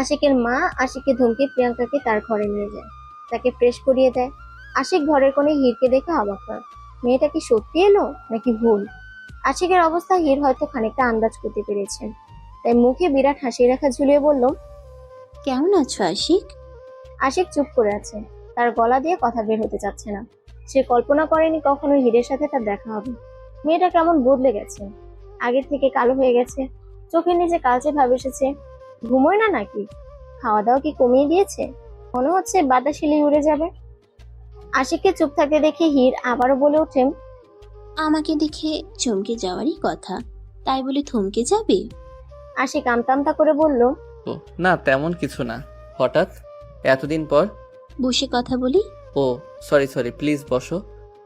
আশিকের মা আশিককে ধমকে প্রিয়াঙ্কাকে তার ঘরে নিয়ে যায়, তাকে ফ্রেশ করিয়ে দেয়। আশিক ঘরের কোণে হীরকে দেখে অবাক হয়। মেয়েটা কি সত্যি এলো নাকি ভুল? আশিকের অবস্থা হীর হয়তো খানিকটা আন্দাজ করতে পেরেছেন, তাই মুখে বিরাট হাসি রেখা ঝুলিয়ে বলল,
কেমন আছো আশিক?
আশিক চুপ করে আছে। তার গলা দিয়ে কথা বের হতে চাচ্ছে না। সে কল্পনা করেনি কখনো হীরের সাথে তার দেখা হবে। মেয়েটা কেমন বদলে গেছে, আগের থেকে কালো হয়ে গেছে, চোখের নিচে কালচে ভাব এসেছে। ঘুমোয় না নাকি? খাওয়া দাওয়া কি কমিয়ে দিয়েছে? মনে হচ্ছে বাতাসিলি উড়ে যাবে। আশিককে চুপ থাকতে দেখে হীর আবারও বলে ওঠেন,
আমাকে দেখে চমকে যাওয়ারই কথা, তাই বলে থমকে যাবে?
আশিক আমতা আমতা করে বলল,
ও না, তেমন কিছু না। হঠাৎ এতদিন পর।
বসে কথা বলি।
ও সরি প্লিজ বসো।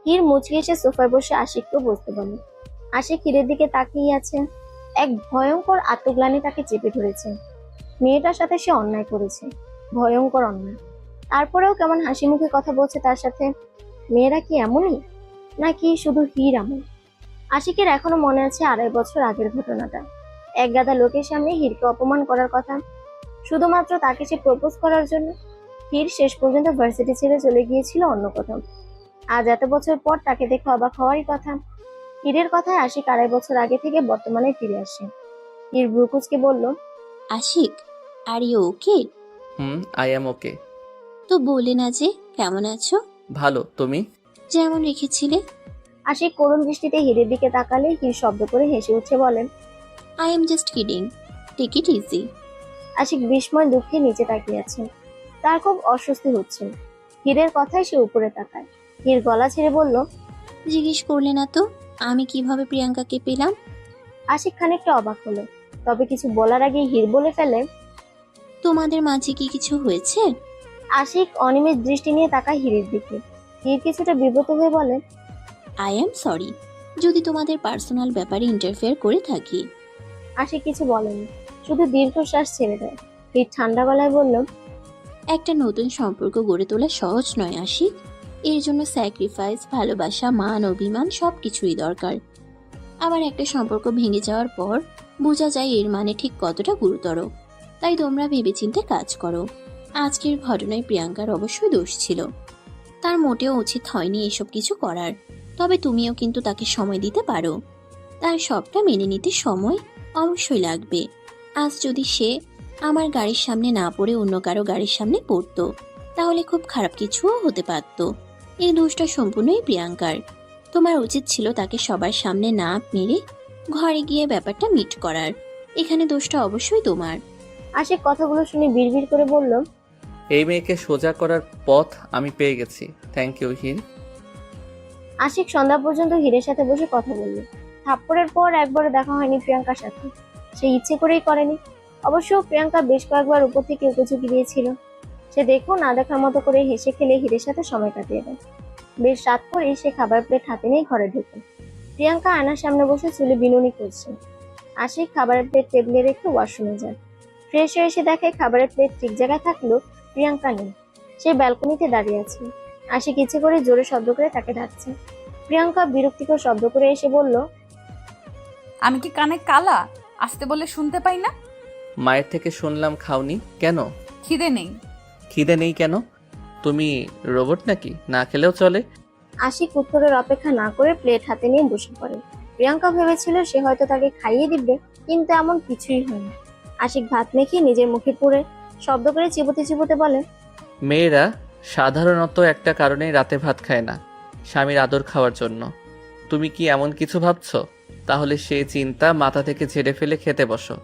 হীর মুচকি এসে সোফায় বসে আশিককেও বসতে বলে। আশিক হীরের দিকে তাকিয়ে আছে। এক ভয়ঙ্কর আত্মগ্লানি তাকে চেপে ধরেছে। মেয়েটার সাথে সে অন্যায় করেছে, ভয়ঙ্কর অন্যায়। তারপরেও কেমন হাসি মুখে কথা বলছে তার সাথে। মেয়েরা কি এমনই, নাকি শুধু হীর এমন? আশিকের এখনো মনে আছে 2.5 বছর আগের ঘটনাটা। এক গাদা লোকের সামনে হীরকে অপমান করার কথা, শুধুমাত্র তাকে সে প্রপোজ করার জন্য। হীর শেষ পর্যন্ত ভার্সিটি ছেড়ে চলে গিয়েছিল অন্য কোথাও। আজ এত বছর পর তাকে দেখে অবাক হওয়ারই কথা। হীরের কথায় আশিক 2.5 বছর আগে থেকে বর্তমানে ফিরে আসে। হীর ব্রুকুচকে বলল,
Ashiq, are you okay?
I am okay.
তো বলে না যে কেমন আছো।
ভালো, তুমি?
যেমন রেখেছিলে।
আশিক করুণ দৃষ্টিতে হীরের দিকে তাকালে হীর শব্দ করে হেসে উঠে বলেন,
I am just kidding, take it easy.
Ashik বিস্ময় দুঃখে নিচে তাকিয়ে আছে। তার খুব অস্বস্তি হচ্ছে। হীরের কথায় সে উপরে তাকায়। হীর গলা ছেড়ে বলল,
জিজ্ঞেস করলে না তো আমি কিভাবে প্রিয়াঙ্কাকে পেলাম।
আশিক খানিকটা অবাক হলো, তবে কিছু বলার আগে হীর বলে ফেলে,
তোমাদের মাঝে কি কিছু হয়েছে?
আশিক অনিমেষ দৃষ্টি নিয়ে তাকায় হীরের দিকে। হীর কিছুটা বিব্রত হয়ে বলে,
আই এম সরি যদি তোমাদের পার্সোনাল ব্যাপারে ইন্টারফেয়ার করে থাকি।
আশিক কিছু বলেনি, শুধু দীর্ঘশ্বাস ছেড়ে দেয়। হীর ঠান্ডা গলায় বলল,
একটা নতুন সম্পর্ক গড়ে তোলা সহজ নয় আশিক। এর জন্য স্যাক্রিফাইস, ভালোবাসা, মান, অভিমান সবকিছুই দরকার। আবার একটা সম্পর্ক ভেঙে যাওয়ার পর বোঝা যায় এর মানে ঠিক কতটা গুরুতর। তাই তোমরা ভেবেচিন্তে কাজ করো। আজকের ঘটনায় প্রিয়াঙ্কার অবশ্যই দোষ ছিল, তার মোটেও উচিত হয়নি এসব কিছু করার। তবে তুমিও কিন্তু তাকে সময় দিতে পারো। তার সবটা মেনে নিতে সময় অবশ্যই লাগবে। আজ যদি সে আমার গাড়ির সামনে না পড়ে অন্য কারো গাড়ির সামনে পড়তো, তাহলে খুব খারাপ কিছুও হতে পারত। এই দোষটা সম্পূর্ণই প্রিয়াঙ্কার। তোমার উচিত ছিল তাকে সবার সামনে না মেরে ঘরে গিয়ে ব্যাপারটা মিট করার। এখানে দোষটা অবশ্যই তোমার।
আশিক কথাগুলো শুনে বিড়বিড় করে বলল,
এই মেয়েকে সোজা করার পথ আমি পেয়ে গেছি। Thank you Heer.
আশিক সন্ধ্যা পর্যন্ত হীরের সাথে বসে কথা বলল। থাপ্পড়ের পর একবারও দেখা হয়নি প্রিয়াঙ্কার সাথে। সে ইচ্ছে করেই করেনি। অবশ্য প্রিয়াঙ্কা বেশ কয়েকবার উপর থেকে উঁকি দিয়েছিল। সে দেখো না দেখার মতো করে হেসে খেলে হীরের সাথে সময় কাটিয়ে দেয়। বেশ রাত করে সে খাবার প্লেট হাতে নিয়ে ঘরে ঢুকে। প্রিয়াঙ্কা আয়নার সামনে বসে চুলে বিনুনি করছে। আশিক খাবারের প্লেট টেবিলে রেখে ওয়াশরুমে যায়। ফ্রেশ হয়ে এসে দেখে খাবারের প্লেট ঠিক জায়গায় থাকলেও প্রিয়াঙ্কা নেই। সে ব্যালকনিতে দাঁড়িয়ে আছে। আশিক ইচ্ছে করে জোরে শব্দ করে তাকে ডাকছে। প্রিয়াঙ্কা বিরক্তিকর শব্দ করে এসে বলল,
আমি কি কানে কালা? আসতে বলে শুনতে পাই না?
মায়ের থেকে শুনলাম খাওনি কেন?
খিদে নেই।
খিদে নেই কেন? তুমি রোবট নাকি? না খেলেও চলে?
আশিক উত্তরের অপেক্ষা না করে প্লেট হাতে নিয়ে বসে পড়ে। প্রিয়াঙ্কা ভেবেছিল সে হয়তো তাকে খাইয়ে দিবে, কিন্তু এমন কিছুই হয়নি। আশিক ভাত মেখে নিজের মুখে পুরে শব্দ করে চিবোতে চিবোতে বলে,
মেয়েরা সাধারণত একটা কারণেই রাতে ভাত খায় না, স্বামীর আদর খাওয়ার জন্য। তুমি কি এমন কিছু ভাবছো? তাহলে সেই চিন্তা মাথা থেকে ঝেড়ে ফেলে খেতে বসো।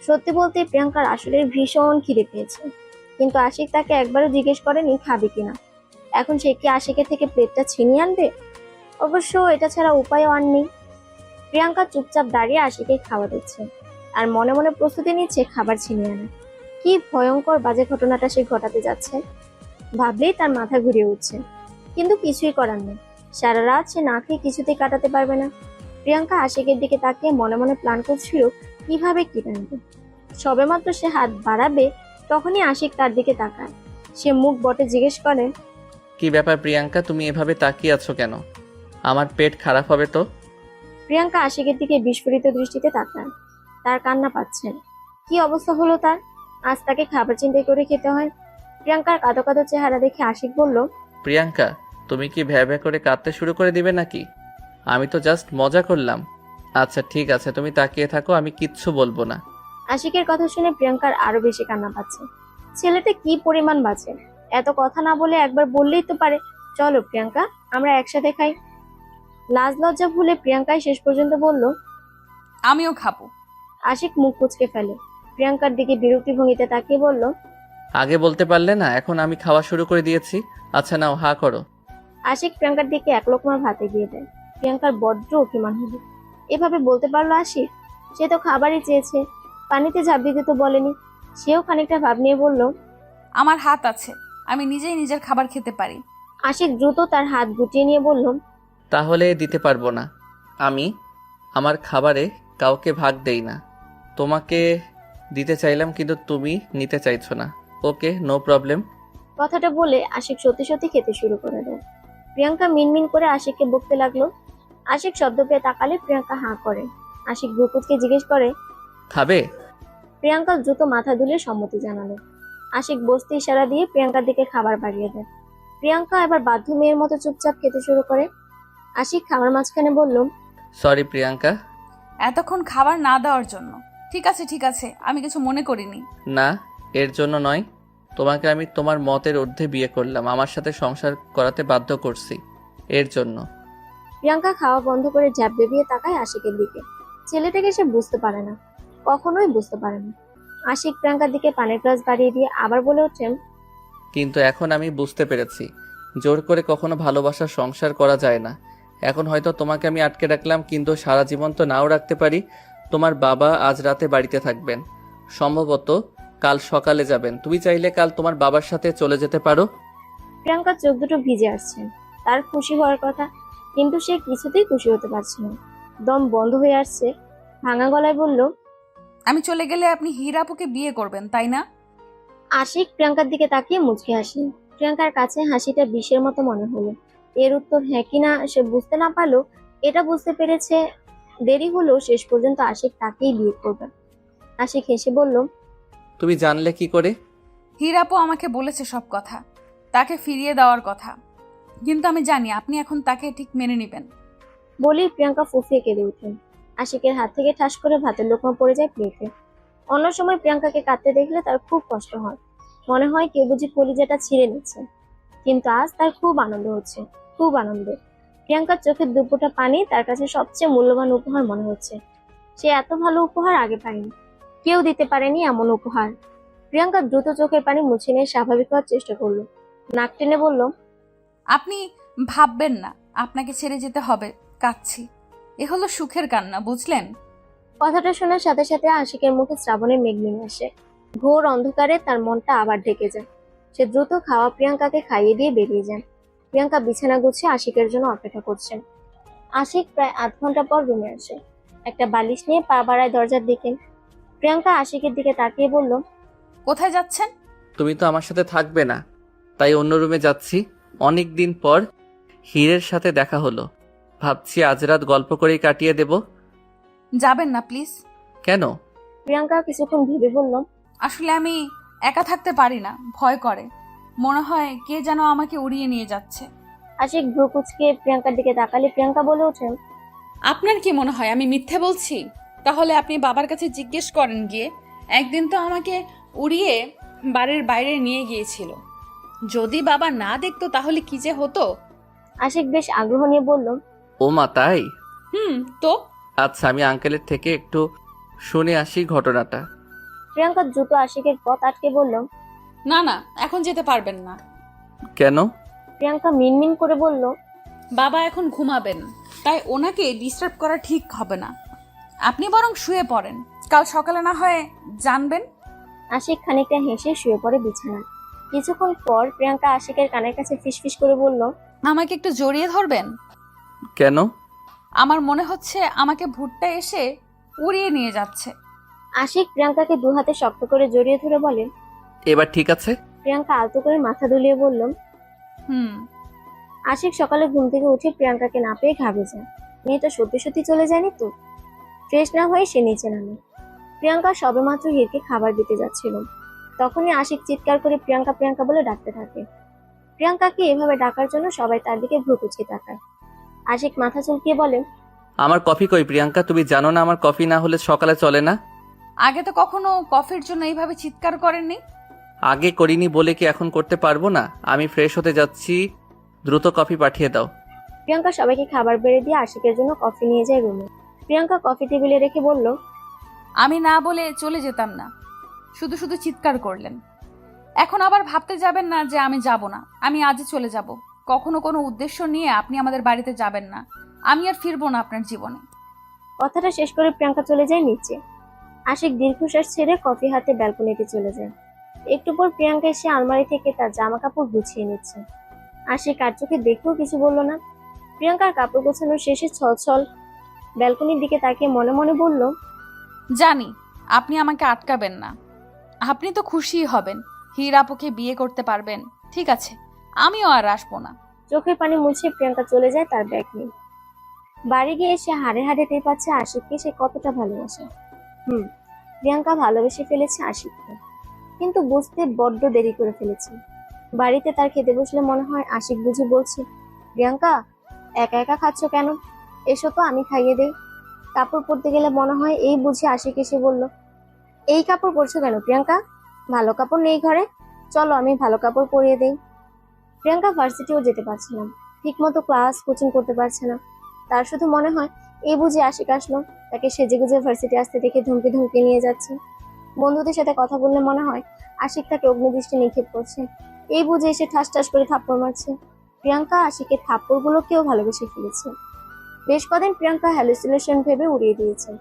সত্যি বলতে প্রিয়াঙ্কার আসলে ভীষণ খিদে পেয়েছে, কিন্তু আশিক তাকে একবারও জিজ্ঞেস করেনি খাবে কিনা। এখন সে কি আশিকের থেকে প্লেটটা ছিনিয়ে আনবে? অবশ্য এটা ছাড়া উপায়ও আর নেই। প্রিয়াঙ্কা চুপচাপ দাঁড়িয়ে আশিকে খাওয়া দিচ্ছে আর মনে মনে প্রস্তুতি নিচ্ছে খাবার ছিনিয়ে আনা। কি ভয়ঙ্কর বাজে ঘটনাটা সে ঘটাতে যাচ্ছে, ভাবলেই তার মাথা ঘুরিয়ে উঠছে। কিন্তু কিছুই করার নেই, সারা রাত সে না খেয়ে কিছুতেই কাটাতে পারবে না। প্রিয়াঙ্কা আশিকের দিকে তাকিয়ে মনে মনে প্ল্যান করছিল কিভাবে কি টানবে। সবেমাত্র সে হাত বাড়াবে তখনই আশিক তার দিকে তাকায়। সে মুখ বটে জিজ্ঞেস করে,
কি ব্যাপার প্রিয়াঙ্কা, তুমি এভাবে তাকিয়ে আছো কেন? আমার পেট খারাপ হবে তো।
প্রিয়াঙ্কা আশিকের দিকে বিস্ফোরিত দৃষ্টিতে তাকায়। তার কান্না পাচ্ছেন। কি অবস্থা হলো তার? আজ তাকে খাবার চিন্তাই করে খেতে হয়। প্রিয়াঙ্কার কাঁদো কাঁদো চেহারা দেখে আশিক বলল,
প্রিয়াঙ্কা, তুমি কি ভ্যা ভ্যা করে কাঁদতে শুরু করে দিবে নাকি? আমি তো জাস্ট মজা করলাম। আচ্ছা ঠিক আছে, তুমি তাকিয়ে থাকো, আমি কিচ্ছু বলবো না।
আশিকের কথা শুনে প্রিয়াঙ্কার আরো বেশি কান্না পাচ্ছে। ছেলেটা কি পরিমাণ বাঁচে, এত কথা না বলে একবার বললেই তো পারে, চলো প্রিয়াঙ্কা আমরা একসাথে খাই। লাজ লজ্জা ভুলে প্রিয়াঙ্কাই শেষ পর্যন্ত বলল,
আমিও খাবো।
আশিক মুখ কুচকে ফেলে। প্রিয়াঙ্কার দিকে বিরক্তি ভঙ্গিতে তাকিয়ে বলল,
আগে বলতে পারলে না? এখন আমি খাওয়া শুরু করে দিয়েছি। আচ্ছা নাও, হা করো।
আশিক প্রিয়াঙ্কার দিকে এক লোকমা ভাতে দিয়ে দেয়। প্রিয়াঙ্কার বড্ড অভিমান হলো। এভাবে বলতে পারলো আশিক? সে তো খাবারই চেয়েছে, পানিতে ঝাঁপ দিতে তো বলেনি। সেও খানিকটা ভাব নিয়ে বলল,
আমার হাত আছে, আমি নিজেই নিজের খাবার খেতে পারি।
আশিক দ্রুত তার হাত গুটিয়ে নিয়ে বলল,
তাহলে দিতে পারবো না। আমি আমার খাবারে কাউকে ভাগ দেই না। তোমাকে দিতে চাইলাম কিন্তু তুমি নিতে চাইছো না। ওকে, নো প্রবলেম।
কথাটা বলে আশিক সত্যি সত্যি খেতে শুরু করে দেয়। প্রিয়াঙ্কা মিনমিন করে আশিককে বকতে লাগলো। আশিক শব্দ পেয়ে তাকালে প্রিয়াঙ্কা হাঁ করে। আশিক ভ্রুকুচকে জিজ্ঞেস করে,
খাবে?
প্রিয়াঙ্কা দ্রুত মাথা দুলে সম্মতি জানালো। আশিক বসতে ইশারা দিয়ে প্রিয়াঙ্কার দিকে খাবার বাড়িয়ে দেয়। প্রিয়াঙ্কা এবার বাধ্য মেয়ের মতো চুপচাপ খেতে শুরু করে। আশিক খাবার মাঝখানে বলল,
সরি প্রিয়াঙ্কা।
এতক্ষণ খাবার না দেওয়ার জন্য। ঠিক আছে ঠিক আছে, আমি কিছু মনে করিনি।
না, এর জন্য নয়। তোমাকে আমি তোমার মতের ঊর্ধ্বে বিয়ে করলাম, আমার সাথে সংসার করাতে বাধ্য করছি, এর জন্য।
প্রিয়াঙ্কা খাওয়া বন্ধ করে ঝ্যাপ বেরিয়ে তাকায় আশিকের দিকে। ছেলেটাকে সে বুঝতে পারে না, কখনোই বুঝতে পারে না। আশিক প্রিয়াঙ্কার দিকে পানির গ্লাস বাড়িয়ে দিয়ে আবার বলে ওঠেন,
কিন্তু এখন আমি বুঝতে পেরেছি, জোর করে কখনো ভালোবাসার সংসার করা যায় না। এখন হয়তো তোমাকে আমি আটকে রাখলাম, কিন্তু সারা জীবন তো নাও রাখতে পারি। তোমার বাবা আজ রাতে বাড়িতে থাকবেন, সম্ভবত কাল সকালে যাবেন। তুমি চাইলে কাল তোমার বাবার সাথে চলে যেতে পারো।
প্রিয়াঙ্কার চোখ দুটো ভিজে আসছে। তার খুশি হওয়ার কথা, কিন্তু সে কিছুতেই খুশি হতে পারছে না। দম বন্ধ হয়ে আসছে। ভাঙা গলায় বলল,
আমি চলে গেলে আপনি হীরাপুকে বিয়ে করবেন, তাই না?
আশিক প্রিয়াঙ্কার দিকে তাকিয়ে মুচকে হাসে। প্রিয়াঙ্কার কাছে হাসিটা বিষের মতো মনে হলো। এর উত্তর হ্যাঁ কিনা সে বুঝতে না পারলো, এটা বুঝতে পেরেছে। দেরি হলো, শেষ পর্যন্ত আশিক তাকেই বিয়ে করবে। আশিক হেসে বলল,
তুমি জানলে কি করে?
হীরাপু আমাকে বলেছে সব কথা, তাকে ফিরিয়ে দেওয়ার কথা। কিন্তু আমি জানি আপনি এখন তাকে ঠিক মেনে নেবেন।
বলেই প্রিয়াঙ্কা ফুফিয়ে কেঁদে উঠলেন। আশিকের হাত থেকে ঠাস করে ভাতের লোকমা পড়ে যায় প্লেটে। অন্য সময় প্রিয়াঙ্কাকে কাঁদতে দেখলে তার খুব কষ্ট হয়, মনে হয় কেউ বুঝি কলিজাটা ছিঁড়ে নিচ্ছে। কিন্তু আজ তার খুব আনন্দ হচ্ছে, খুব আনন্দ। প্রিয়াঙ্কার চোখের দুপুরটা পানি তার কাছে সবচেয়ে মূল্যবান উপহার মনে হচ্ছে। সে এত ভালো উপহার আগে পায়নি, কেউ দিতে পারেনি এমন উপহার। প্রিয়াঙ্কা দ্রুত চোখের পানি মুছে নিয়ে স্বাভাবিক হওয়ার চেষ্টা করলো। নাক টেনে বলল,
আপনি ভাববেন না আপনাকে ছেড়ে যেতে হবে, কাঁদছি। এ হলো সুখের কান্না, বুঝলেন?
কথাটা শোনার সাথে সাথে আশিকের মুখে শ্রাবণের মেঘ নেমে আসে। ঘোর অন্ধকারে তার মনটা আবার ঢেকে যায়। সে দ্রুত খাওয়া প্রিয়াঙ্কাকে খাইয়ে দিয়ে বেরিয়ে যান। প্রিয়াঙ্কা বিছানা গুছিয়ে আশিকের জন্য অপেক্ষা করছেন। আশিক প্রায় আধ ঘন্টা পর রুমে আসে। একটা বালিশ নিয়ে পা বাড়ায় দরজার দিকে। প্রিয়াঙ্কা আশিকের দিকে তাকিয়ে বলল,
কোথায় যাচ্ছেন?
তুমি তো আমার সাথে থাকবে না, তাই অন্য রুমে যাচ্ছি। অনেক দিন পর হীরের সাথে দেখা হলো, ভাবছি আজ রাত গল্প করেই কাটিয়ে দেব।
যাবেন না প্লিজ।
কেন?
প্রিয়াঙ্কা কিছুক্ষণ ভেবে বলল,
আসলে আমি একা থাকতে পারি না, ভয় করে। মনে হয় কে যেন আমাকে উড়িয়ে নিয়ে যাচ্ছে।
আশিক ভ্রু কুঁচকে প্রিয়াঙ্কার দিকে তাকালে প্রিয়াঙ্কা বলে ওঠেন,
আপনার কি মনে হয় আমি মিথ্যে বলছি? তাহলে আপনি বাবার কাছে জিজ্ঞেস করেন গিয়ে। একদিন তো আমাকে উড়িয়ে বাড়ির বাইরে নিয়ে গিয়েছিল। যদি বাবা না দেখতো তাহলে কি যে হতো।
আশিক বেশ আগ্রহ নিয়ে বলল,
ও মা তাই?
তো
আচ্ছা, আমি আঙ্কেলের থেকে একটু শুনে আসি ঘটনাটা।
প্রিয়াঙ্কা দ্রুত আশিকের পথ আটকে বলল,
না না, এখন যেতে পারবেন না।
কেন?
প্রিয়াঙ্কা মিনমিন করে বলল,
বাবা এখন ঘুমাবেন, তাই ওনাকে ডিস্টার্ব করা ঠিক হবে না। আপনি বরং শুয়ে পড়েন, কাল সকালে না হয় জানবেন।
আশিক খানিকটা হেসে শুয়ে পড়ে বিছানায়। কিছুক্ষণ পর প্রিয়াঙ্কা আশিকের কানের কাছে ফিসফিস করে বলল,
আমাকে একটু জড়িয়ে ধরবেন?
কেন?
আমার মনে হচ্ছে আমাকে ভুট্টা এসে উড়িয়ে নিয়ে যাচ্ছে।
আশিক প্রিয়াঙ্কাকে দু হাতে শক্ত করে জড়িয়ে ধরে বলে।
এবার ঠিক আছে?
প্রিয়াঙ্কা আলতো করে মাথা দুলিয়ে বলল।
হুম।
আশিক সকালে ঘুম থেকে উঠে প্রিয়াঙ্কাকে না পেয়ে ঘাবড়ে যায়। মেয়েটা সত্যি সত্যি চলে যায়নি তো? ফ্রেশ না হয়ে সে নিচে নামে। প্রিয়াঙ্কা সবেমাত্র হিরকে খাবার দিতে যাচ্ছিল, তখনই আশিক চিৎকার করে প্রিয়াঙ্কা প্রিয়াঙ্কা বলে ডাকতে থাকে। প্রিয়াঙ্কাকে এভাবে ডাকার জন্য সবাই তার দিকে ভ্রু কুঁচকে তাকায়। আশিক মাথা চুলকিয়ে বলে,
আমার কফি কই প্রিয়াঙ্কা? তুমি জানো না আমার কফি না হলে সকালে চলে না?
আগে তো কখনো কফির জন্য এইভাবে চিৎকার করেননি।
আগে করিনি বলে কি এখন করতে পারবো না? আমি ফ্রেশ হতে যাচ্ছি, দ্রুত কফি পাঠিয়ে দাও।
প্রিয়াঙ্কা সবাইকে খাবার বেড়ে দিয়ে আশিকের জন্য কফি নিয়ে যায় রুমে। প্রিয়াঙ্কা কফি টেবিলে রেখে বলল,
আমি না বলে চলে যেতাম না, শুধু শুধু চিৎকার করলেন। এখন আবার ভাবতে যাবেন না যে আমি যাব না। আমি আজই চলে যাব। কখনো কোনো উদ্দেশ্য নিয়ে আপনি আমাদের বাড়িতে যাবেন না। আমি আর ফিরবো না আপনার জীবনে।
কথাটা শেষ করে প্রিয়াঙ্কা চলে যায় নিচে। আশিক দীর্ঘশ্বাস ছেড়ে কফি হাতে ব্যালকনিতে চলে যায়। একটু পর প্রিয়াঙ্কা এসে আলমারি থেকে তার জামা কাপড় গুছিয়ে নিচ্ছে। আশিক আর চোখে দেখেও কিছু বলল না। প্রিয়াঙ্কার কাপড় গোছানো শেষে ছল ব্যালকনির দিকে তাকিয়ে মনে মনে বলল,
জানি আপনি আমাকে আটকাবেন না। আপনি তো খুশিই হবেন, হীর আপুকে বিয়ে করতে পারবেন। ঠিক আছে, আমিও আর আসবো না।
চোখের পানি মুছে প্রিয়াঙ্কা চলে যায় তার ব্যাগ নিয়ে। বাড়ি গিয়ে এসে হাড়ে হাড়ে টের পাচ্ছে আশিককে সে কতটা ভালোবাসে। প্রিয়াঙ্কা ভালোবেসে ফেলেছে আশিককে, কিন্তু বুঝতে বড্ড দেরি করে ফেলেছে। বাড়িতে তার খেতে বসলে মনে হয় আশিক বুঝি বলছে, প্রিয়াঙ্কা একা একা খাচ্ছ কেন, এসো তো আমি খাইয়ে দেই। কাপড় পরতে গেলে মনে হয় এই বুঝি আশিক এসে বলল, এই কাপড় পরছো কেন প্রিয়াঙ্কা, ভালো কাপড় নেই ঘরে, চলো আমি ভালো কাপড় পরিয়ে দেই। প্রিয়াঙ্কা ভার্সিটিও যেতে পারছে না, ঠিক মতো ক্লাস কোচিং করতে পারছে না। তার শুধু মনে হয় এই বুঝি আশিক আসলো, তাকে সেজে গুজে ভার্সিটি আসতে দেখে ধমকে ধমকে নিয়ে যাচ্ছে। বন্ধুদের সাথে কথা বললে মনে হয় আশিক তাকে অগ্নিদৃষ্টি নিক্ষেপ করছে, এই বুঝে এসে ঠাস ঠাস করে থাপ্পড় মারছে। প্রিয়াঙ্কা আশিকের থাপ্পড়গুলোকেও ভালোবেসে ফেলেছে। বেশ কদিন প্রিয়াঙ্কা হ্যালুসিনেশন ভেবে উড়িয়ে দিয়েছে,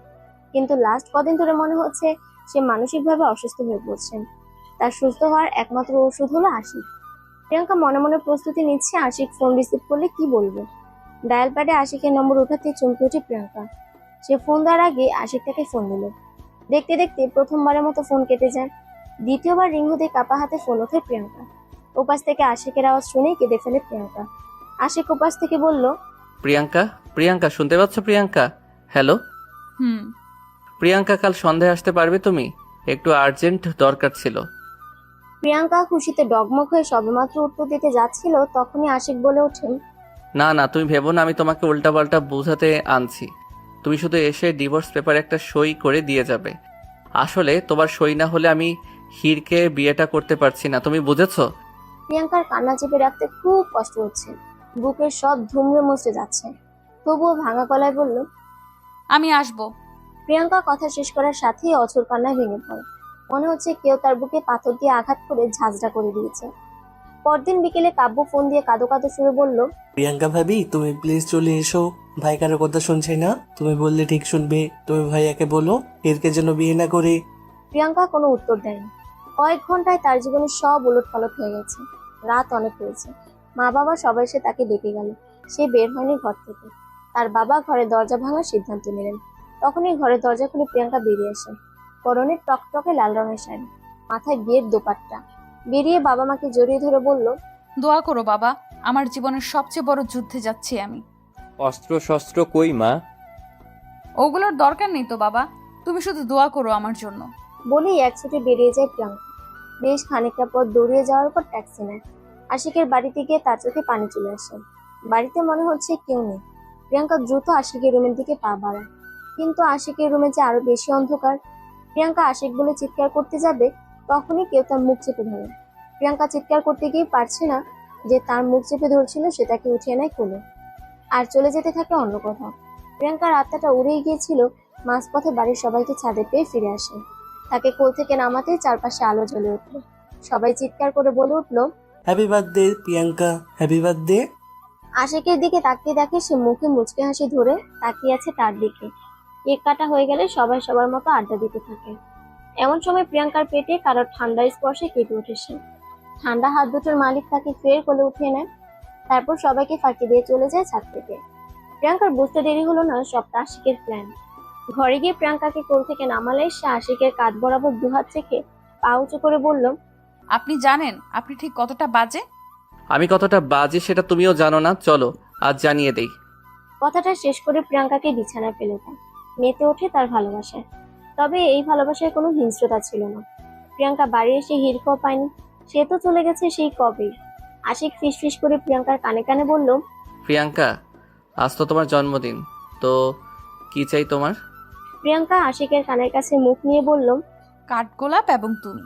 কিন্তু লাস্ট কদিন ধরে মনে হচ্ছে সে মানসিকভাবে অসুস্থ হয়ে পড়ছে। তার সুস্থ হওয়ার একমাত্র ওষুধ হলো আশিক। প্রিয়াঙ্কা মনে মনে প্রস্তুতি নিচ্ছে আশিক ফোন রিসিভ করলে কি বলবে। ডায়াল প্যাডে আশিকের নম্বর উঠাতে চমকে ওঠে প্রিয়াঙ্কা। সে ফোন দেওয়ার আগে আশিক তাকে ফোন দিল। দেখতে দেখতে প্রথমবারের মতো ফোন কেটে যায়। দ্বিতীয়বার রিং হতে কাপা হাতে ফোন ওঠে প্রিয়াঙ্কা। ওপাশ থেকে আশিকের আওয়াজ শুনেই কেঁদে ফেলে প্রিয়াঙ্কা। আশিক ওপাশ থেকে বলল,
প্রিয়াঙ্কা, প্রিয়াঙ্কা শুনতে পাচ্ছ প্রিয়াঙ্কা? হ্যালো প্রিয়াঙ্কা, কাল সন্ধ্যায় আসতে পারবে তুমি? একটু আর্জেন্ট দরকার ছিল।
প্রিয়াঙ্কা খুশিতে ডগমগ হয়ে সবেমাত্র উত্তর দিতে যাচ্ছিল, তখনই আশিক বলে ওঠেন,
না না, তুমি ভেবো না আমি তোমাকে উল্টাপাল্টা বোঝাতে আনছি। তুমি শুধু এসে ডিভোর্স পেপারে একটা সই করে দিয়ে যাবে। আসলে তোমার সই না হলে আমি হীরকে বিয়েটা করতে পারছি না, তুমি বুঝেছো?
প্রিয়াঙ্কার কান্না চেপে রাখতে খুব কষ্ট হচ্ছে, বুকের সব ধুমড়ে মুচড়ে যাচ্ছে। তবুও ভাঙা গলায় বলল,
আমি আসবো।
প্রিয়াঙ্কা কথা শেষ করার সাথেই অঝোর কান্নায় ভেঙে পড়ে। মনে হচ্ছে কেউ তার বুকে পাথর দিয়ে আঘাত করে ঝাঁঝরা করে দিয়েছে। পরদিন বিকেলে কাব্য ফোন দিয়ে কাঁদো কাঁদো সুরে বলল,
প্রিয়াঙ্কা ভাবি তুমি প্লিজ চলে এসো, ভাই কারো কথা শুনছে না, তুমি বললে ঠিক শুনবে। তুমি ভাইয়াকে বলো এরকে যেন বিয়ে না করে।
প্রিয়াঙ্কা কোনো উত্তর দেয়নি। কয়েক ঘন্টায় তার জীবনে সব উলটপালট হয়ে গেছে। রাত অনেক হয়েছে, মা বাবা সবাই এসে তাকে ডেকে গেল। সে বের হয়নি ঘর থেকে। তার বাবা ঘরে দরজা ভাঙার সিদ্ধান্ত নিলেন। তখনই ঘরের দরজা খুলে প্রিয়াঙ্কা বেরিয়ে আসে। পরনে টকটকে লাল রঙের শাড়ি, মাথায় বিয়ের দোপাট্টা। বেরিয়ে বাবা মাকে জড়িয়ে ধরে বলল,
দোয়া করো বাবা, আমার জীবনের সবচেয়ে বড় যুদ্ধে যাচ্ছি আমি।
অস্ত্র শস্ত্র কই মা?
ওগুলোর দরকার নেই তো বাবা, তুমি শুধু দোয়া করো আমার জন্য।
বলেই এক ছুটে বেরিয়ে যায় প্রিয়াঙ্কা। বেশ খানিকটা পথ দৌড়িয়ে যাওয়ার পর ট্যাক্সি নেয়। আশিকের বাড়িতে গিয়ে তার চোখে পানি চলে আসে। বাড়িতে মনে হচ্ছে কেউ নেই। প্রিয়াঙ্কা দ্রুত আশিকের রুমের দিকে পা বাড়ায়, কিন্তু আশিকের রুমে যে আরো বেশি অন্ধকার। প্রিয়াঙ্কা আশিক বলে চিৎকার করতে যাবে, তখনই কেউ তার মুখ চেপে ধরে। প্রিয়াঙ্কা চিৎকার করতে গিয়ে পারছে না, যে তার মুখ চেপে ধরছিল সে তাকে উঠিয়ে নেয় কোলে আর চলে যেতে থাকে অন্য কোথাও। প্রিয়াঙ্কার আত্মাটা উড়ে গিয়েছিল, মাঝপথে বাড়ির সবাইকে ছাদে পেয়ে ফিরে আসে। তাকে কোল থেকে নামাতেই চারপাশে আলো জ্বলে উঠল। সবাই চিৎকার করে বলে উঠল,
happy birthday Priyanka, happy birthday.
আশিকের দিকে তাকিয়ে দেখে সে মুখে মুচকে হাসি ধরে তাকিয়ে আছে তার দিকে। কেক কাটা হয়ে গেলে সবাই সবার মতো আড্ডা দিতে থাকে। এমন সময় প্রিয়াঙ্কার পেটে কারোর ঠান্ডা স্পর্শে কেঁপে ওঠে সে। ঠান্ডা হাত দুটোর মালিক তাকে ফের কোলে উঠিয়ে নেয়, তারপর সবাইকে ফাঁকি দিয়ে চলে যায় ছাদ থেকে। প্রিয়াঙ্কার বুঝতে দেরি হলো না, সবটা আশিকের প্ল্যান। ঘরে গিয়ে প্রিয়াঙ্কাকে কোল থেকে নামালে সে আশিকের কাঁধ বরাবর দুহাত রেখে পা উঁচু করে বলল,
আপনি জানেন আপনি ঠিক কতটা বাজে?
আমি কতটা বাজে সেটা তুমিও জানো না, চলো আজ জানিয়ে দেই।
কথাটা শেষ করে প্রিয়াঙ্কাকে বিছানায় ফেলে দেয়। মেতে ওঠে তার ভালোবাসায়। তবে এই ভালোবাসায় কোনো হিংস্রতা ছিল না। প্রিয়াঙ্কা বাড়ি এসে হিড়কও পায়নি, সে তো চলে গেছে সেই কবেই। আশিক ফিসফিস করে প্রিয়াঙ্কার কানে কানে বলল,
প্রিয়াঙ্কা, আজ তো তোমার জন্মদিন, তো কি চাই তোমার?
প্রিয়াঙ্কা আশিকের কানের কাছে মুখ নিয়ে বলল,
কাঠগোলাপ এবং তুমি।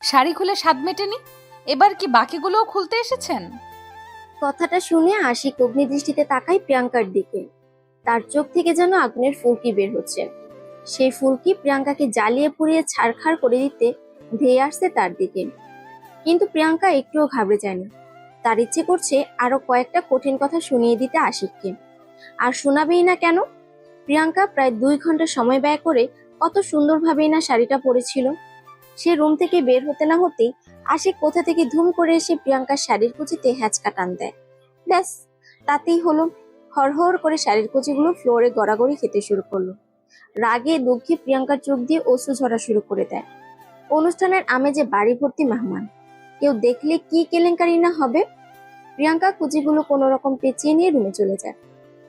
শাড়ি খুলে স্বাদ মেটেনি, এবার কি বাকিগুলোও খুলতে এসেছেন?
কথাটা শুনে আশিক অগ্নিদৃষ্টিতে তাকায় প্রিয়াঙ্কার দিকে। তার চোখ থেকে যেন আগুনের ফুলকি বের হচ্ছে। সেই ফুলকি প্রিয়াঙ্কাকে জ্বালিয়ে পুড়িয়ে ছারখার করে দিতে ধেয়ে আসছে তার দিকে। কিন্তু প্রিয়াঙ্কা একটুও ঘাবড়ে যায়নি। তার ইচ্ছে করছে আরো কয়েকটা কঠিন কথা শুনিয়ে দিতে আশিককে। আর শোনাবেই না কেন? প্রিয়াঙ্কা প্রায় 2 ঘন্টা সময় ব্যয় করে কত সুন্দরভাবেই না শাড়িটা পরেছিল। সে রুম থেকে বের হতে না হতেই আশিক কোথা থেকে ধুম করে এসে প্রিয়াঙ্কার শাড়ির কুচিতে হ্যাচকা টান দেয়। ব্যাস, তাতেই হলো। হড়হড় করে শাড়ির কুচিগুলো ফ্লোরে গড়াগড়ি খেতে শুরু করলো। রাগে দুঃখে প্রিয়াঙ্কার চোখ দিয়ে অশ্রু ঝরা শুরু করে দেয়। অনুষ্ঠানের আমেজে বাড়ি ভর্তি মেহমান, কেউ দেখলে কি কেলেঙ্কারি না হবে। প্রিয়াঙ্কা কুচিগুলো কোনো রকম পেঁচিয়ে নিয়ে রুমে চলে যায়।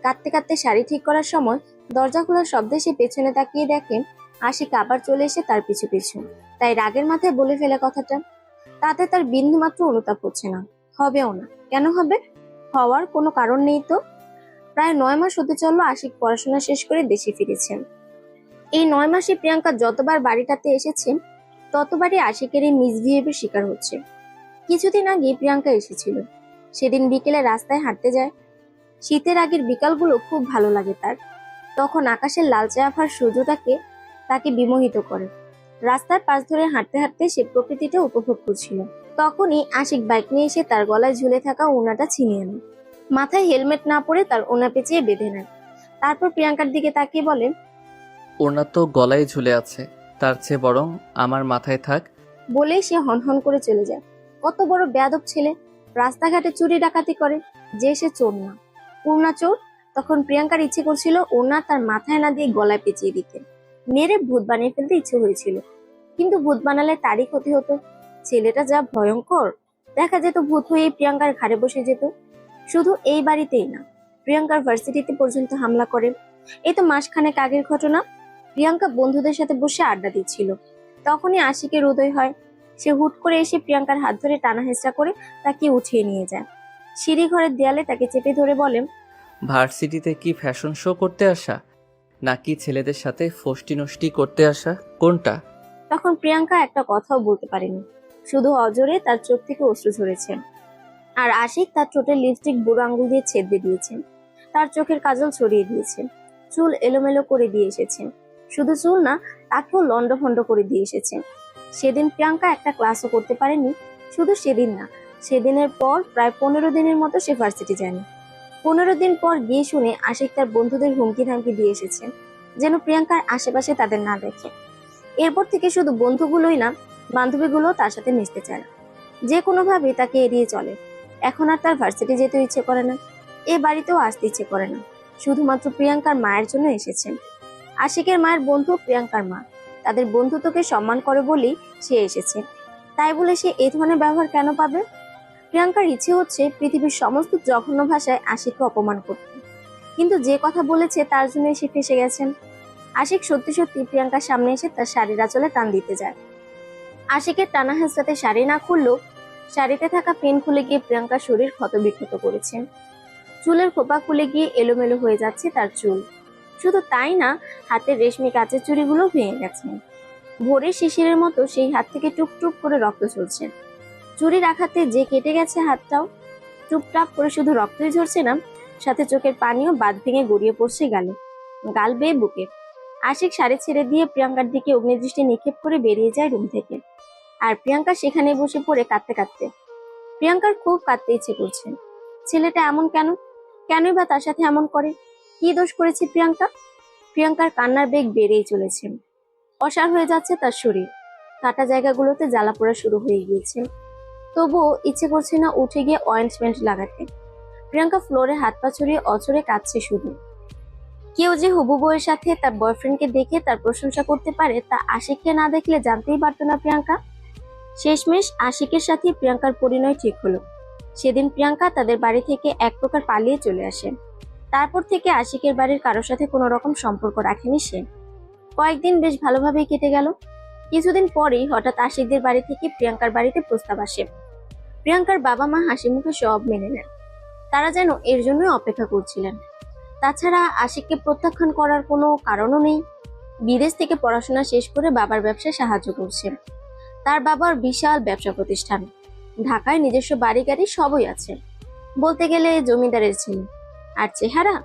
কাঁদতে কাঁদতে শাড়ি ঠিক করার সময় দরজা খোলার শব্দে সে পেছনে তাকিয়ে দেখে আশিক আবার চলে এসে তার পিছু পিছু। তাই রাগের মাথায় বলে ফেলে কথাটা। তাতে তার বিন্দু মাত্র অনুতাপ হচ্ছে না, হবেও না। কেন হবে? হওয়ার কোনো কারণ নেই তো। প্রায় 9 মাস হতে চললো আশিক পড়াশোনা শেষ করে দেশে ফিরেছেন। এই 9 মাসে প্রিয়াঙ্কা যতবার বাড়িটাতে এসেছে ততবারই আশিকের এই মিসবিহেভের শিকার হচ্ছে। কিছুদিন আগে প্রিয়াঙ্কা এসেছিল। সেদিন বিকেলে রাস্তায় হাঁটতে যায়। শীতের আগের বিকালগুলো খুব ভালো লাগে তার। তখন আকাশের লালচে আভার সূর্যটাকে তাকে বিমোহিত করে। রাস্তার পাশ ধরে হাঁটতে হাঁটতে সে প্রকৃতিটা উপভোগ করছিল। তখনই আশিক বাইক নিয়ে এসে তার গলায় ঝুলে থাকা ওড়নাটা ছিনিয়ে নেয়। মাথায় হেলমেট না পরে তার ওড়না পেঁচিয়ে বেঁধে নেয়। তারপর প্রিয়াঙ্কার দিকে তাকিয়ে বলেন,
ওড়না তো গলায় ঝুলে আছে, তার চেয়ে বরং আমার মাথায় থাক।
বলেই সে হনহন করে চলে যায়। কত বড় বেয়াদব ছেলে, রাস্তাঘাটে চুরি ডাকাতি করে, যে সে চোর না, ওড়না চোর। তখন প্রিয়াঙ্কার ইচ্ছে করছিল ওড়না তার মাথায় না দিয়ে গলায় পেঁচিয়ে দিতে, মেরে ভূত বানিয়ে ফেলতে ইচ্ছে হয়েছিল। কিন্তু ভূত বানালে তারই ক্ষতি হতো। ছেলেটা যা ভয়ঙ্কর, দেখা যেত ভূত হয়ে প্রিয়াঙ্কার ঘাড়ে বসে যেত। শুধু এই বাড়িতেই না, প্রিয়াঙ্কার ভার্সিটিতে পর্যন্ত হামলা করে। এই তো মাসখানেক আগের ঘটনা। প্রিয়াঙ্কা বন্ধুদের সাথে বসে আড্ডা দিচ্ছিল, তখনই আশিকের উদয় হয়। সে হুট করে এসে প্রিয়াঙ্কার হাত ধরে টানা হেঁচড়া করে তাকে উঠিয়ে নিয়ে যায়। সিঁড়ি ঘরের দেয়ালে তাকে চেপে ধরে বলে,
ভার্সিটিতে কি ফ্যাশন শো করতে আসা, নাকি ছেলেদের সাথে ফষ্টি নষ্টি করতে আসা, কোনটা?
তখন প্রিয়াঙ্কা একটা কথাও বলতে পারেনি, শুধু অজরে তার চোখ থেকে অশ্রু ঝরেছে। আর আশিক তার ঠোঁটে লিপস্টিক বুড়ো আঙুল দিয়ে ছেদে দিয়েছেন, তার চোখের কাজল ছড়িয়ে দিয়েছেন, চুল এলোমেলো করে দিয়ে এসেছেন। শুধু চুল না, তাকেও লন্ডভন্ড করে দিয়ে এসেছেন। সেদিন প্রিয়াঙ্কা একটা ক্লাসও করতে পারেনি। শুধু সেদিন না, সেদিনের পর প্রায় 15 দিনের মতো সে ভার্সিটি যায়নি। 15 দিন পর গিয়ে শুনে আশিক তার বন্ধুদের হুমকি ধামকি দিয়ে এসেছেন যেন প্রিয়াঙ্কার আশেপাশে তাদের না দেখে। এরপর থেকে শুধু বন্ধুগুলোই না, বান্ধবীগুলো তার সাথে মিশতে চায় না, যে কোনোভাবে তাকে এড়িয়ে চলে। এখন আর তার ভার্সিটি যেতে ইচ্ছে করে না, এ বাড়িতেও আসতে ইচ্ছে করে না। শুধুমাত্র প্রিয়াঙ্কার মায়ের জন্য এসেছেন। আশিকের মায়ের বন্ধু প্রিয়াঙ্কার মা, তাদের বন্ধুত্বকে সম্মান করে বলেই সে এসেছে। তাই বলে সে এই ধরনের ব্যবহার কেন পাবে? প্রিয়াঙ্কার ইচ্ছে হচ্ছে পৃথিবীর সমস্ত জঘন্য ভাষায় আশিককে অপমান করতে, কিন্তু যে কথা বলেছে তার জন্যই সে ফেঁসে গেছেন। আশিক সত্যি সত্যি প্রিয়াঙ্কার সামনে এসে তার শাড়ির আঁচলে টান দিতে যায়। আশিকের টানা হেঁচড়াতে শাড়ি না খুললেও শাড়িতে থাকা পিন খুলে গিয়ে প্রিয়াঙ্কার শরীর ক্ষতবিক্ষত করেছে। চুলের খোপা খুলে গিয়ে এলোমেলো হয়ে যাচ্ছে তার চুল। শুধু তাই না, হাতের রেশমি কাচের চুড়িগুলো ভেঙে গেছে। ভোরের শিশিরের মতো সেই হাত থেকে টুপটুপ করে রক্ত ঝরছে। চুরির আঘাতে যে কেটে গেছে হাতটাও, টুপটাপ করে শুধু রক্তই ঝরছে না, সাথে চোখের পানিও বাঁধ ভেঙে গড়িয়ে পড়ছে গালে, গাল বেয়ে বুকে। আশিক শাড়ি ছেড়ে দিয়ে প্রিয়াঙ্কার দিকে অগ্নিদৃষ্টি নিক্ষেপ করে বেরিয়ে যায় রুম থেকে। আর প্রিয়াঙ্কা সেখানে বসে পড়ে কাঁদতে কাঁদতে। প্রিয়াঙ্কার খুব কাঁদতে ইচ্ছে করছে। ছেলেটা এমন কেন, কেনই বা তার সাথে এমন করে? কি দোষ করেছে প্রিয়াঙ্কা? প্রিয়াঙ্কার কান্নার বেগ বেড়েই চলেছে। অসাড় হয়ে যাচ্ছে তার শরীর, কাটা জায়গাগুলোতে জ্বালা পোড়া শুরু হয়ে গিয়েছে। তবুও ইচ্ছে করছে না উঠে গিয়ে অয়েন্টমেন্ট লাগাতে। প্রিয়াঙ্কা ফ্লোরে হাত পা ছড়িয়ে অচরে কাঁদছে শুধু। কেউ যে হবু বউয়ের সাথে তার বয়ফ্রেন্ডকে দেখে তার প্রশংসা করতে পারে তা আশিককে না দেখলে জানতেই পারতো না প্রিয়াঙ্কা। শেষমেশ আশিকের সাথে প্রিয়াঙ্কার পরিণয় ঠিক হলো। সেদিন প্রিয়াঙ্কা তাদের বাড়ি থেকে এক প্রকার পালিয়ে চলে আসে। তারপর থেকে আশিকের বাড়ির কারোর সাথে কোনো রকম সম্পর্ক রাখেনি সে। কয়েকদিন বেশ ভালোভাবেই কেটে গেল। কিছুদিন পরেই হঠাৎ আশিকদের বাড়ি থেকে প্রিয়াঙ্কার বাড়িতে প্রস্তাব আসে। প্রিয়াঙ্কার বাবা মা হাসি মুখে সব মেনে নেন। তারা যেন এর জন্যই অপেক্ষা করছিলেন। তাছাড়া আশিককে প্রত্যাখ্যান করার কোনো কারণও নেই। বিদেশ থেকে পড়াশোনা শেষ করে বাবার ব্যবসায় সাহায্য করছে। তার বাবার বিশাল ব্যবসা প্রতিষ্ঠান, ঢাকায় নিজস্ব বাড়ি গাড়ি সবই আছে। বলতে গেলে জমিদারের ছেলে। আর চেহারা,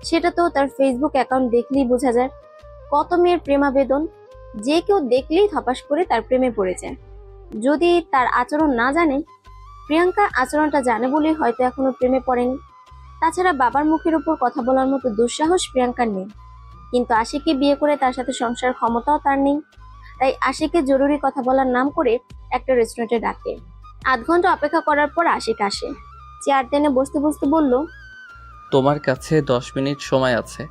সেটা তো তার ফেসবুক অ্যাকাউন্ট দেখলেই বোঝা যায়। কত মেয়ের প্রেমাবেদন, যে কেউ দেখলেই ধপাস করে তার প্রেমে পড়ে যায়। যদি তার আচরণ না জানে, প্রিয়াঙ্কা আচরণটা জানে বলেই হয়তো এখনো প্রেমে পড়েনি। তাছাড়া বাবার মুখের উপর কথা বলার মতো দুঃসাহস প্রিয়াঙ্কার নেই। কিন্তু আশিককে বিয়ে করে তার সাথে সংসার ক্ষমতাও তার নেই। তাই আশিককে জরুরি কথা বলার নাম করে একটা রেস্টুরেন্টে ডাকে। আধ ঘন্টা অপেক্ষা করার পর আশিক আসে। চেয়ার টেনে বসতে বসতে বলল,
তোমার কাছে 10 মিনিট সময় আছে,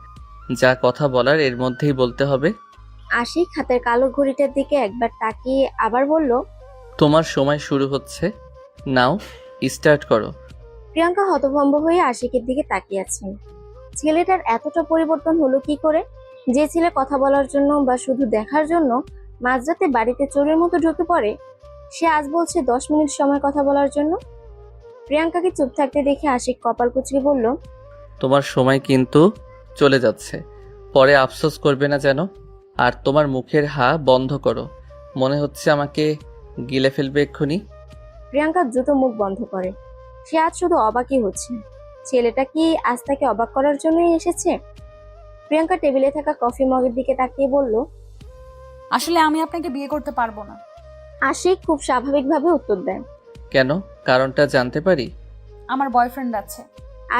যা কথা বলার এর মধ্যেই বলতে হবে।
আশিক হাতের কালো ঘড়িটার দিকে একবার তাকিয়ে আবার বলল,
তোমার সময় শুরু হচ্ছে, নাও স্টার্ট করো।
প্রিয়াঙ্কা হতভম্ব হয়ে আশিকের দিকে তাকিয়ে আছেন। ছেলেটার এতটা পরিবর্তন হলো কি করে? যে ছেলে কথা বলার জন্য বা শুধু দেখার জন্য মাঝরাতে বাড়িতে চোরের মতো ঢুকে পড়ে, সে আজ বলছে 10 মিনিট সময় কথা বলার জন্য। প্রিয়াঙ্কাকে চুপ থাকতে দেখে আশিক কপাল কুঁচকে বলল,
তোমার সময় কিন্তু চলে যাচ্ছে, পরে আফসোস করবে না যেন। আর তোমার মুখের হা বন্ধ করো, মনে হচ্ছে আমাকে গিলে ফেলবে এক্ষুনি।
প্রিয়াঙ্কা দ্রুত মুখ বন্ধ করে। সে আজ শুধু অবাকই হচ্ছে। ছেলেটা কি আজ তাকে অবাক করার জন্যই এসেছে? প্রিয়াঙ্কা টেবিলে থাকা কফি মগের দিকে তাকিয়ে বলল,
আসলে আমি আপনাকে বিয়ে করতে পারবো না।
আশিক খুব স্বাভাবিকভাবে উত্তর দেয়।
কেন, কারণটা জানতে পারি?
আমার বয়ফ্রেন্ড আছে।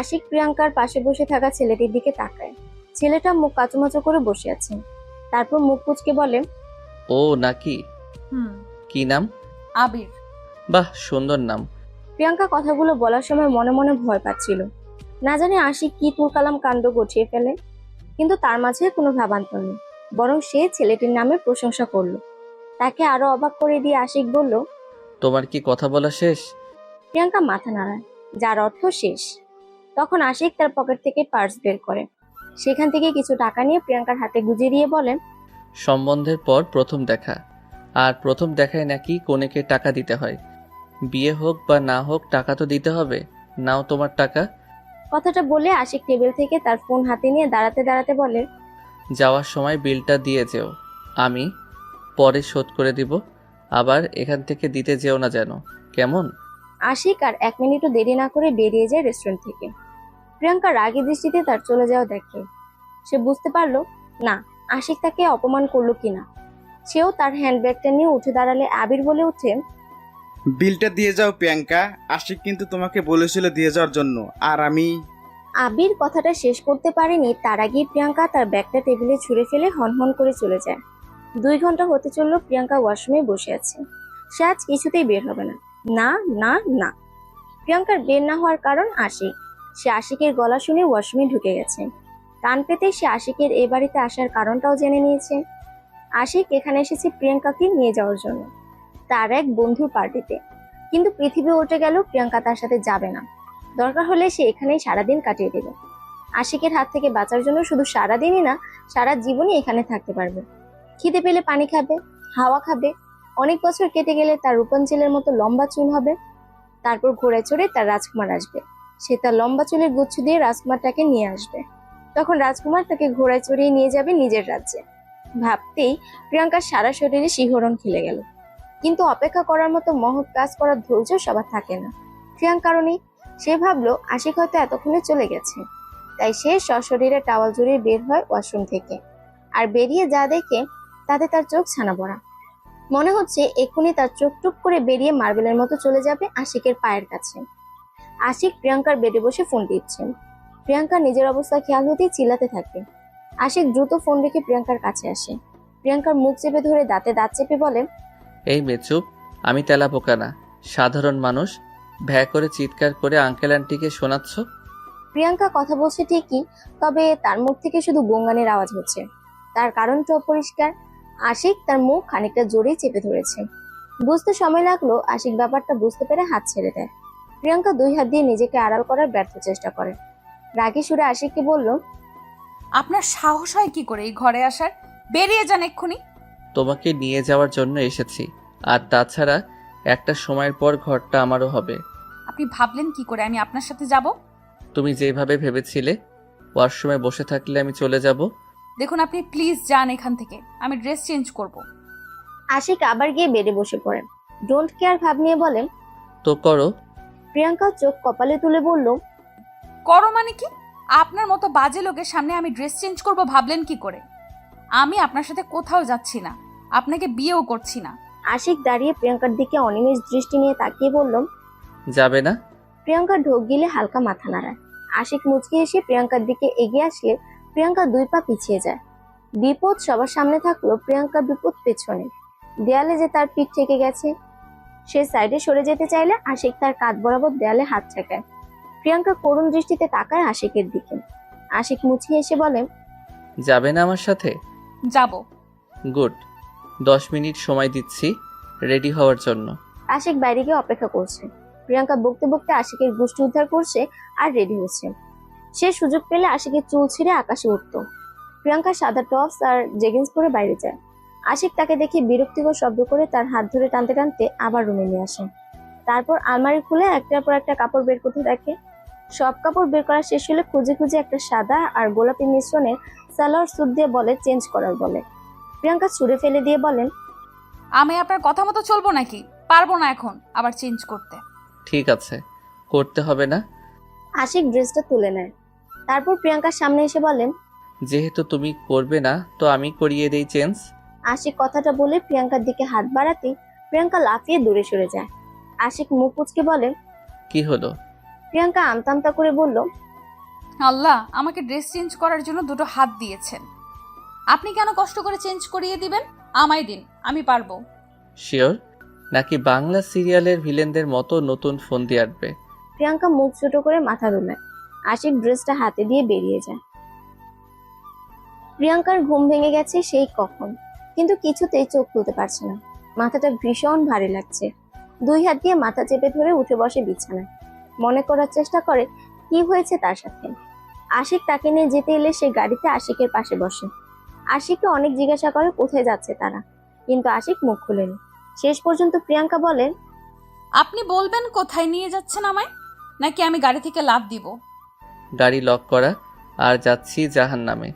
আশিক প্রিয়াঙ্কার পাশে বসে থাকা ছেলেটির দিকে তাকায়। ছেলেটা মুখ কাচুমাচু করে বসে আছে। তারপর মুখ কুচকে বলে,
ও নাকি?
হুম।
কি নাম?
আবির।
বাহ, সুন্দর নাম।
প্রিয়াঙ্কা কথাগুলো বলার সময় মনে মনে ভয় পাচ্ছিল। না জানি আশিক কি তুলকালাম কাণ্ড গঠিয়ে ফেলে। কিন্তু তার মাঝে কোনো ভাবান্তর নেই, বরং সে ছেলেটির নামে প্রশংসা করলো। তাকে আরো অবাক করে দিয়ে আশিক বলল,
তোমার কি কথা বলা শেষ?
প্রিয়াঙ্কা মাথা নাড়ায়, যার অর্থ শেষ। তখন আশিক তার পকেট থেকে পার্স বের করে। সেখান থেকে কিছু টাকা নিয়ে প্রিয়াঙ্কার হাতে গুজিয়ে দিয়ে বলে,
সম্বন্ধের পর প্রথম দেখা, আর প্রথম দেখায় নাকি কনেকে টাকা দিতে হয়। বিয়ে হোক বা না হোক টাকা তো দিতে হবে। নাও তোমার টাকা।
কথাটা বলে আশিক টেবিল থেকে তার ফোন হাতে নিয়ে দাঁড়াতে দাঁড়াতে বলে,
যাওয়ার সময় বিলটা দিয়ে যেও, আমি পরে শোধ করে দিব। আবার এখান থেকে দিতে যেও না যেন, কেমন?
আশিক আর 1 মিনিটও দেরি না করে বেরিয়ে যায় রেস্টুরেন্ট থেকে। প্রিয়াঙ্কা রাগী দৃষ্টিতে তার চলে যাওয়া দেখে। সে বুঝতে পারলো না আশিক তাকে অপমান করলো কিনা। সেও তার হ্যান্ডব্যাগটা নিয়ে উঠে দাঁড়ালে আবির বলে ওঠে,
বিলটা দিয়ে যাও প্রিয়াঙ্কা, আশিক কিন্তু তোমাকে বলেছিল দিয়ে যাওয়ার জন্য। আর আমি
আবির কথাটা শেষ করতে পারেনি, তার আগেই প্রিয়াঙ্কা তার ব্যাগটা টেবিলে ছুঁড়ে ফেলে হনহন করে চলে যায়। 2 ঘন্টা হতে চললো প্রিয়াঙ্কা ওয়াশরুমে বসে আছে। সে আজ কিছুতেই বের হবে না, না না না। প্রিয়াঙ্কার বের না হওয়ার কারণ আশিক। সে আশিকের গলা শুনে ওয়াশরুমে ঢুকে গেছে। কান পেতে সে আশিকের এ বাড়িতে আসার কারণটাও জেনে নিয়েছে। আশিক এখানে এসেছে প্রিয়াঙ্কাকে নিয়ে যাওয়ার জন্য, তার এক বন্ধুর পার্টিতে। কিন্তু পৃথিবী উল্টে গেল, প্রিয়াঙ্কা তার সাথে যাবে না। দরকার হলে সে এখানেই সারাদিন কাটিয়ে দেবে। আশিকের হাত থেকে বাঁচার জন্য শুধু সারাদিনই না, সারা জীবনই এখানে থাকতে পারবে। খিদে পেলে পানি খাবে, হাওয়া খাবে। অনেক বছর কেটে গেলে তার রূপাঞ্চলের মতো লম্বা চুল হবে। তারপর ঘোড়ায় চড়ে তার রাজকুমার আসবে। সে তার লম্বা চুলের গুচ্ছ দিয়ে রাজকুমারটাকে নিয়ে আসবে। তখন রাজকুমার তাকে ঘোড়ায় চড়িয়ে নিয়ে যাবে নিজের রাজ্যে। ভাবতেই প্রিয়াঙ্কার সারা শরীরে শিহরণ খেলে গেল। কিন্তু অপেক্ষা করার মতো মহৎ কাজ করার ধৈর্য সবার থাকে না। প্রিয়াঙ্কারও নেই। সে ভাবলো আশিক হয়তো এতক্ষণে চলে গেছে। তাই সে সশরীরে টাওয়াল জড়িয়ে বের হয় ওয়াশরুম থেকে। আর বেরিয়ে যা দেখে তাতে তার চোখ ছানা পড়া। মনে হচ্ছে এক্ষুনি তার চোখ টুপ করে বেরিয়ে মার্বেলের মতো চলে যাবে আশিকের পায়ের কাছে। আশিক প্রিয়াঙ্কার বেডে বসে ফোন টিপছেন। প্রিয়াঙ্কা নিজের অবস্থা খেয়াল হতেই চিল্লাতে থাকে। আশিক দ্রুত ফোন রেখে প্রিয়াঙ্কার কাছে আসে। প্রিয়াঙ্কার মুখ চেপে ধরে দাঁতে দাঁত চেপে বলে,
এই মেয়ে চুপ, আমি তেলাপোকা না, সাধারণ মানুষ। ভ্যা করে চিৎকার করে আঙ্কেল আন্টিকে শোনাচ্ছ।
প্রিয়াঙ্কা কথা বলছে ঠিকই, তবে তার মুখ থেকে শুধু গঙ্গানের আওয়াজ হচ্ছে। তার কারণটা অপরিষ্কার। আশিক তার মুখ খানিকটা জোরেই চেপে ধরেছে। বুঝতে সময় লাগলো। আশিক ব্যাপারটা বুঝতে পেরে হাত ছেড়ে দেয়। প্রিয়াঙ্কা 2 হাত দিয়ে নিজেকে আড়াল করার ব্যর্থ চেষ্টা করে। রাগী সুরে আশিককে বলল,
আপনার সাহস হয় কি করে এই ঘরে আসার? বেরিয়ে যান এক্ষুনি।
তোমাকে নিয়ে যাওয়ার জন্য এসেছি, আর তাছাড়া একটা সময়ের পর ঘরটা আমারও হবে।
আপনি ভাবলেন কি করে আমি আপনার সাথে যাব?
তুমি যেভাবে ভেবেছিলে ওয়াশরুমে বসে থাকলে আমি চলে যাব।
দেখুন আপনি প্লিজ যান এখান থেকে, আমি ড্রেস চেঞ্জ করব।
আশিক আবার গিয়ে বেডে বসে পড়েন। ডোন্ট কেয়ার ভাব নিয়ে বলেন।
তো করো।
প্রিয়াঙ্কা চোখ কপালে তুলে বলল,
করো মানে কি? আপনার মতো বাজে লোকের সামনে আমি ড্রেস চেঞ্জ করব ভাবলেন কি করে? আমি আপনার সাথে কোথাও যাচ্ছি না, আপনাকে বিয়েও করছি না।
আশিক দাঁড়িয়ে প্রিয়াঙ্কার দিকে অনিমেষ দৃষ্টি নিয়ে তাকিয়ে বলল।
যাবে না?
প্রিয়াঙ্কা ঢোক গিলে হালকা মাথা নাড়ায়। আশিক মুচকি এসে প্রিয়াঙ্কার দিকে এগিয়ে আসলে প্রিয়াঙ্কা 2 পা পিছিয়ে যায়। বিপদ সবার সামনে থাকলো, প্রিয়াঙ্কা বিপদ পেছনে। দেয়ালে যে তার পিঠ থেকে গেছে। সে সাইডে সরে যেতে চাইলে আশিক তার কাঁধ বরাবর দেয়ালে হাত ঠেকায়। প্রিয়াঙ্কা করুণ দৃষ্টিতে তাকায় আশিকের দিকে। আশিক মুচকি এসে বলে,
যাবে না আমার সাথে?
যাব।
গুড। 10 মিনিট সময় দিচ্ছি রেডি হওয়ার জন্য।
আশিক বাইরে গিয়ে অপেক্ষা করছে। প্রিয়াঙ্কা বকতে বকতে আশিকের গোষ্ঠী উদ্ধার করছে আর রেডি হচ্ছে। সে সুযোগ পেলে আশিকের চুল ছিঁড়ে আকাশে উঠত। প্রিয়াঙ্কা সাদা টপস আর জেগিন্স পরে বাইরে যায়। আশিক তাকে দেখে বিরক্তিকর শব্দ করে তার হাত ধরে টানতে টানতে আবার রুমে নিয়ে আসে। তারপর আলমারি খুলে একটার পর একটা কাপড় বের করতে দেখে। সব কাপড় বের করা শেষ হলে খুঁজে খুঁজে একটা সাদা আর গোলাপি মিশ্রণে সালোয়ার স্যুট দিয়ে বলে চেঞ্জ করার বলে। প্রিয়াঙ্কা ছুঁড়ে ফেলে দিয়ে বলেন,
আমি আপনার কথা মতো চলবো নাকি? পারবো না এখন আবার চেঞ্জ করতে।
ঠিক আছে, করতে হবে না।
আশিক ড্রেসটা তুলে নেয়। তারপর প্রিয়াঙ্কার সামনে এসে বলেন,
যেহেতু তুমি করবে না তো আমি করিয়ে দেই চেঞ্জ।
আশিক কথাটা বলে প্রিয়াঙ্কার দিকে হাত বাড়াতেই প্রিয়াঙ্কা লাফিয়ে দূরে সরে যায়। আশিক মুখ কুঁচকে বলে,
কি হলো?
প্রিয়াঙ্কা আমতা আমতা করে বলল,
আল্লাহ আমাকে ড্রেস চেঞ্জ করার জন্য 2টো হাত দিয়েছেন, আপনি কেন কষ্ট করে চেঞ্জ করিয়ে দিবেন? আমায় দিন, আমি পারবো।
শিওর? নাকি বাংলা সিরিয়ালের ভিলেনদের মতো নতুন ফোন দিয়ে আসবে?
প্রিয়াঙ্কা মুখ ছোট করে মাথা দোলায়। আশিক ড্রেসটা হাতে দিয়ে বেরিয়ে যায়। প্রিয়াঙ্কার ঘুম ভেঙে গেছে সেই কখন, কিন্তু কিছুতেই চোখ খুলতে পারছে না। মাথাটা ভীষণ ভারী লাগছে। 2 হাত দিয়ে মাথা চেপে ধরে উঠে বসে বিছানায়। মনে করার চেষ্টা করে কি হয়েছে তার সাথে। আশিক তাকে নিয়ে যেতে এলে সে গাড়িতে আশিকের পাশে বসে। আশিককে অনেক জিজ্ঞাসা করে কোথায় যাচ্ছে তারা, কিন্তু আশিক মুখ খুলেনি। শেষ পর্যন্ত প্রিয়াঙ্কা বলেন,
আপনি বলবেন কোথায় নিয়ে যাচ্ছেন আমায়, নাকি আমি গাড়ি থেকে লাফ দিব?
গাড়ি লক করা, আর যাচ্ছি জাহান্নামে।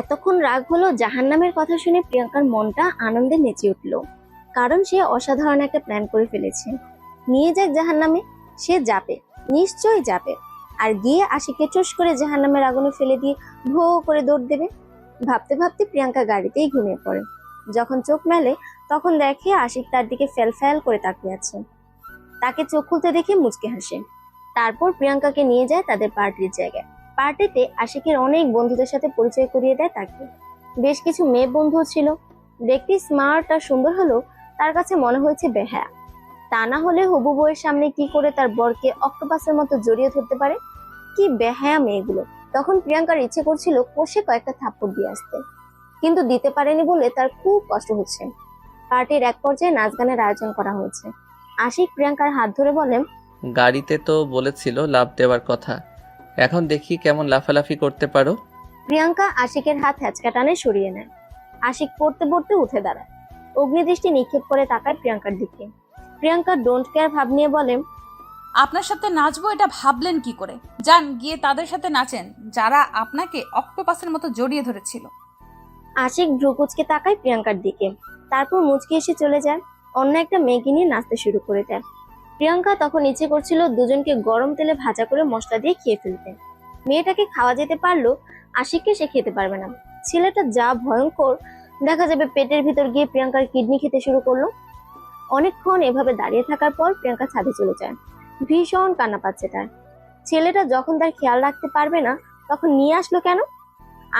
এতক্ষণ রাগ হলো জাহান্নামের কথা শুনে প্রিয়াঙ্কার মনটা আনন্দে নেচে উঠল। কারণ সে অসাধারণ একটা প্ল্যান করে ফেলেছে। নিয়ে যাক জাহান্নামে, সে যাবে, নিশ্চয়ই যাবে। আর গিয়ে আশিকে চুস করে জাহান্নামের আগুনে ফেলে দিয়ে ভো করে দৌড় দেবে। ভাবতে ভাবতে প্রিয়াঙ্কা গাড়িতেই ঘুমিয়ে পড়ে। যখন চোখ মেলে তখন দেখে আশিক তার দিকে ফ্যাল ফ্যাল করে তাকিয়ে আছে। তাকে চোখ খুলতে দেখে মুচকে হাসে। তারপর প্রিয়াঙ্কাকে নিয়ে যায় তাদের পার্টির জায়গায়। পার্টিতে আশিকের অনেক বন্ধুদের সাথে পরিচয় করিয়ে দেয় তাকে। বেশ কিছু মেয়ে বন্ধু ছিল। দেখতে স্মার্ট আর সুন্দর হলেও তার কাছে মনে হয়েছে বেহায়া। তা না হলে হবু বউয়ের সামনে কি করে তার বরকে অক্টোপাসের মতো জড়িয়ে ধরতে পারে? কি বেহায়া মেয়েগুলো। তখন প্রিয়াঙ্কার ইচ্ছে করছিল কষে কয়েকটা থাপ্পড় দিয়ে আসতে, কিন্তু দিতে পারেনি বলে তার খুব কষ্ট হচ্ছে। পার্টির এক পর্যায়ে নাচ গানের আয়োজন করা হয়েছে। আশিক প্রিয়াঙ্কার হাত ধরে বলেন,
গাড়িতে তো বলেছিল লাফ দেওয়ার কথা, এখন দেখি কেমন লাফালাফি করতে পারো।
প্রিয়াঙ্কা আশিকের হাত হ্যাচকা টানে সরিয়ে নেয়। আশিক পড়তে পড়তে উঠে দাঁড়ায়। অগ্নিদৃষ্টি নিক্ষেপ করে তাকায় প্রিয়াঙ্কার দিকে। প্রিয়াঙ্কা ডোন্ট কেয়ার ভাব নিয়ে বলে,
আপনার সাথে নাচবো এটা ভাবলেন কি করে? যান গিয়ে তাদের সাথে নাচেন যারা আপনাকে অক্টোপাসের মতো জড়িয়ে ধরেছিল।
আশিক ভ্রুকুচকে তাকায় প্রিয়াঙ্কার দিকে, তারপর মুচকি এসে চলে যায়। অন্য একটা মেয়েকে নিয়ে নাচতে শুরু করে দেয়। প্রিয়াঙ্কা তখন ইচ্ছে করছিল দুজনকে গরম তেলে ভাজা করে মশলা দিয়ে খেয়ে ফেলতে। মেয়েটাকে খাওয়া যেতে পারলো, আশিককে সে খেতে পারবে না। ছেলেটা যা ভয়ঙ্কর, দেখা যাবে পেটের ভিতর গিয়ে প্রিয়াঙ্কার কিডনি খেতে শুরু করলো। অনেকক্ষণ এভাবে দাঁড়িয়ে থাকার পর প্রিয়াঙ্কা ছাদে চলে যায়। ভীষণ কান্না পাচ্ছে তার। ছেলেটা যখন তার খেয়াল রাখতে পারবে না তখন নিয়ে আসলো কেন?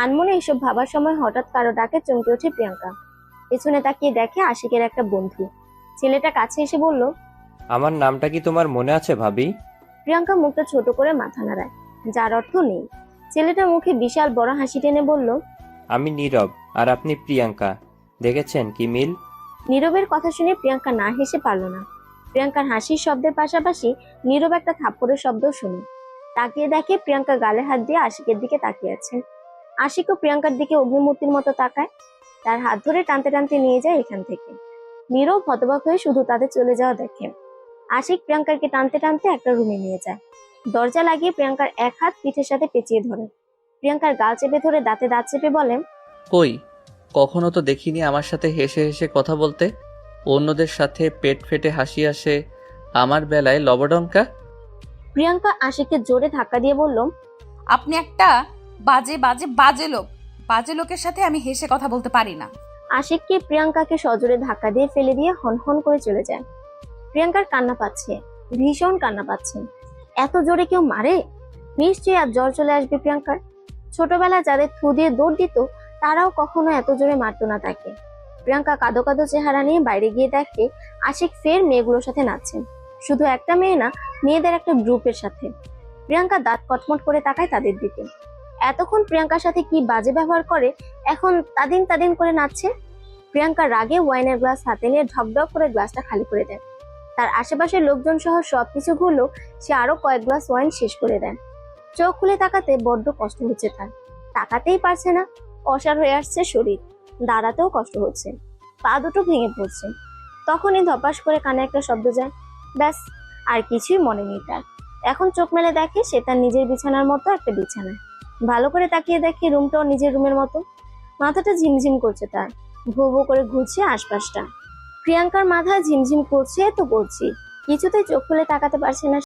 আনমনে এসব ভাবার সময় হঠাৎ কারো ডাকে চমকে ওঠে প্রিয়াঙ্কা। পেছনে তাকিয়ে দেখে আশিকের একটা বন্ধু। ছেলেটা কাছে এসে বলল,
আমার নামটা কি তোমার মনে আছে ভাবি?
প্রিয়াঙ্কা মুখটা ছোট করে মাথা নাড়ায়, যার অর্থ নেই। ছেলেটা মুখে বিশাল বড় হাসি টেনে বলল,
আমি নীরব, আর আপনি প্রিয়াঙ্কা। দেখেছেন কি মিল?
নীরবের কথা শুনে প্রিয়াঙ্কা না হেসে পারল না। প্রিয়াঙ্কার হাসির শব্দের পাশাপাশি নীরব একটা থাপ্পড়ের শব্দও শুনে। তাকিয়ে দেখে প্রিয়াঙ্কা গালে হাত দিয়ে আশিকের দিকে তাকিয়ে আছে। আশিকও প্রিয়াঙ্কার দিকে অগ্নিমূর্তির মতো তাকায়। তার হাত ধরে টানতে টানতে নিয়ে যায় এখান থেকে। নীরব হতবাক হয়ে শুধু তাদের চলে যাওয়া দেখে। আশিক প্রিয়াঙ্কাকে টানতে টানতে একটা রুমে নিয়ে যায়। দরজা লাগিয়ে প্রিয়াঙ্কার এক হাত পিঠের সাথে পেঁচিয়ে ধরে। প্রিয়াঙ্কার গাল চেপে ধরে দাঁতে দাঁত চেপে বলে,
কই কখনো তো দেখিনি আমার সাথে হেসে হেসে কথা বলতে। অন্যদের সাথে পেট ফেটে হাসি আসে, আমার বেলায় লবডঙ্কা।
প্রিয়াঙ্কা আশিককে জোরে ধাক্কা দিয়ে বলল,
আপনি একটা বাজে বাজে বাজে লোক। বাজে লোকের সাথে আমি হেসে কথা বলতে পারি না।
আশিককে প্রিয়াঙ্কাকে সজোরে ধাক্কা দিয়ে ফেলে দিয়ে হনহন করে চলে যায়। প্রিয়াঙ্কার কান্না পাচ্ছে, ভীষণ কান্না পাচ্ছে। এত জোরে কেউ মারে? নিশ্চয়ই আজ জ্বর চলে আসবে প্রিয়াঙ্কার। ছোটবেলায় যাদের থু দিয়ে দৌড় দিত তারাও কখনো এত জোরে মারতো না তাকে। প্রিয়াঙ্কা কাঁদো কাঁদো চেহারা নিয়ে বাইরে গিয়ে দেখে আশিক ফের মেয়েগুলোর সাথে নাচছেন। শুধু একটা মেয়ে না, মেয়েদের একটা গ্রুপের সাথে। প্রিয়াঙ্কা দাঁত কটমট করে তাকায় তাদের দিকে। এতক্ষণ প্রিয়াঙ্কার সাথে কি বাজে ব্যবহার করে, এখন তাদিন তাদিন করে নাচছে। প্রিয়াঙ্কা রাগে ওয়াইনের গ্লাস হাতে নিয়ে ঢকঢক করে গ্লাসটা খালি করে দেয়। তার আশেপাশের লোকজন সহ সবকিছু ভুলো সে আরো কয়েক গ্লাস ওয়াইন শেষ করে দেয়। চোখ খুলে তাকাতে বড্ড কষ্ট হচ্ছে তার। তাকাতেই পারছে না, অসাড় হয়ে আসছে শরীর, দাঁড়াতেও কষ্ট হচ্ছে, পা দুটো ভেঙে পড়ছে। তখনই ধপাস করে কানে একটা শব্দ যায়। ব্যাস, আর কিছুই মনে নেই তার। এখন চোখ মেলে দেখে সে তার নিজের বিছানার মতো একটা বিছানায়। ভালো করে তাকিয়ে দেখে রুমটাও নিজের রুমের মতো। মাথাটা ঝিমঝিম করছে তার, ভো ভো করে ঘুরছে আশপাশটা। প্রিয়াঙ্কার মাথায় ঝিমঝিম করছে তো করছি, কিছুতেই চোখ খুলে তাকাতে পারছে না